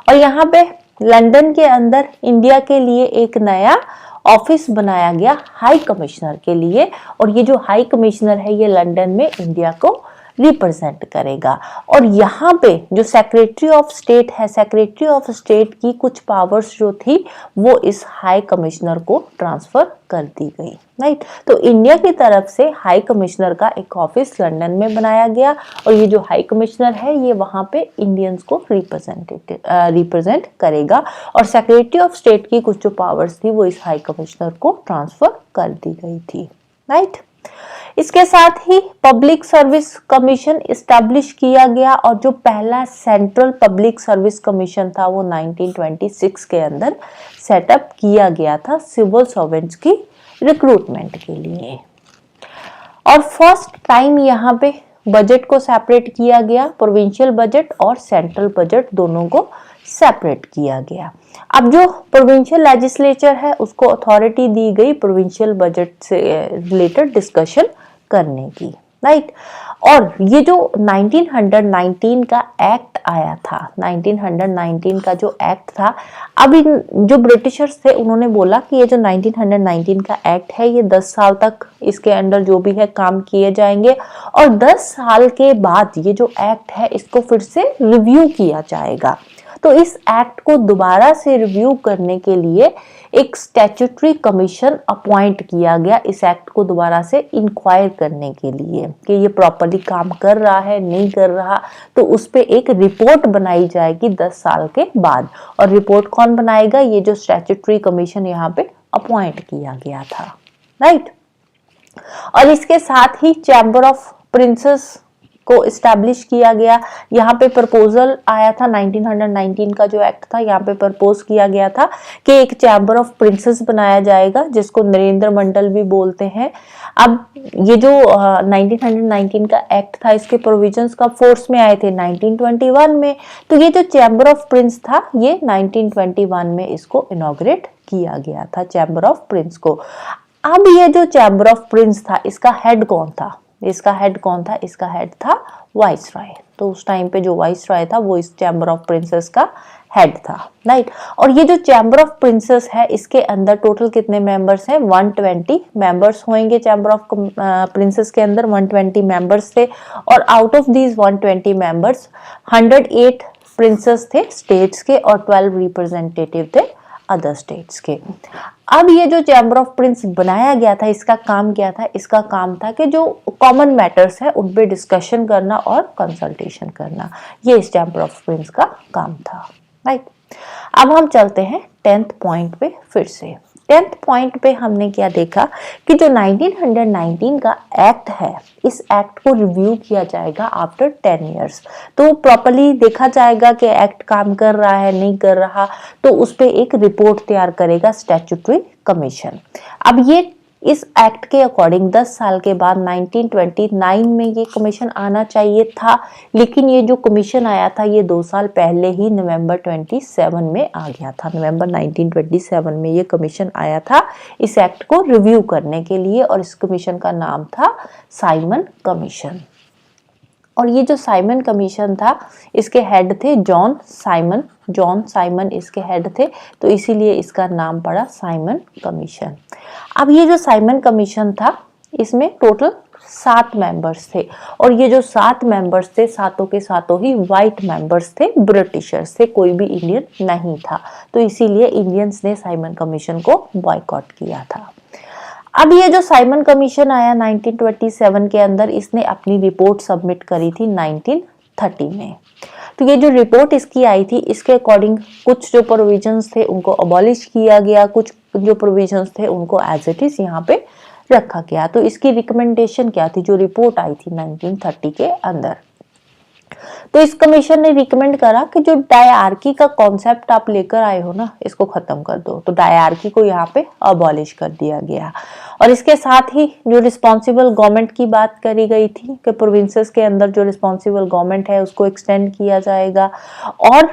और यहाँ पे लंदन के अंदर इंडिया के लिए एक नया ऑफिस बनाया गया हाई कमिश्नर के लिए, और ये जो हाई कमिश्नर है ये लंदन में इंडिया को रिप्रेजेंट करेगा। और यहाँ पे जो सेक्रेटरी ऑफ स्टेट है, सेक्रेटरी ऑफ स्टेट की कुछ पावर्स जो थी वो इस हाई कमिश्नर को ट्रांसफर कर दी गई, राइट। तो इंडिया की तरफ से हाई कमिश्नर का एक ऑफिस लंदन में बनाया गया और ये जो हाई कमिश्नर है ये वहाँ पे इंडियंस को रिप्रेजेंट करेगा, और सेक्रेटरी ऑफ स्टेट की कुछ जो पावर्स थी वो इस हाई कमिश्नर को ट्रांसफर कर दी गई थी, राइट। इसके साथ ही पब्लिक सर्विस कमीशन इस्टेब्लिश किया गया, और जो पहला सेंट्रल पब्लिक सर्विस कमीशन था वो 1926 के अंदर सेटअप किया गया था सिविल सर्वेंट्स की रिक्रूटमेंट के लिए, और फर्स्ट टाइम यहाँ पे बजट को सेपरेट किया गया, प्रोविंशियल बजट और सेंट्रल बजट दोनों को सेपरेट किया गया। अब जो प्रोविंशियल लेजिस्लेचर है उसको अथॉरिटी दी गई प्रोविंशियल बजट से रिलेटेड डिस्कशन करने की, राइट। और ये जो 1919 का एक्ट आया था, 1919 का जो एक्ट था, अब जो ब्रिटिशर्स थे उन्होंने बोला कि ये जो 1919 का एक्ट है ये 10 साल तक इसके अंडर जो भी है काम किए जाएंगे और 10 साल के बाद ये जो एक्ट है इसको फिर से रिव्यू किया जाएगा। तो इस एक्ट को दोबारा से रिव्यू करने के लिए एक स्टैट्यूटरी कमीशन अपॉइंट किया गया, इस एक्ट को दोबारा से इंक्वायर करने के लिए कि ये प्रॉपर्ली काम कर रहा है नहीं कर रहा। तो उस पे एक रिपोर्ट बनाई जाएगी 10 साल के बाद। और रिपोर्ट कौन बनाएगा? ये जो स्टैट्यूटरी कमीशन यहाँ पे अपॉइंट किया गया था, राइट। और इसके साथ ही चैम्बर ऑफ प्रिंसेस को इस्टेब्लिश किया गया। यहाँ पे प्रपोजल आया था 1919 का जो एक्ट था, यहाँ पे प्रपोज किया गया था कि एक चैम्बर ऑफ प्रिंसेस बनाया जाएगा जिसको नरेंद्र मंडल भी बोलते हैं। अब ये जो 1919 का एक्ट था इसके प्रोविजंस का फोर्स में आए थे 1921 में। तो ये जो चैम्बर ऑफ प्रिंस था ये 1921 में इसको इनॉग्रेट किया गया था, चैम्बर ऑफ प्रिंस को। अब ये जो चैम्बर ऑफ प्रिंस था इसका हेड कौन था? इसका हेड कौन था? इसका हेड था वाइसरॉय। तो उस टाइम पे जो वाइसरॉय था वो इस चैम्बर ऑफ प्रिंसेस का हेड था, राइट। और ये जो चैम्बर ऑफ प्रिंसेस है इसके अंदर टोटल कितने मेंबर्स हैं? 120 मेंबर्स होंगे चैम्बर ऑफ प्रिंसेस के अंदर, 120 मेंबर्स थे। और out of these 120 members 108 princess थे स्टेट्स के और 12 रिप्रेजेंटेटिव थे अदर स्टेट्स के। अब ये जो चैम्बर ऑफ प्रिंस बनाया गया था इसका काम क्या था? इसका काम था कि जो कॉमन मैटर्स है उन पे डिस्कशन करना और कंसल्टेशन करना, ये इस चैम्बर ऑफ प्रिंस का काम था, राइट। अब हम चलते हैं 10th पॉइंट पे फिर से। 10th पॉइंट पे हमने क्या देखा कि जो 1919 का एक्ट है इस एक्ट को रिव्यू किया जाएगा आफ्टर 10 इयर्स। तो प्रॉपर्ली देखा जाएगा कि एक्ट काम कर रहा है नहीं कर रहा, तो उस पे एक रिपोर्ट तैयार करेगा स्टैट्यूटरी कमीशन। अब ये इस एक्ट के अकॉर्डिंग 10 साल के बाद 1929 में ये कमीशन आना चाहिए था, लेकिन ये जो कमीशन आया था ये 2 साल पहले ही नवंबर 27 में आ गया था। नवंबर 1927 में ये कमीशन आया था इस एक्ट को रिव्यू करने के लिए और इस कमीशन का नाम था साइमन कमीशन। और ये जो साइमन कमीशन था इसके हेड थे जॉन साइमन। जॉन साइमन इसके हेड थे, तो इसीलिए इसका नाम पड़ा साइमन कमीशन। अब ये जो साइमन कमीशन था इसमें टोटल 7 मेंबर्स थे और ये जो 7 मेंबर्स थे सातों के सातों ही वाइट मेंबर्स थे, ब्रिटिशर्स थे, कोई भी इंडियन नहीं था। तो इसीलिए इंडियंस ने साइमन कमीशन को बॉयकॉट किया था। अब ये जो साइमन कमीशन आया 1927 के अंदर, इसने अपनी रिपोर्ट सबमिट करी थी 1930 में। तो ये जो रिपोर्ट इसकी आई थी इसके अकॉर्डिंग कुछ जो प्रोविजंस थे उनको अबॉलिश किया गया, कुछ जो प्रोविजंस थे उनको एज इट इज यहाँ पे रखा गया। तो इसकी रिकमेंडेशन क्या थी? जो रिपोर्ट आई थी 1930 के अंदर, तो इस कमीशन ने रिकमेंड करा कि जो डायआर्की का कॉन्सेप्ट आप लेकर आए हो ना इसको खत्म कर दो। तो डायआर्की को यहाँ पे अबॉलिश कर दिया गया और इसके साथ ही जो रिस्पॉन्सिबल गवर्नमेंट की बात करी गई थी कि प्रोविंसेस के अंदर जो रिस्पॉन्सिबल गवर्नमेंट है उसको एक्सटेंड किया जाएगा और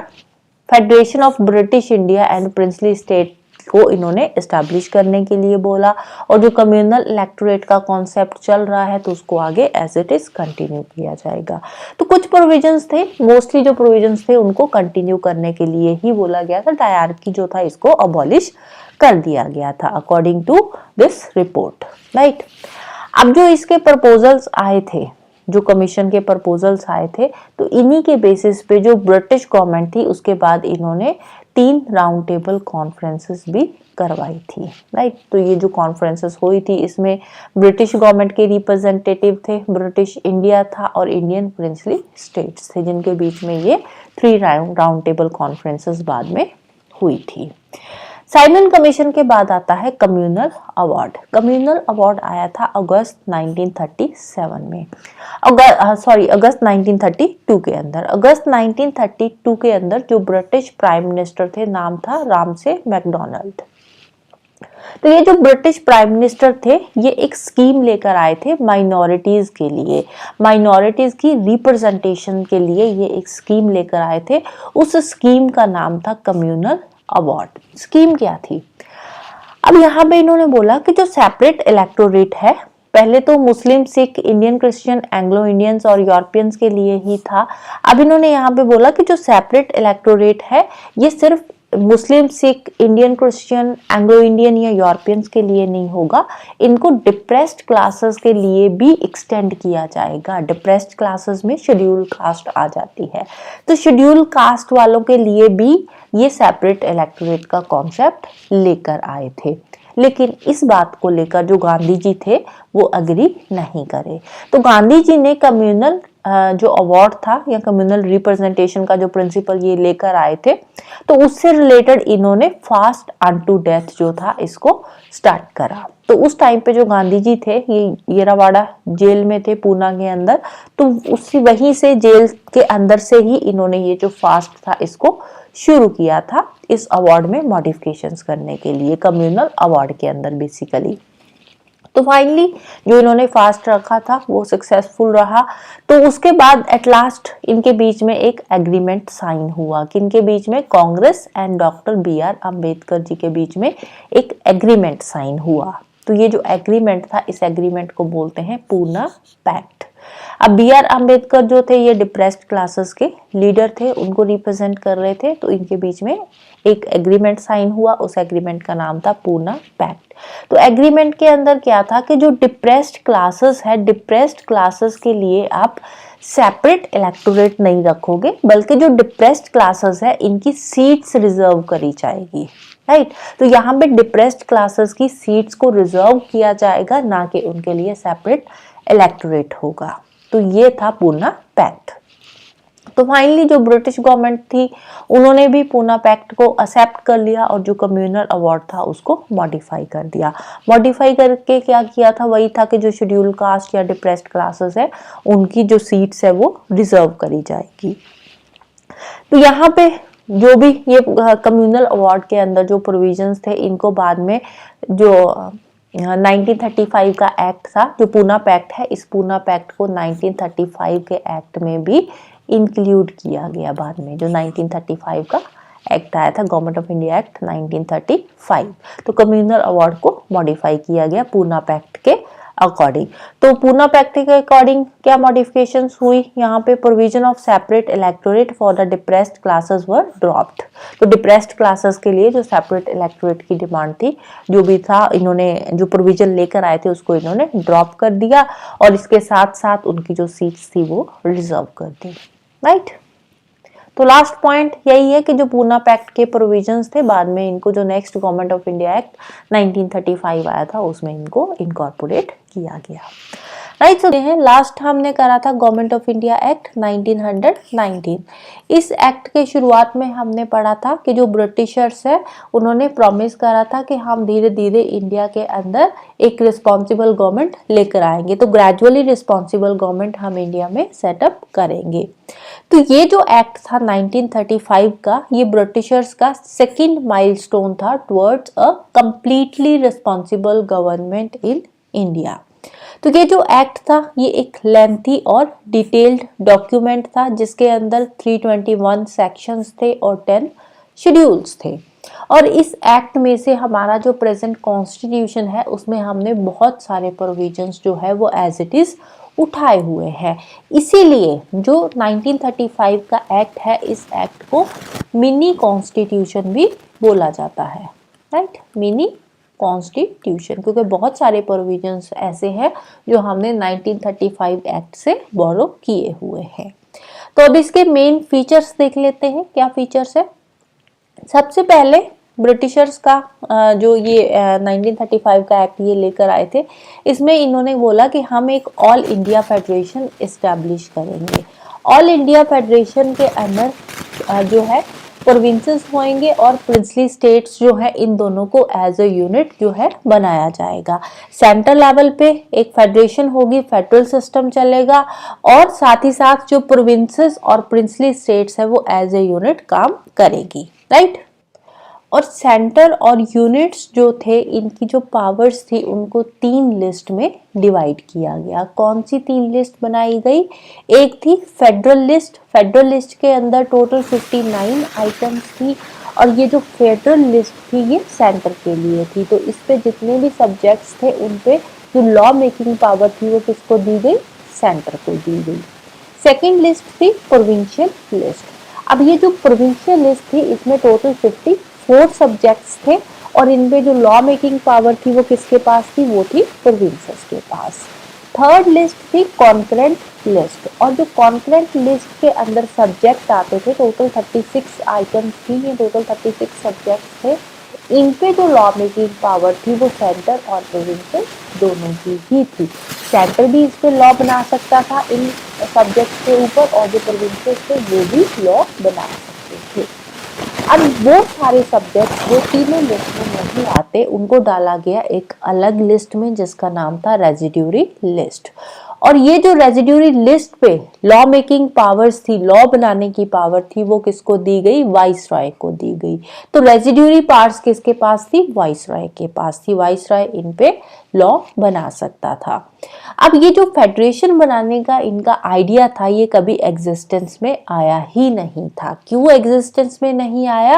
federation of British India and princely state को इन्होंने एस्टैब्लिश करने के लिए बोला। और जो कम्युनल इलेक्टोरेट का कॉन्सेप्ट चल रहा है तो उसको आगे एज इट इज कंटिन्यू किया जाएगा। तो कुछ प्रोविजंस थे, मोस्टली जो प्रोविजंस थे उनको कंटिन्यू करने के लिए ही बोला गया था। डायआर्की जो था इसको अबॉलिश कर दिया गया था according to this report, right. अब जो इसके प्रपोजल्स आए थे, जो कमीशन के प्रपोजल्स आए थे, तो इन्हीं के बेसिस पे जो ब्रिटिश गवर्नमेंट थी उसके बाद इन्होंने 3 राउंड टेबल कॉन्फ्रेंसेस भी करवाई थी, राइट। तो ये जो कॉन्फ्रेंसेस हुई थी इसमें ब्रिटिश गवर्नमेंट के रिप्रेजेंटेटिव थे, ब्रिटिश इंडिया था और इंडियन प्रिंसली स्टेट्स थे, जिनके बीच में ये 3 राउंड टेबल कॉन्फ्रेंसेस बाद में हुई थी। साइमन कमीशन के बाद आता है कम्युनल अवार्ड। कम्युनल अवार्ड आया था अगस्त 1937 में, अगस्त 1932 के अंदर। अगस्त 1932 के अंदर जो ब्रिटिश प्राइम मिनिस्टर थे नाम था रामसे मैकडोनाल्ड। तो ये जो ब्रिटिश प्राइम मिनिस्टर थे ये एक स्कीम लेकर आए थे माइनॉरिटीज के लिए, माइनॉरिटीज की रिप्रेजेंटेशन के लिए ये एक स्कीम लेकर आए थे। उस स्कीम का नाम था कम्युनल अवार्ड। स्कीम क्या थी? अब यहाँ पे इन्होंने बोला कि जो सेपरेट इलेक्टोरेट है, पहले तो Muslim, Sikh, Indian Christian, Anglo Indians और यूरोपियंस के लिए ही था। अब इन्होंने यहाँ पे बोला कि जो सेपरेट इलेक्टोरेट है ये सिर्फ Muslim, Sikh, Indian Christian, Anglo Indian या यूरोपियंस के लिए नहीं होगा, इनको डिप्रेस्ड क्लासेस के लिए भी एक्सटेंड किया जाएगा। डिप्रेस्ड क्लासेस में शेड्यूल कास्ट आ जाती है, तो शेड्यूल कास्ट वालों के लिए भी ये सेपरेट इलेक्टोरेट का कॉन्सेप्ट लेकर आए थे। लेकिन इस बात को लेकर जो गांधी जी थे वो अग्री नहीं करे। तो गांधी जी ने कम्युनल जो अवार्ड था या कम्युनल रिप्रेजेंटेशन का जो प्रिंसिपल ये लेकर आए थे, तो उससे रिलेटेड इन्होंने फास्ट अनटू डेथ जो था इसको स्टार्ट करा। तो उस टाइम पे जो गांधी जी थे ये येरावाड़ा जेल में थे पूना के अंदर, तो उसी वहीं से जेल के अंदर से ही इन्होंने ये जो फास्ट था इसको शुरू किया था, इस अवार्ड में मॉडिफिकेशंस करने के लिए, कम्युनल अवार्ड के अंदर बेसिकली। तो फाइनली जो इन्होंने फास्ट रखा था वो सक्सेसफुल रहा। तो उसके बाद एट लास्ट इनके बीच में एक एग्रीमेंट साइन हुआ। किनके बीच में? Congress and Doctor B R. Ambedkar ji के बीच में एक एग्रीमेंट साइन हुआ। तो ये जो एग्रीमेंट था, इस एग्रीमेंट को बोलते हैं पूना पैक्ट। अब बी.आर. अम्बेडकर जो थे ये डिप्रेस्ड क्लासेस के लीडर थे, उनको रिप्रेजेंट कर रहे थे। तो इनके बीच में एक एग्रीमेंट साइन हुआ, उस एग्रीमेंट का नाम था पूना पैक्ट। तो एग्रीमेंट के अंदर क्या था कि जो डिप्रेस्ड क्लासेस है, डिप्रेस्ड क्लासेस के लिए आप सेपरेट इलेक्टोरेट नहीं रखोगे, बल्कि जो डिप्रेस्ड क्लासेस है इनकी सीट्स रिजर्व करी जाएगी, राइट। तो यहाँ पे डिप्रेस्ड क्लासेस की सीट्स को रिजर्व किया जाएगा, ना कि उनके लिए सेपरेट इलेक्टोरेट होगा। तो ये था पूना पैक्ट। तो फाइनली जो ब्रिटिश गवर्नमेंट थी उन्होंने भी पूना पैक्ट को एक्सेप्ट कर लिया और जो कम्युनल अवार्ड था उसको मॉडिफाई कर दिया। मॉडिफाई करके क्या किया था? वही था कि जो शेड्यूल कास्ट या डिप्रेस्ड क्लासेस है उनकी जो सीट्स है वो रिजर्व करी जाएगी। तो यहाँ पे जो भी ये कम्युनल अवार्ड के अंदर जो प्रोविजंस थे, इनको बाद में जो 1935 का एक्ट था, जो पूना पैक्ट है, इस पूना पैक्ट को 1935 के एक्ट में भी इंक्लूड किया गया। बाद में जो 1935 का एक्ट आया था, गवर्नमेंट ऑफ इंडिया एक्ट 1935, तो कम्युनल अवार्ड को मॉडिफाई किया गया पूना पैक्ट के अकॉर्डिंग। तो पूना पैक्ट के अकॉर्डिंग क्या मॉडिफिकेशंस हुई? यहाँ पे provision of separate electorate for the depressed classes were dropped. तो डिप्रेस्ड क्लासेस के लिए जो सेपरेट इलेक्टोरेट की डिमांड थी, जो भी था, इन्होंने जो प्रोविजन लेकर आए थे उसको इन्होंने ड्रॉप कर दिया और इसके साथ साथ उनकी जो सीट्स थी वो रिजर्व कर दी, राइट। तो लास्ट पॉइंट यही है कि जो पूना पैक्ट के प्रोविजंस थे, बाद में इनको जो next government of India act 1935 आया था उसमें इनको इनकॉर्पोरेट किया गया, राइट। तो लास्ट हमने करा था गवर्नमेंट ऑफ इंडिया एक्ट 1919। इस एक्ट के शुरुआत में हमने पढ़ा था कि जो ब्रिटिशर्स है उन्होंने प्रॉमिस करा था कि हम धीरे धीरे इंडिया के अंदर एक रिस्पॉन्सिबल गवर्नमेंट लेकर आएंगे। तो ग्रेजुअली रिस्पॉन्सिबल गवर्नमेंट हम इंडिया में सेटअप करेंगे। तो ये जो एक्ट था 1935 का, ये ब्रिटिशर्स का सेकेंड माइलस्टोन था towards a completely responsible government in India. तो ये जो एक्ट था ये एक लेंथी और डिटेल्ड डॉक्यूमेंट था जिसके अंदर 321 सेक्शंस थे और 10 शेड्यूल्स थे। और इस एक्ट में से हमारा जो प्रेजेंट कॉन्स्टिट्यूशन है उसमें हमने बहुत सारे प्रोविजंस जो है वो एज इट इज उठाए हुए हैं। इसीलिए जो 1935 का एक्ट है, इस एक्ट को मिनी कॉन्स्टिट्यूशन भी बोला जाता है, राइट, मिनी कॉन्स्टिट्यूशन, क्योंकि बहुत सारे प्रोविजंस ऐसे हैं जो हमने 1935 एक्ट से बोरो किए हुए हैं। तो अब इसके मेन फीचर्स देख लेते हैं, क्या फीचर्स है। सबसे पहले ब्रिटिशर्स का जो ये 1935 का एक्ट ये लेकर आए थे, इसमें इन्होंने बोला कि हम एक ऑल इंडिया फेडरेशन इस्टेब्लिश करेंगे। ऑल इंडिया फेडरेशन के अंदर जो है प्रोविंसेस होंगे और प्रिंसली स्टेट्स जो है, इन दोनों को एज अ यूनिट जो है बनाया जाएगा। सेंट्रल लेवल पे एक फेडरेशन होगी, फेडरल सिस्टम चलेगा, और साथ ही साथ जो प्रोविंसेस और प्रिंसली स्टेट्स है वो एज ए यूनिट काम करेगी, राइट। और सेंटर और यूनिट्स जो थे, इनकी जो पावर्स थी उनको 3 लिस्ट में डिवाइड किया गया। कौन सी 3 लिस्ट बनाई गई? एक थी फेडरल लिस्ट, फेडरल लिस्ट के अंदर टोटल 59 आइटम्स थी, और ये जो फेडरल लिस्ट थी ये सेंटर के लिए थी। तो इस पे जितने भी सब्जेक्ट्स थे उन पे जो लॉ मेकिंग पावर थी वो किसको दी गई? सेंटर को दी गई। सेकेंड लिस्ट थी प्रोविंशियल लिस्ट। अब ये जो प्रोविंशियल लिस्ट थी इसमें टोटल 54 सब्जेक्ट्स थे, और इनपे जो लॉ मेकिंग पावर थी वो किसके पास थी? वो थी प्रोविंसेस के पास। थर्ड लिस्ट थी कॉन्करेंट लिस्ट, और जो कॉन्करेंट लिस्ट के अंदर सब्जेक्ट आते थे टोटल 36 आइटम्स थी, ये टोटल 36 सब्जेक्ट थे। इन पे जो लॉ मेकिंग पावर थी वो सेंटर और प्रोविंशियल दोनों की ही थी। सेंटर भी इस पे लॉ बना सकता था इन सब्जेक्ट के ऊपर, और जो प्रोविंशियल थे वो भी लॉ बना सकते थे। अब वो सारे सब्जेक्ट जो तीनों लिस्ट में नहीं आते उनको डाला गया एक अलग लिस्ट में जिसका नाम था रेजिड्यूरी लिस्ट। और ये जो रेजिड्यूरी लिस्ट पे लॉ मेकिंग पावर्स थी, लॉ बनाने की पावर थी, वो किसको दी गई? वाइसरॉय को दी गई। तो रेजिड्यूरी पार्ट्स किसके पास थी? वाइसरॉय के पास थी। वाइसरॉय इन पे लॉ बना सकता था। अब ये जो फेडरेशन बनाने का इनका आइडिया था ये कभी एग्जिस्टेंस में आया ही नहीं था। क्यों एग्जिस्टेंस में नहीं आया?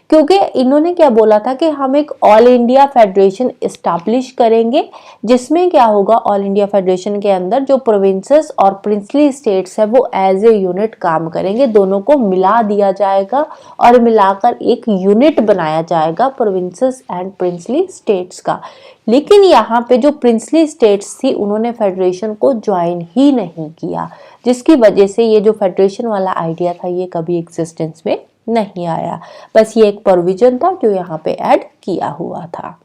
क्योंकि इन्होंने क्या बोला था कि हम एक ऑल इंडिया फेडरेशन एस्टैब्लिश करेंगे, जिसमें क्या होगा, ऑल इंडिया फेडरेशन के अंदर जो प्रोविंसेस और प्रिंसली स्टेट्स है वो एज ए यूनिट काम करेंगे, दोनों को मिला दिया जाएगा और मिलाकर एक यूनिट बनाया जाएगा प्रोविंसेस एंड प्रिंसली स्टेट्स का। लेकिन यहाँ पे जो प्रिंसली स्टेट्स थी उन्होंने फेडरेशन को ज्वाइन ही नहीं किया, जिसकी वजह से ये जो फेडरेशन वाला आइडिया था ये कभी एग्जिस्टेंस में नहीं आया। बस ये एक प्रोविजन था जो यहाँ पे ऐड किया हुआ था।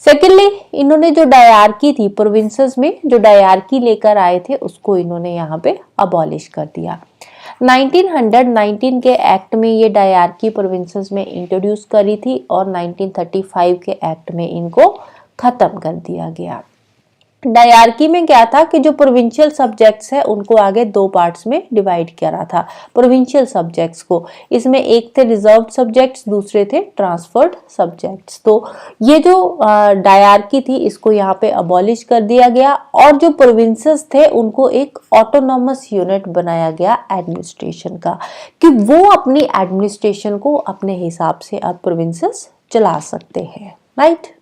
सेकेंडली, इन्होंने जो डायरकी थी प्रोविंसेस में, जो डायरकी लेकर आए थे उसको इन्होंने यहाँ पे अबॉलिश कर दिया। 1919 के एक्ट में ये डायरकी प्रोविंसेस में इंट्रोड्यूस करी थी, और 1935 के एक्ट में इनको खत्म कर दिया गया। डायरकी में क्या था कि जो प्रोविंशियल सब्जेक्ट्स है उनको आगे 2 पार्ट्स में डिवाइड करा था प्रोविंशियल सब्जेक्ट्स को। इसमें एक थे रिजर्व्ड सब्जेक्ट्स, दूसरे थे ट्रांसफर्ड सब्जेक्ट्स। तो ये जो डायरकी थी इसको यहाँ पे अबॉलिश कर दिया गया, और जो प्रोविंसेस थे उनको एक ऑटोनॉमस यूनिट बनाया गया एडमिनिस्ट्रेशन का, कि वो अपनी एडमिनिस्ट्रेशन को अपने हिसाब से अब प्रोविंसेस चला सकते हैं। राइट।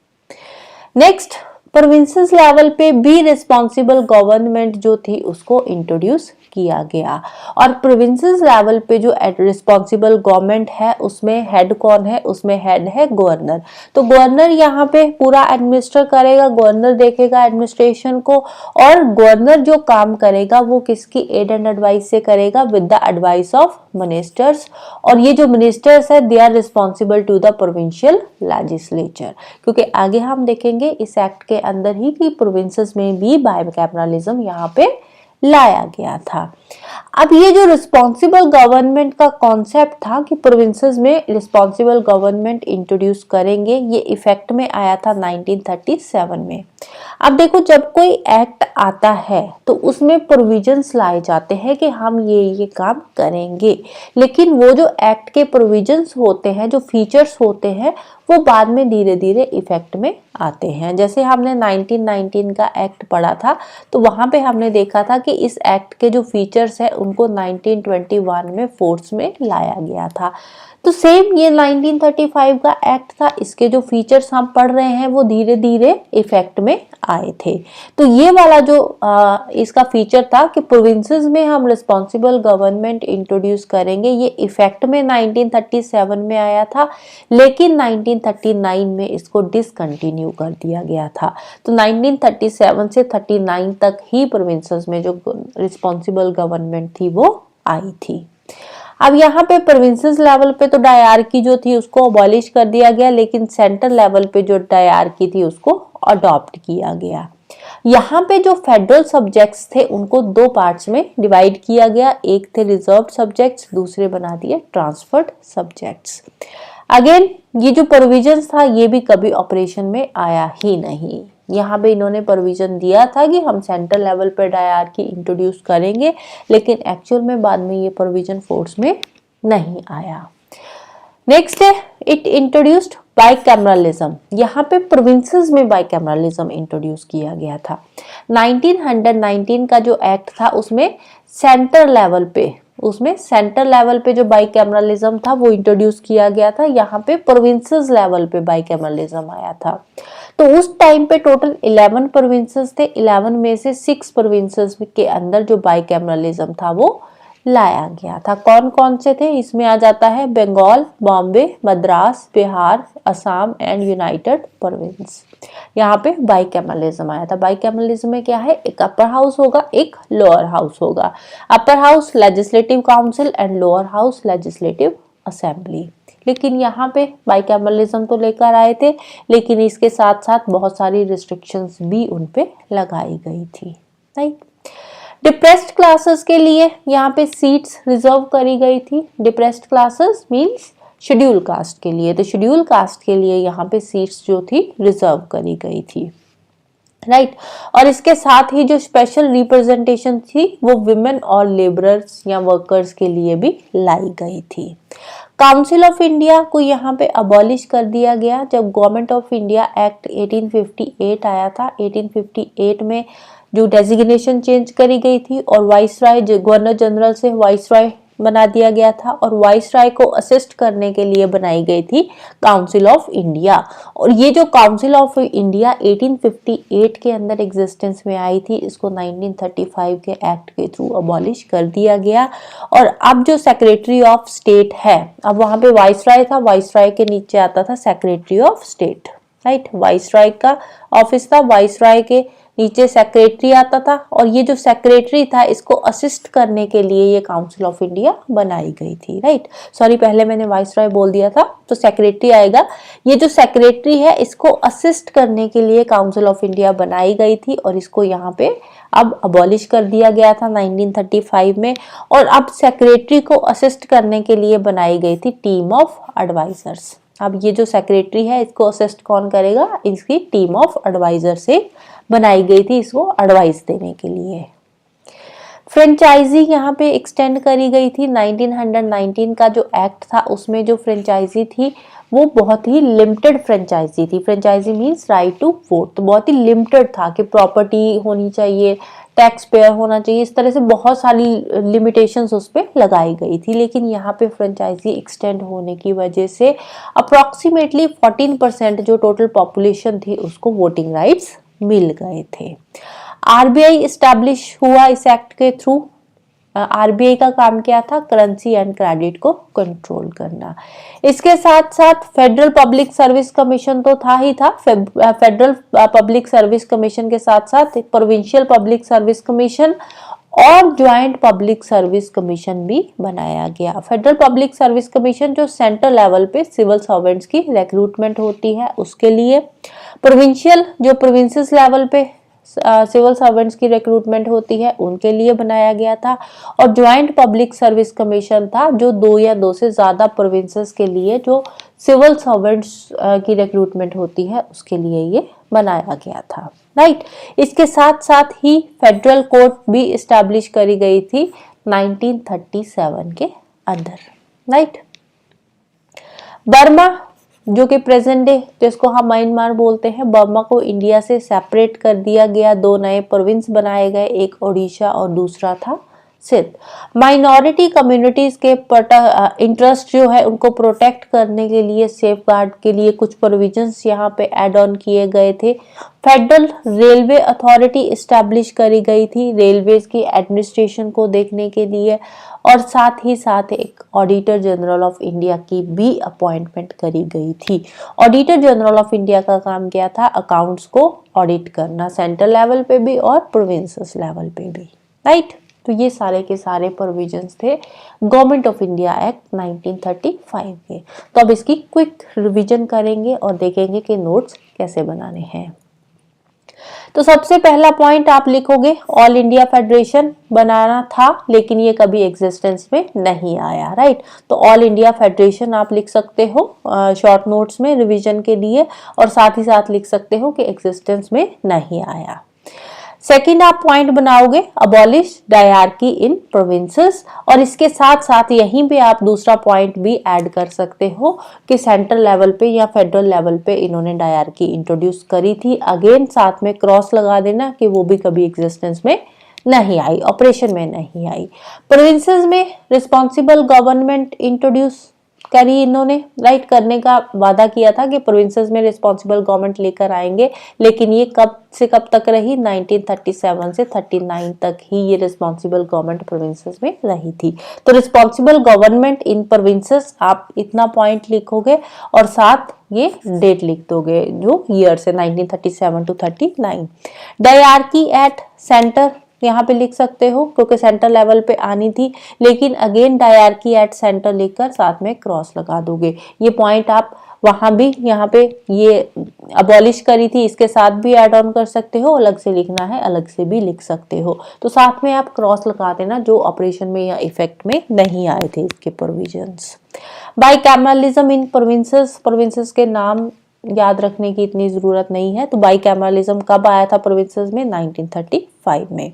नेक्स्ट, प्रोविंसेस लेवल पे भी रिस्पॉन्सिबल गवर्नमेंट जो थी उसको इंट्रोड्यूस किया गया, और प्रोविंसेस लेवल पे जो रिस्पॉन्सिबल गवर्नमेंट है उसमें हेड कौन है? उसमें हेड है गवर्नर। तो गवर्नर यहाँ पे पूरा एडमिनिस्टर करेगा, गवर्नर देखेगा एडमिनिस्ट्रेशन को, और गवर्नर जो काम करेगा वो किसकी एड एंड एडवाइस से करेगा? With the advice of ministers. और ये जो मिनिस्टर्स है they are responsible to the provincial legislature, क्योंकि आगे हम देखेंगे इस एक्ट के अंदर ही कि प्रोविंसेस में भी बाइकैमरलिज्म यहाँ पे लाया गया था। अब ये जो रिस्पॉन्सिबल गवर्नमेंट का कॉन्सेप्ट था कि प्रोविंसेस में रिस्पॉन्सिबल गवर्नमेंट इंट्रोड्यूस करेंगे, ये इफेक्ट में आया था 1937 में। अब देखो, जब कोई एक्ट आता है तो उसमें प्रोविजंस लाए जाते हैं कि हम ये काम करेंगे, लेकिन वो जो एक्ट के प्रोविजंस होते हैं, जो फीचर्स होते हैं, वो बाद में धीरे धीरे इफेक्ट में आते हैं। जैसे हमने 1919 का एक्ट पढ़ा था तो वहां पे हमने देखा था कि इस एक्ट के जो फीचर्स है उनको 1921 में फोर्स में लाया गया था। तो सेम ये 1935 का एक्ट था, इसके जो फीचर्स हम पढ़ रहे हैं वो धीरे धीरे इफेक्ट में आए थे। तो ये वाला जो इसका फीचर था कि प्रोविंसेस में हम रिस्पॉन्सिबल गवर्नमेंट इंट्रोड्यूस करेंगे, ये इफेक्ट में 1937 में आया था, लेकिन 1939 में इसको डिसकंटिन्यू कर दिया गया था। तो 1937 से 39 तक ही प्रोविंसेस में जो रिस्पॉन्सिबल गवर्नमेंट थी वो आई थी। अब यहाँ पे प्रोविंसेस लेवल पे तो डायरकी जो थी उसको अबॉलिश कर दिया गया, लेकिन सेंट्रल लेवल पे जो डायरकी थी उसको अडॉप्ट किया गया। यहाँ पे जो फेडरल सब्जेक्ट्स थे उनको 2 पार्ट्स में डिवाइड किया गया, एक थे रिजर्व्ड सब्जेक्ट्स, दूसरे बना दिए ट्रांसफर्ड सब्जेक्ट्स। अगेन ये जो प्रोविजंस था ये भी कभी ऑपरेशन में आया ही नहीं। यहाँ पे इन्होंने प्रोविजन दिया था कि हम सेंट्रल लेवल पर डायरकी इंट्रोड्यूस करेंगे, लेकिन एक्चुअल में बाद में ये प्रोविजन फोर्स में नहीं आया। नेक्स्ट है इट इंट्रोड्यूस्ड बाइकैमरलिज्म। यहाँ पे प्रोविंसेस में बाइकैमरलिज्म इंट्रोड्यूस किया गया था। 1919 का जो एक्ट था उसमें सेंटर लेवल पे जो बाइकैमरलिज्म था वो इंट्रोड्यूस किया गया था। यहाँ पे प्रोविंसेस लेवल पे बाइकैमरलिज्म आया था। तो उस टाइम पे टोटल 11 प्रोविंसेस थे। 11 में से 6 प्रोविंसेस के अंदर जो बाइकैमरलिज्म था वो लाया गया था। कौन कौन से थे इसमें आ जाता है Bengal, Bombay, Madras, Bihar, Assam and united province. यहाँ पे बाइकैमरलिज्म आया था। बाइकैमरलिज्म में क्या है, एक अपर हाउस होगा, एक लोअर हाउस होगा। Upper house legislative council and lower house legislative assembly. लेकिन यहाँ पे बाइकैमरलिज्म तो लेकर आए थे, लेकिन इसके साथ साथ बहुत सारी रिस्ट्रिक्शंस भी उन पे लगाई गई थी। राइट। डिप्रेस्ड क्लासेस के लिए यहाँ पे सीट्स रिजर्व करी गई थी। Depressed classes means schedule caste के लिए, तो शेड्यूल कास्ट के लिए यहाँ पे सीट्स जो थी रिजर्व करी गई थी। राइट। और इसके साथ ही जो स्पेशल रिप्रेजेंटेशन थी वो विमेन और लेबरर्स या वर्कर्स के लिए भी लाई गई थी। काउंसिल ऑफ इंडिया को यहाँ पे अबॉलिश कर दिया गया जब गवर्नमेंट ऑफ इंडिया एक्ट 1858 आया था। 1858 में जो डेजिग्नेशन चेंज करी गई थी और वाइसराय गवर्नर जनरल से वाइसराय बना दिया गया था और वाइसराय को असिस्ट करने के लिए बनाई गई थी काउंसिल ऑफ इंडिया। और ये जो काउंसिल ऑफ इंडिया 1858 के अंदर एग्जिस्टेंस में आई थी, इसको 1935 के एक्ट के थ्रू अबॉलिश कर दिया गया। और अब जो सेक्रेटरी ऑफ स्टेट है, अब वहां पे वाइसराय था, वाइसराय के नीचे आता था secretary of state. Right. Viceroy का ऑफिस था, वाइसराय के नीचे सेक्रेटरी आता था और ये जो सेक्रेटरी था इसको असिस्ट करने के लिए ये काउंसिल ऑफ इंडिया बनाई गई थी। राइट। सॉरी, पहले मैंने वाइसराय बोल दिया था, तो सेक्रेटरी आएगा। ये जो सेक्रेटरी है इसको असिस्ट करने के लिए काउंसिल ऑफ इंडिया बनाई गई थी और इसको यहाँ पे अब अबॉलिश कर दिया गया था 1935 में। और अब सेक्रेटरी को असिस्ट करने के लिए बनाई गई थी टीम ऑफ एडवाइजर्स। अब ये जो सेक्रेटरी है इसको असिस्ट कौन करेगा, इसकी टीम ऑफ एडवाइजर से बनाई गई थी इसको एडवाइस देने के लिए। फ्रेंचाइजी यहाँ पे एक्सटेंड करी गई थी। 1919 का जो एक्ट था उसमें जो फ्रेंचाइजी थी वो बहुत ही लिमिटेड फ्रेंचाइजी थी। Franchise means right to vote, तो बहुत ही लिमिटेड था कि प्रॉपर्टी होनी चाहिए, टैक्स पेयर होना चाहिए, इस तरह से बहुत सारी लिमिटेशंस उस पर लगाई गई थी। लेकिन यहाँ पे फ्रेंचाइजी एक्सटेंड होने की वजह से अप्रॉक्सीमेटली 14% जो टोटल पॉपुलेशन थी उसको वोटिंग राइट्स मिल गए थे। आरबीआई एस्टैब्लिश हुआ इस एक्ट के थ्रू। आरबीआई का काम क्या था, करेंसी एंड क्रेडिट को कंट्रोल करना। इसके साथ साथ फेडरल पब्लिक सर्विस कमीशन तो था ही था। फेडरल पब्लिक सर्विस कमीशन के साथ साथ प्रोविंशियल पब्लिक सर्विस कमीशन और ज्वाइंट पब्लिक सर्विस कमीशन भी बनाया गया। फेडरल पब्लिक सर्विस कमीशन जो सेंट्रल लेवल पे सिविल सर्वेंट्स की रिक्रूटमेंट होती है उसके लिए, प्रोविंशियल जो प्रोविंसेस लेवल पे सिविल सर्वेंट्स की रिक्रूटमेंट होती है उनके लिए बनाया गया था। और ज्वाइंट पब्लिक सर्विस कमीशन था जो 2 या 2 से ज्यादा प्रोविंसेस के लिए जो सिविल सर्वेंट्स की रिक्रूटमेंट होती है उसके लिए ये बनाया गया था। राइट। इसके साथ साथ ही फेडरल कोर्ट भी इस्टेब्लिश करी गई थी 1937 के अंदर। राइट। बर्मा जो कि प्रेजेंट डे जिसको हम म्यांमार बोलते हैं, बर्मा को इंडिया से सेपरेट कर दिया गया। 2 नए प्रोविंस बनाए गए, एक ओडिशा और दूसरा था सिंध। माइनॉरिटी कम्युनिटीज के इंटरेस्ट जो है उनको प्रोटेक्ट करने के लिए, सेफ गार्ड के लिए कुछ प्रोविजंस यहाँ पे ऐड ऑन किए गए थे। फेडरल रेलवे अथॉरिटी इस्टेब्लिश करी गई थी रेलवेज की एडमिनिस्ट्रेशन को देखने के लिए। और साथ ही साथ एक ऑडिटर जनरल ऑफ इंडिया की भी अपॉइंटमेंट करी गई थी। ऑडिटर जनरल ऑफ इंडिया का काम क्या था, अकाउंट्स को ऑडिट करना, सेंट्रल लेवल पे भी और प्रोविंसेस लेवल पे भी। राइट। तो ये सारे के सारे प्रोविजंस थे गवर्नमेंट ऑफ इंडिया एक्ट 1935 के। तो अब इसकी क्विक रिवीजन करेंगे और देखेंगे कि नोट्स कैसे बनाने हैं। तो सबसे पहला पॉइंट आप लिखोगे ऑल इंडिया फेडरेशन बनाना था लेकिन ये कभी एग्जिस्टेंस में नहीं आया। राइट। तो ऑल इंडिया फेडरेशन आप लिख सकते हो शॉर्ट नोट्स में रिवीजन के लिए, और साथ ही साथ लिख सकते हो कि एग्जिस्टेंस में नहीं आया। सेकंड आप पॉइंट बनाओगे अबॉलिश डायरार्की इन प्रोविंसेस, और इसके साथ साथ यहीं पे आप दूसरा पॉइंट भी ऐड कर सकते हो कि सेंट्रल लेवल पे या फेडरल लेवल पे इन्होंने डायरार्की इंट्रोड्यूस करी थी। अगेन साथ में क्रॉस लगा देना कि वो भी कभी एग्जिस्टेंस में नहीं आई, ऑपरेशन में नहीं आई। प्रोविंसेस में रिस्पॉन्सिबल गवर्नमेंट इंट्रोड्यूस करी इन्होंने, राइट, करने का वादा किया था कि प्रोविंसेस में रिस्पॉन्सिबल गवर्नमेंट लेकर आएंगे, लेकिन ये कब से कब तक रही, 1937 से 39 तक ही ये रिस्पॉन्सिबल गवर्नमेंट प्रोविंसेस में रही थी। तो रिस्पॉन्सिबल गवर्नमेंट इन प्रोविंसेस आप इतना पॉइंट लिखोगे और साथ ये डेट लिख दोगे जो ईयर से 1937 to 39। डायरार्की एट सेंटर यहाँ पे लिख सकते हो क्योंकि सेंटर लेवल पे आनी थी, लेकिन अगेन डायरार्की एट सेंटर लिखकर साथ में क्रॉस लगा दोगे। ये पॉइंट आप वहां भी यहाँ पे ये अबॉलिश करी थी इसके साथ भी ऐड ऑन कर सकते हो, अलग से लिखना है अलग से भी लिख सकते हो। तो साथ में आप क्रॉस लगा देना जो ऑपरेशन में या इफेक्ट में नहीं आए थे इसके प्रोविजंस। बाइकैमरलिज्म इन प्रोविंसेस, प्रोविंसेस के नाम याद रखने की इतनी जरूरत नहीं है। तो बाइकैमरलिज्म कब आया था प्रोविंसेस में, 1935 में।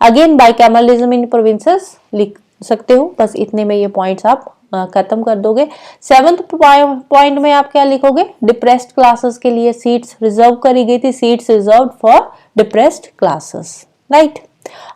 अगेन बाइकैमरलिज्म इन प्रोविंसेस लिख सकते हो, बस इतने में ये पॉइंट्स आप खत्म कर दोगे। सेवंथ पॉइंट में आप क्या लिखोगे, डिप्रेस्ड क्लासेस के लिए सीट्स रिजर्व करी गई थी, seats reserve for depressed classes, right.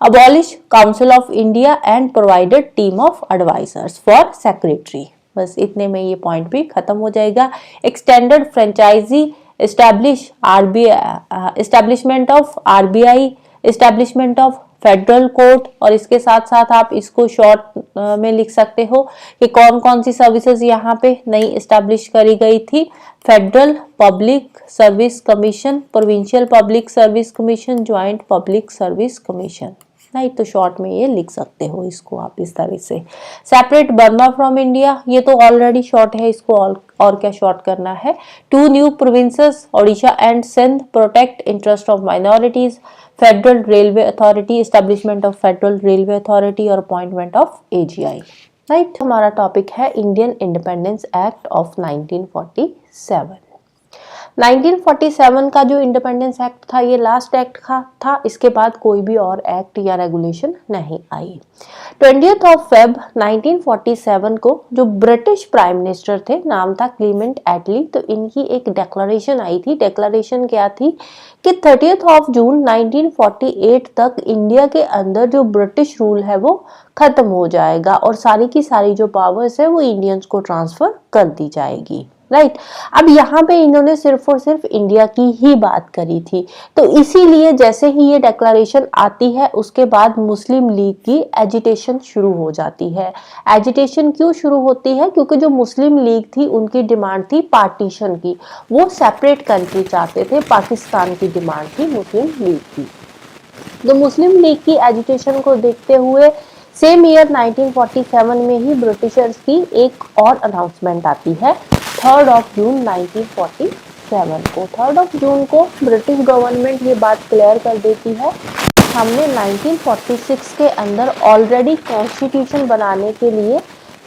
Abolish council of India and provided team of advisers for secretary, बस इतने में ये पॉइंट भी खत्म हो जाएगा। Extended franchise establish RBI, establishment of RBI, establishment of federal court, और इसके साथ साथ आप इसको शॉर्ट में लिख सकते हो कि कौन कौन सी सर्विसेज यहाँ पे नई एस्टैब्लिश करी गई थी। Federal public service commission, provincial public service commission, joint public service commission, right. तो शॉर्ट में ये लिख सकते हो इसको आप इस तरह से। सेपरेट बर्मा फ्रॉम इंडिया, ये तो ऑलरेडी शॉर्ट है, इसको और क्या शॉर्ट करना है। 2 new provinces Odisha and Sindh, protect interest of minorities, federal railway authority, establishment of federal railway authority और अपॉइंटमेंट ऑफ एजीआई, राइट। हमारा टॉपिक है इंडियन इंडिपेंडेंस एक्ट ऑफ 1947। 1947 का जो इंडिपेंडेंस एक्ट था ये लास्ट एक्ट था, इसके बाद कोई भी और एक्ट या रेगुलेशन नहीं आई। 20th of Feb 1947 को जो ब्रिटिश प्राइम मिनिस्टर थे, नाम था क्लीमेंट एटली, तो इनकी एक डेक्लरेशन आई थी। डेक्लरेशन क्या थी कि 30th of June 1948 तक इंडिया के अंदर जो ब्रिटिश रूल है वो खत्म हो जाएगा और सारी की सारी जो पावर्स है वो इंडियंस को ट्रांसफर कर दी जाएगी, राइट। अब यहाँ पे इन्होंने सिर्फ और सिर्फ इंडिया की ही बात करी थी, तो इसीलिए जैसे ही ये डिक्लेरेशन आती है उसके बाद मुस्लिम लीग की एजिटेशन शुरू हो जाती है। एजिटेशन क्यों शुरू होती है, क्योंकि जो मुस्लिम लीग थी उनकी डिमांड थी पार्टीशन की, वो सेपरेट कंट्री चाहते थे, पाकिस्तान की डिमांड थी मुस्लिम लीग की। तो मुस्लिम लीग की एजिटेशन को देखते हुए सेम ईयर 1947 में ही ब्रिटिशर्स की एक और अनाउंसमेंट आती है 3rd of June 1947 को। 3rd of June को ब्रिटिश गवर्नमेंट ये बात क्लियर कर देती है, हमने 1946 के अंदर ऑलरेडी कॉन्स्टिट्यूशन बनाने के लिए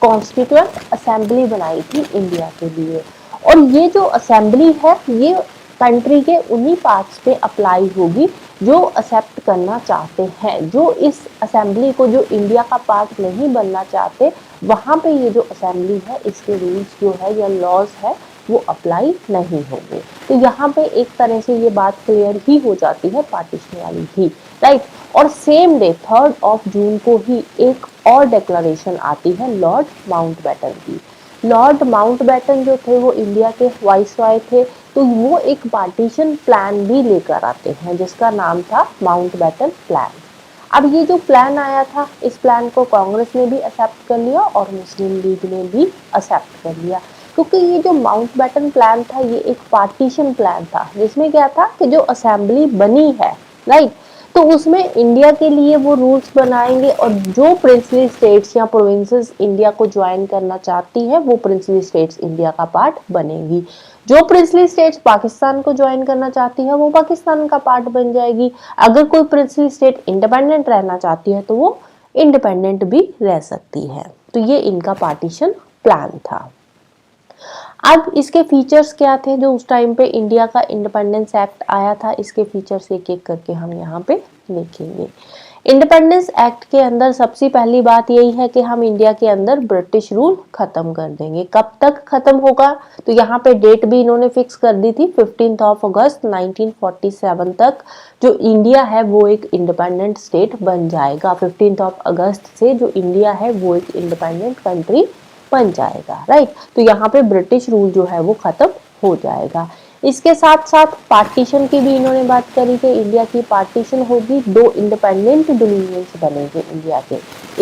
कॉन्स्टिट्यूएंट असेंबली बनाई थी इंडिया के लिए, और ये जो असेंबली है ये कंट्री के उन्हीं पार्ट्स पे अप्लाई होगी जो एक्सेप्ट करना चाहते हैं। जो इस असेंबली को, जो इंडिया का पार्ट नहीं बनना चाहते, वहाँ पे ये जो असेंबली है इसके रूल्स जो है या लॉज है वो अप्लाई नहीं होंगे। तो यहाँ पे एक तरह से ये बात क्लियर ही हो जाती है पार्टीशन वाली ही, राइट। और same day 3rd of June को ही एक और डिक्लेरेशन आती है लॉर्ड माउंटबेटन की। लॉर्ड माउंटबेटन जो थे वो इंडिया के वाइसरॉय थे, तो वो एक पार्टीशन प्लान भी लेकर आते हैं जिसका नाम था माउंटबेटन प्लान। अब ये जो प्लान आया था, इस प्लान को कांग्रेस ने भी एक्सेप्ट कर लिया और मुस्लिम लीग ने भी एक्सेप्ट कर लिया, क्योंकि ये जो माउंटबेटन प्लान था ये एक पार्टीशन प्लान था जिसमें क्या था कि जो असेंबली बनी है, राइट, तो उसमें इंडिया के लिए वो रूल्स बनाएंगे और जो प्रिंसली स्टेट्स या प्रोविंसेस इंडिया को ज्वाइन करना चाहती है वो प्रिंसली स्टेट्स इंडिया का पार्ट बनेगी। जो प्रिंसली स्टेट्स पाकिस्तान को ज्वाइन करना चाहती है वो पाकिस्तान का पार्ट बन जाएगी। अगर कोई प्रिंसली स्टेट इंडिपेंडेंट रहना चाहती है तो वो इंडिपेंडेंट भी रह सकती है। तो ये इनका पार्टीशन प्लान था। अब इसके फीचर्स क्या थे जो उस टाइम पे इंडिया का इंडिपेंडेंस एक्ट आया था, इसके फीचर्स एक एक करके हम यहाँ पे लिखेंगे। इंडिपेंडेंस एक्ट के अंदर सबसे पहली बात यही है कि हम इंडिया के अंदर ब्रिटिश रूल खत्म कर देंगे। कब तक खत्म होगा, तो यहाँ पे डेट भी इन्होंने फिक्स कर दी थी 15 अगस्त 1947 तक जो इंडिया है वो एक इंडिपेंडेंट स्टेट बन जाएगा। 15 अगस्त से जो इंडिया है वो एक इंडिपेंडेंट कंट्री बन जाएगा, राइट। तो यहाँ पे ब्रिटिश रूल जो है वो खत्म हो जाएगा। इसके साथ साथ पार्टीशन की भी इन्होंने बात करी कि इंडिया की पार्टीशन होगी, दो इंडिपेंडेंट डोमिनियंस बनेंगे इंडिया के,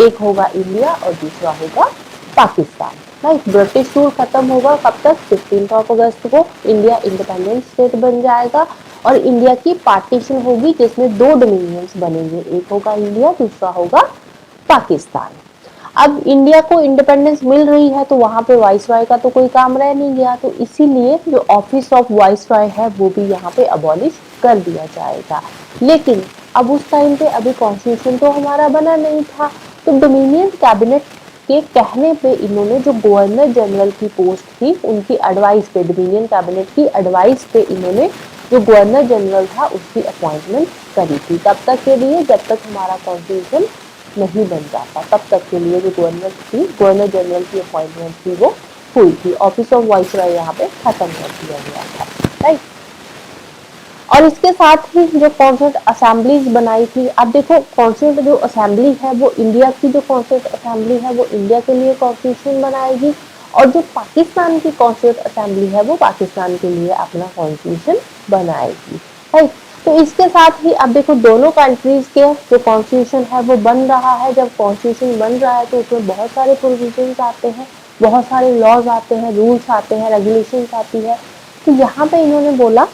एक होगा इंडिया और दूसरा होगा पाकिस्तान, राइट। ब्रिटिश रूल खत्म होगा कब तक, 15 अगस्त को इंडिया इंडिपेंडेंट स्टेट बन जाएगा और इंडिया की पार्टीशन होगी जिसमें दो डोमिनियंस बनेंगे, एक होगा इंडिया दूसरा होगा पाकिस्तान। अब इंडिया को इंडिपेंडेंस मिल रही है तो वहां पे वाइसरॉय का तो कोई काम रह नहीं गया, तो इसीलिए जो ऑफिस ऑफ वाइसरॉय है वो भी यहाँ पे अबॉलिश कर दिया जाएगा। लेकिन अब उस टाइम पे अभी कॉन्स्टिट्यूशन तो हमारा बना नहीं था, तो डोमिनियन कैबिनेट के कहने पे इन्होंने जो गवर्नर जनरल की पोस्ट थी उनकी एडवाइस पे, डोमिनियन कैबिनेट की एडवाइस पे इन्होंने जो गवर्नर जनरल था उसकी अपॉइंटमेंट करी थी। तब तक के लिए जब तक हमारा कॉन्स्टिट्यूशन नहीं बन जाता, तब तक के लिए जो गवर्नर जनरल की अपॉइंटमेंट थी वो हुई थी। ऑफिस ऑफ वाइसरॉय यहाँ पे खत्म कर दिया गया था, राइट। और इसके साथ ही जो कॉन्स्टिट्यूंट असेंबलीज बनाई थी, अब देखो कॉन्स्टिट्यूंट जो असेंबली है वो इंडिया की जो कॉन्स्टिट्यूंट असेंबली है वो इंडिया के लिए कॉन्स्टिट्यूशन बनाएगी और जो पाकिस्तान की कॉन्स्टिट्यूंट असेंबली है वो पाकिस्तान के लिए अपना कॉन्स्टिट्यूशन बनाएगी, राइट। तो इसके साथ ही अब देखो दोनों कंट्रीज के जो कॉन्स्टिट्यूशन है वो बन रहा है। जब कॉन्स्टिट्यूशन बन रहा है तो उसमें बहुत सारे प्रोविजंस आते हैं, बहुत सारे लॉज आते हैं, रूल्स आते हैं, रेगुलेशंस आती है। तो यहाँ पे इन्होंने बोला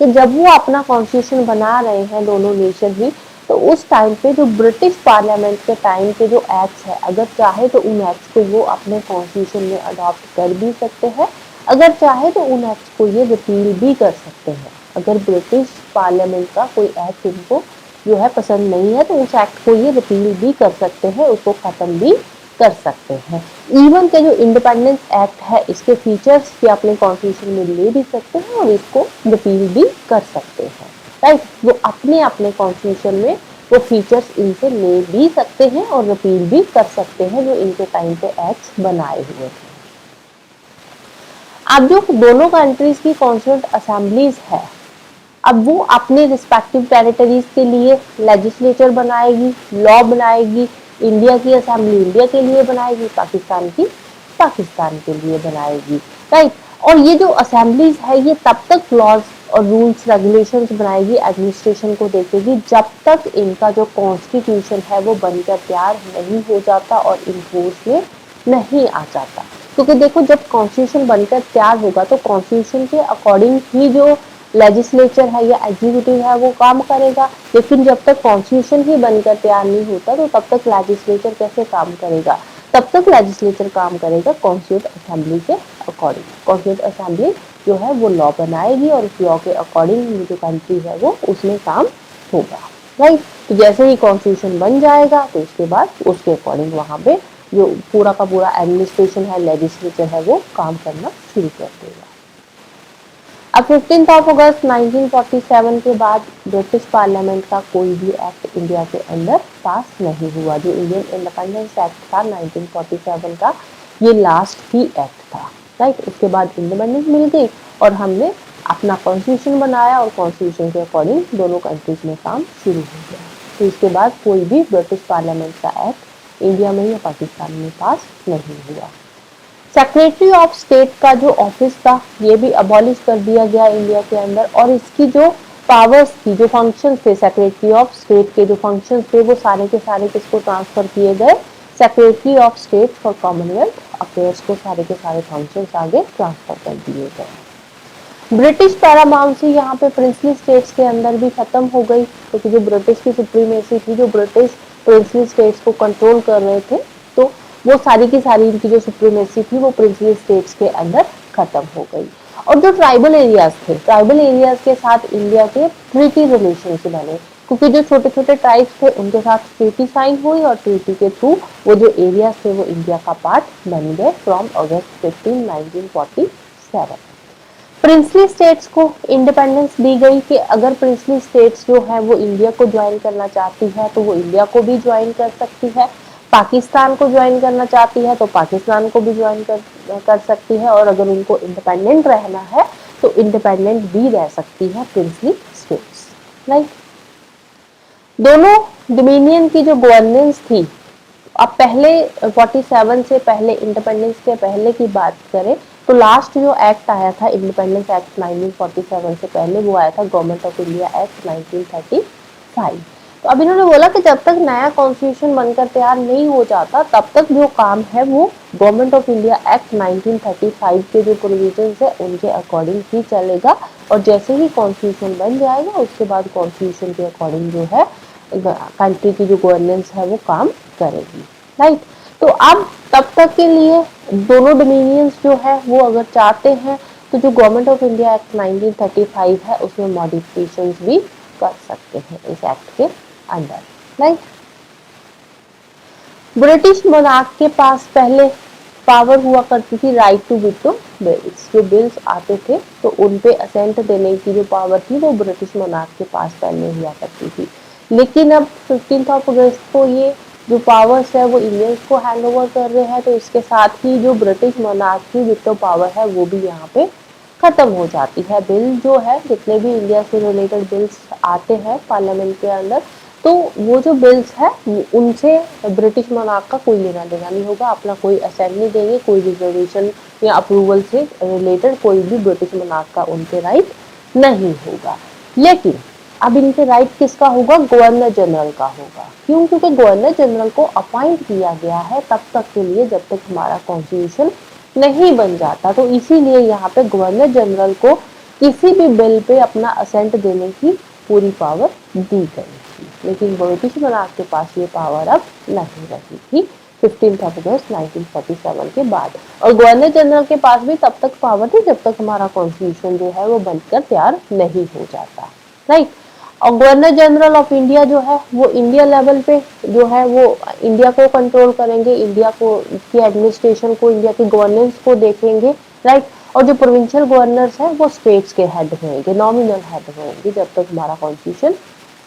कि जब वो अपना कॉन्स्टिट्यूशन बना रहे हैं दोनों नेशन ही, तो उस टाइम पे जो ब्रिटिश पार्लियामेंट के टाइम के जो एक्ट्स है, अगर चाहे तो उन एक्ट्स को वो अपने कॉन्स्टिट्यूशन में अडॉप्ट कर भी सकते हैं, अगर चाहे तो उन एक्ट्स को ये रिपील भी कर सकते हैं। अगर ब्रिटिश पार्लियामेंट का कोई एक्ट इनको जो है पसंद नहीं है तो उस एक्ट को ये रिपील भी कर सकते हैं, उसको खत्म भी कर सकते हैं। इवन के जो इंडिपेंडेंस एक्ट है इसके फीचर्स भी अपने कॉन्स्टिट्यूशन में ले भी सकते हैं और इसको रिपील भी कर सकते हैं, राइट। वो अपने अपने कॉन्स्टिट्यूशन में वो फीचर्स इनसे ले भी सकते हैं और रिपील भी कर सकते हैं जो इनके टाइम पे एक्ट्स बनाए हुए थे। अब जो दोनों कंट्रीज की कॉन्स्टिट्यूंट असेंबलीज है, अब वो अपने रिस्पेक्टिव टेरिटरीज के लिए लेजिस्लेचर बनाएगी, लॉ बनाएगी। इंडिया की असेंबली इंडिया के लिए बनाएगी, पाकिस्तान की पाकिस्तान के लिए बनाएगी, राइट। और ये जो असेंबलीज है ये तब तक लॉज और रूल्स रेगुलेशंस बनाएगी, एडमिनिस्ट्रेशन को देखेगी, जब तक इनका जो कॉन्स्टिट्यूशन है वो बनकर तैयार नहीं हो जाता और इन्फोर्स में नहीं आ जाता। क्योंकि देखो जब कॉन्स्टिट्यूशन बनकर तैयार होगा तो कॉन्स्टिट्यूशन के अकॉर्डिंग ही जो लेजिस्लेचर है या एग्जीक्यूटिव है वो काम करेगा, लेकिन जब तक कॉन्स्टिट्यूशन ही बनकर तैयार नहीं होता तो तब तक लेजिस्लेचर कैसे काम करेगा, तब तक लेजिस्लेचर काम करेगा कॉन्स्टिट्यूंट असेंबली के अकॉर्डिंग। कॉन्स्टिट्यूंट असेंबली जो है वो लॉ बनाएगी और उस लॉ के अकॉर्डिंग जो कंट्री है वो उसमें काम होगा, राइट। तो जैसे ही कॉन्स्टिट्यूशन बन जाएगा तो उसके बाद उसके अकॉर्डिंग वहाँ पे जो पूरा का पूरा एडमिनिस्ट्रेशन है, लेजिस्लेचर है वो काम करना शुरू कर देगा। अब 15 अगस्त 1947 के बाद ब्रिटिश पार्लियामेंट का कोई भी एक्ट इंडिया के अंदर पास नहीं हुआ। जो इंडियन इंडिपेंडेंस एक्ट था 1947 का, ये लास्ट ही एक्ट था, राइट। उसके बाद इंडिपेंडेंस मिल गई और हमने अपना कॉन्स्टिट्यूशन बनाया और कॉन्स्टिट्यूशन के अकॉर्डिंग दोनों कंट्रीज में काम शुरू हो गया। तो इसके बाद कोई भी ब्रिटिश पार्लियामेंट का एक्ट इंडिया में या पाकिस्तान में पास नहीं हुआ। सेक्रेटरी ऑफ स्टेट का जो ऑफिस था ये भी अबॉलिश कर दिया गया इंडिया के अंदर और इसकी जो पावर्स थी, जो फंक्शंस थे सेक्रेटरी ऑफ स्टेट के जो फंक्शंस थे वो सारे के सारे किसको ट्रांसफर किए गए, secretary of state for Commonwealth affairs को सारे के सारे फंक्शंस आगे ट्रांसफर कर दिए गए। ब्रिटिश पैरामाउंसी यहाँ पे प्रिंसली स्टेट्स के अंदर भी खत्म हो गई, क्योंकि जो ब्रिटिश की सुप्रीमेसी थी, जो ब्रिटिश प्रिंसली स्टेट्स को कंट्रोल कर रहे थे, तो वो सारी की सारी इनकी जो सुप्रीमेसी थी वो प्रिंसली स्टेट्स के अंदर खत्म हो गई। और जो ट्राइबल एरियाज थे, ट्राइबल एरियाज के साथ इंडिया के ट्रीटी रिलेशन बने, क्योंकि जो छोटे छोटे ट्राइब्स थे उनके साथ ट्रीटी साइन हुई और ट्रीटी के थ्रू वो जो एरियाज थे वो इंडिया का पार्ट बन गए फ्रॉम अगस्त 15, 1947। प्रिंसली स्टेट्स को इंडिपेंडेंस दी गई कि अगर प्रिंसली स्टेट्स जो है वो इंडिया को ज्वाइन करना चाहती है तो वो इंडिया को भी ज्वाइन कर सकती है, पाकिस्तान को ज्वाइन करना चाहती है तो पाकिस्तान को भी ज्वाइन कर सकती है, और अगर उनको इंडिपेंडेंट रहना है तो इंडिपेंडेंट भी रह सकती है प्रिंसली स्टेट्स। राइट, दोनों डोमिनियन की जो गवर्नेंस थी, अब पहले 47 से पहले, इंडिपेंडेंस के पहले की बात करें तो लास्ट जो एक्ट आया था इंडिपेंडेंस एक्ट 1947 से पहले, वो आया था गवर्नमेंट ऑफ इंडिया एक्ट 1935। तो अब इन्होंने बोला कि जब तक नया कॉन्स्टिट्यूशन बनकर तैयार नहीं हो जाता तब तक जो काम है वो गवर्नमेंट ऑफ इंडिया एक्ट 1935 के जो प्रोविजंस है उनके अकॉर्डिंग ही चलेगा, और जैसे ही कॉन्स्टिट्यूशन बन जाएगा उसके बाद कॉन्स्टिट्यूशन के अकॉर्डिंग जो है कंट्री की जो गवर्नेंस है वो काम करेगी। राइट, तो अब तब तक के लिए दोनों डोमिनियंस जो है वो अगर चाहते हैं तो जो गवर्नमेंट ऑफ इंडिया एक्ट 1935 है उसमें मॉडिफिकेशंस भी कर सकते हैं इस एक्ट के अंदर। राइट, ब्रिटिश मोनार्क के पास पहले पावर हुआ करती थी राइट टू वीटो बिल्स, जो बिल्स आते थे तो उन पे असेंट देने की जो पावर थी वो ब्रिटिश मोनार्क के पास पहले हुआ करती थी। लेकिन अब 15 अगस्त को ये जो पावर्स है वो इंडियंस को हैंड ओवर कर रहे हैं, तो इसके साथ ही जो ब्रिटिश मोनार्क की वीटो पावर है वो भी यहाँ पे खत्म हो जाती है। बिल जो है, जितने भी इंडिया से रिलेटेड बिल्स आते हैं पार्लियामेंट के अंदर, तो वो जो बिल्स है उनसे ब्रिटिश मोनार्क का कोई लेना देना नहीं होगा, अपना कोई असेंट नहीं देंगे, कोई रिजर्वेशन या अप्रूवल से रिलेटेड कोई भी ब्रिटिश मोनार्क का उनके राइट नहीं होगा। लेकिन अब इनके राइट किसका होगा? गवर्नर जनरल का होगा। क्यों? क्योंकि गवर्नर जनरल को अपॉइंट किया गया है तब तक के लिए जब तक हमारा कॉन्स्टिट्यूशन नहीं बन जाता, तो इसीलिए यहाँ पे गवर्नर जनरल को किसी भी बिल पे अपना असेंट देने की पूरी पावर दी गई थी। लेकिन ब्रिटिश मोनार्क के पास ये पावर अब नहीं रही थी 15 अगस्त 1947 के बाद, और गवर्नर जनरल के पास भी तब तक पावर थी जब तक हमारा कॉन्स्टिट्यूशन जो है वो बनकर तैयार नहीं हो जाता। राइट, और गवर्नर जनरल ऑफ इंडिया जो है वो इंडिया लेवल पे जो है वो इंडिया को कंट्रोल करेंगे, इंडिया को की एडमिनिस्ट्रेशन को, इंडिया की गवर्नेंस को देखेंगे। राइट, और जो प्रोविंशियल गवर्नर्स हैं वो स्टेट्स के हेड होंगे, नॉमिनल हेड होंगे जब तक हमारा कॉन्स्टिट्यूशन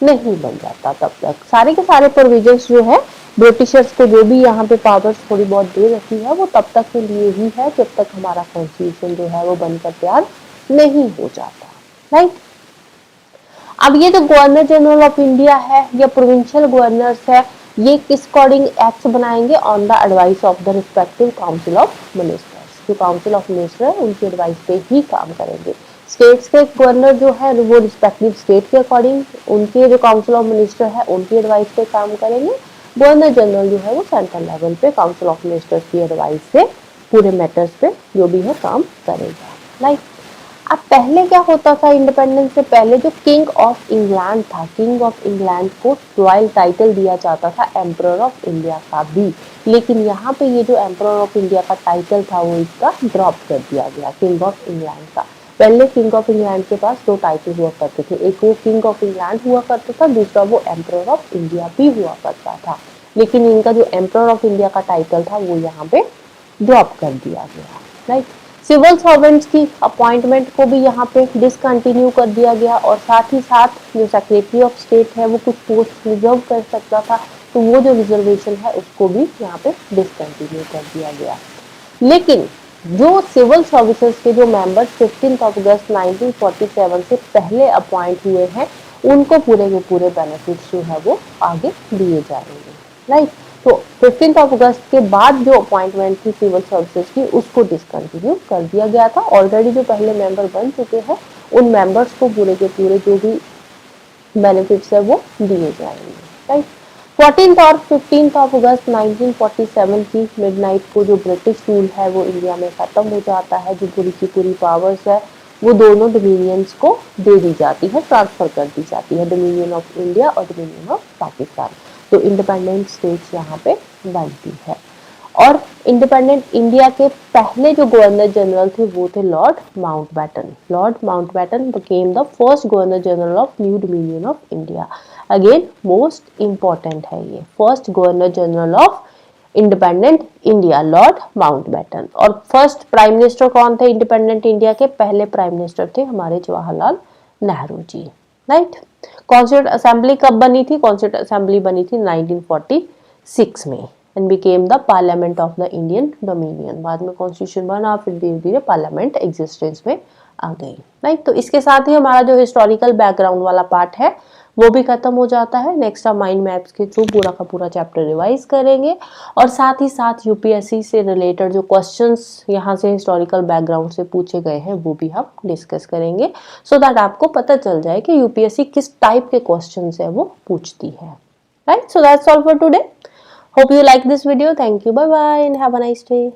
नहीं बन जाता तब तक। सारे के सारे प्रोविजंस जो है ब्रिटिशर्स को जो भी यहाँ पे पावर्स थोड़ी बहुत दे रखी है वो तब तक के लिए ही है जब तक हमारा कॉन्स्टिट्यूशन जो है वो बनकर तैयार नहीं हो जाता। राइट, अब ये जो गवर्नर जनरल ऑफ इंडिया है या प्रोविंशियल गवर्नर्स है, ये किस अकॉर्डिंग एक्ट्स बनाएंगे? On the advice of the respective council of ministers. जो काउंसिल ऑफ मिनिस्टर है उनकी एडवाइस पे ही काम करेंगे। स्टेट्स के गवर्नर जो है वो रिस्पेक्टिव स्टेट के अकॉर्डिंग, उनके जो काउंसिल ऑफ मिनिस्टर है उनकी एडवाइस पे काम करेंगे। गवर्नर जनरल जो है वो सेंट्रल लेवल पे काउंसिल ऑफ मिनिस्टर्स की एडवाइस से पूरे मैटर्स पे जो भी है काम करेगा। राइट, अब पहले क्या होता था? इंडिपेंडेंस से पहले जो किंग ऑफ इंग्लैंड था, किंग ऑफ इंग्लैंड को रॉयल टाइटल दिया जाता था एम्परर ऑफ इंडिया का भी, लेकिन यहाँ पे ये जो एम्परर ऑफ इंडिया का टाइटल था वो इसका ड्रॉप कर दिया गया, किंग ऑफ इंग्लैंड का। पहले किंग ऑफ इंग्लैंड के पास दो टाइटल हुआ करते थे, एक वो किंग ऑफ इंग्लैंड हुआ करता था, दूसरा वो एम्परर ऑफ इंडिया भी हुआ करता था। लेकिन इनका जो एम्परर ऑफ इंडिया का टाइटल था वो यहाँ पे ड्रॉप कर दिया गया। राइट, सिविल सर्वेंट्स की अपॉइंटमेंट को भी यहाँ पे डिसकंटिन्यू कर दिया गया, और साथ ही साथ जो सेक्रेटरी ऑफ स्टेट है वो कुछ पोस्ट रिजर्व कर सकता था, तो वो जो रिजर्वेशन है उसको भी यहाँ पे डिसकंटिन्यू कर दिया गया। लेकिन जो सिविल सर्विसेज के जो मेंबर्स 15 अगस्त 1947 से पहले अपॉइंट हुए हैं उनको पूरे के पूरे बेनिफिट्स जो है वो आगे दिए जाएंगे। राइट, तो 15 अगस्त के बाद जो अपॉइंटमेंट थी सिविल सर्विसेज की उसको डिसकंटिन्यू कर दिया गया था। ऑलरेडी जो पहले मेंबर बन चुके हैं उन मेंबर्स को पूरे के पूरे जो भी बेनिफिट्स है वो दिए जाएंगे। राइट, 14 और 15 अगस्त 1947 की मिडनाइट को जो ब्रिटिश रूल है वो इंडिया में खत्म हो जाता है। जो पूरी की पूरी पावर्स है वो दोनों डोमिनियंस को दे दी जाती है, ट्रांसफर कर दी जाती है, डोमिनियन ऑफ इंडिया और डोमिनियन ऑफ पाकिस्तान। तो इंडिपेंडेंट स्टेट्स यहाँ पे बनती है। और इंडिपेंडेंट इंडिया के पहले जो गवर्नर जनरल थे वो थे Lord Mountbatten. Lord Mountbatten became the first governor general of new dominion of India. Again most important है ये, first governor general of independent India, Lord Mountbatten. और फर्स्ट प्राइम मिनिस्टर कौन थे इंडिपेंडेंट इंडिया के? पहले प्राइम मिनिस्टर थे हमारे Jawaharlal Nehru ji, right. Constituent assembly कब बनी थी? कॉन्स्टिट्यूंट असेंबली बनी थी 1946 में and became the parliament of the Indian dominion. बाद में कॉन्स्टिट्यूशन बना, फिर धीरे धीरे पार्लियामेंट एग्जिस्टेंस में आ गई, राइट। तो इसके साथ ही हमारा जो हिस्टोरिकल बैकग्राउंड वाला पार्ट है वो भी खत्म हो जाता है। नेक्स्ट हम माइंड मैप्स के थ्रू पूरा का पूरा चैप्टर रिवाइज करेंगे और साथ ही साथ यूपीएससी से रिलेटेड जो क्वेश्चंस यहाँ से हिस्टोरिकल बैकग्राउंड से पूछे गए हैं वो भी हम डिस्कस करेंगे, सो दैट आपको पता चल जाए कि यूपीएससी किस टाइप के क्वेश्चन है वो पूछती है, right. So that's all for today. Hope you like this video. Thank you, bye bye and have a nice day.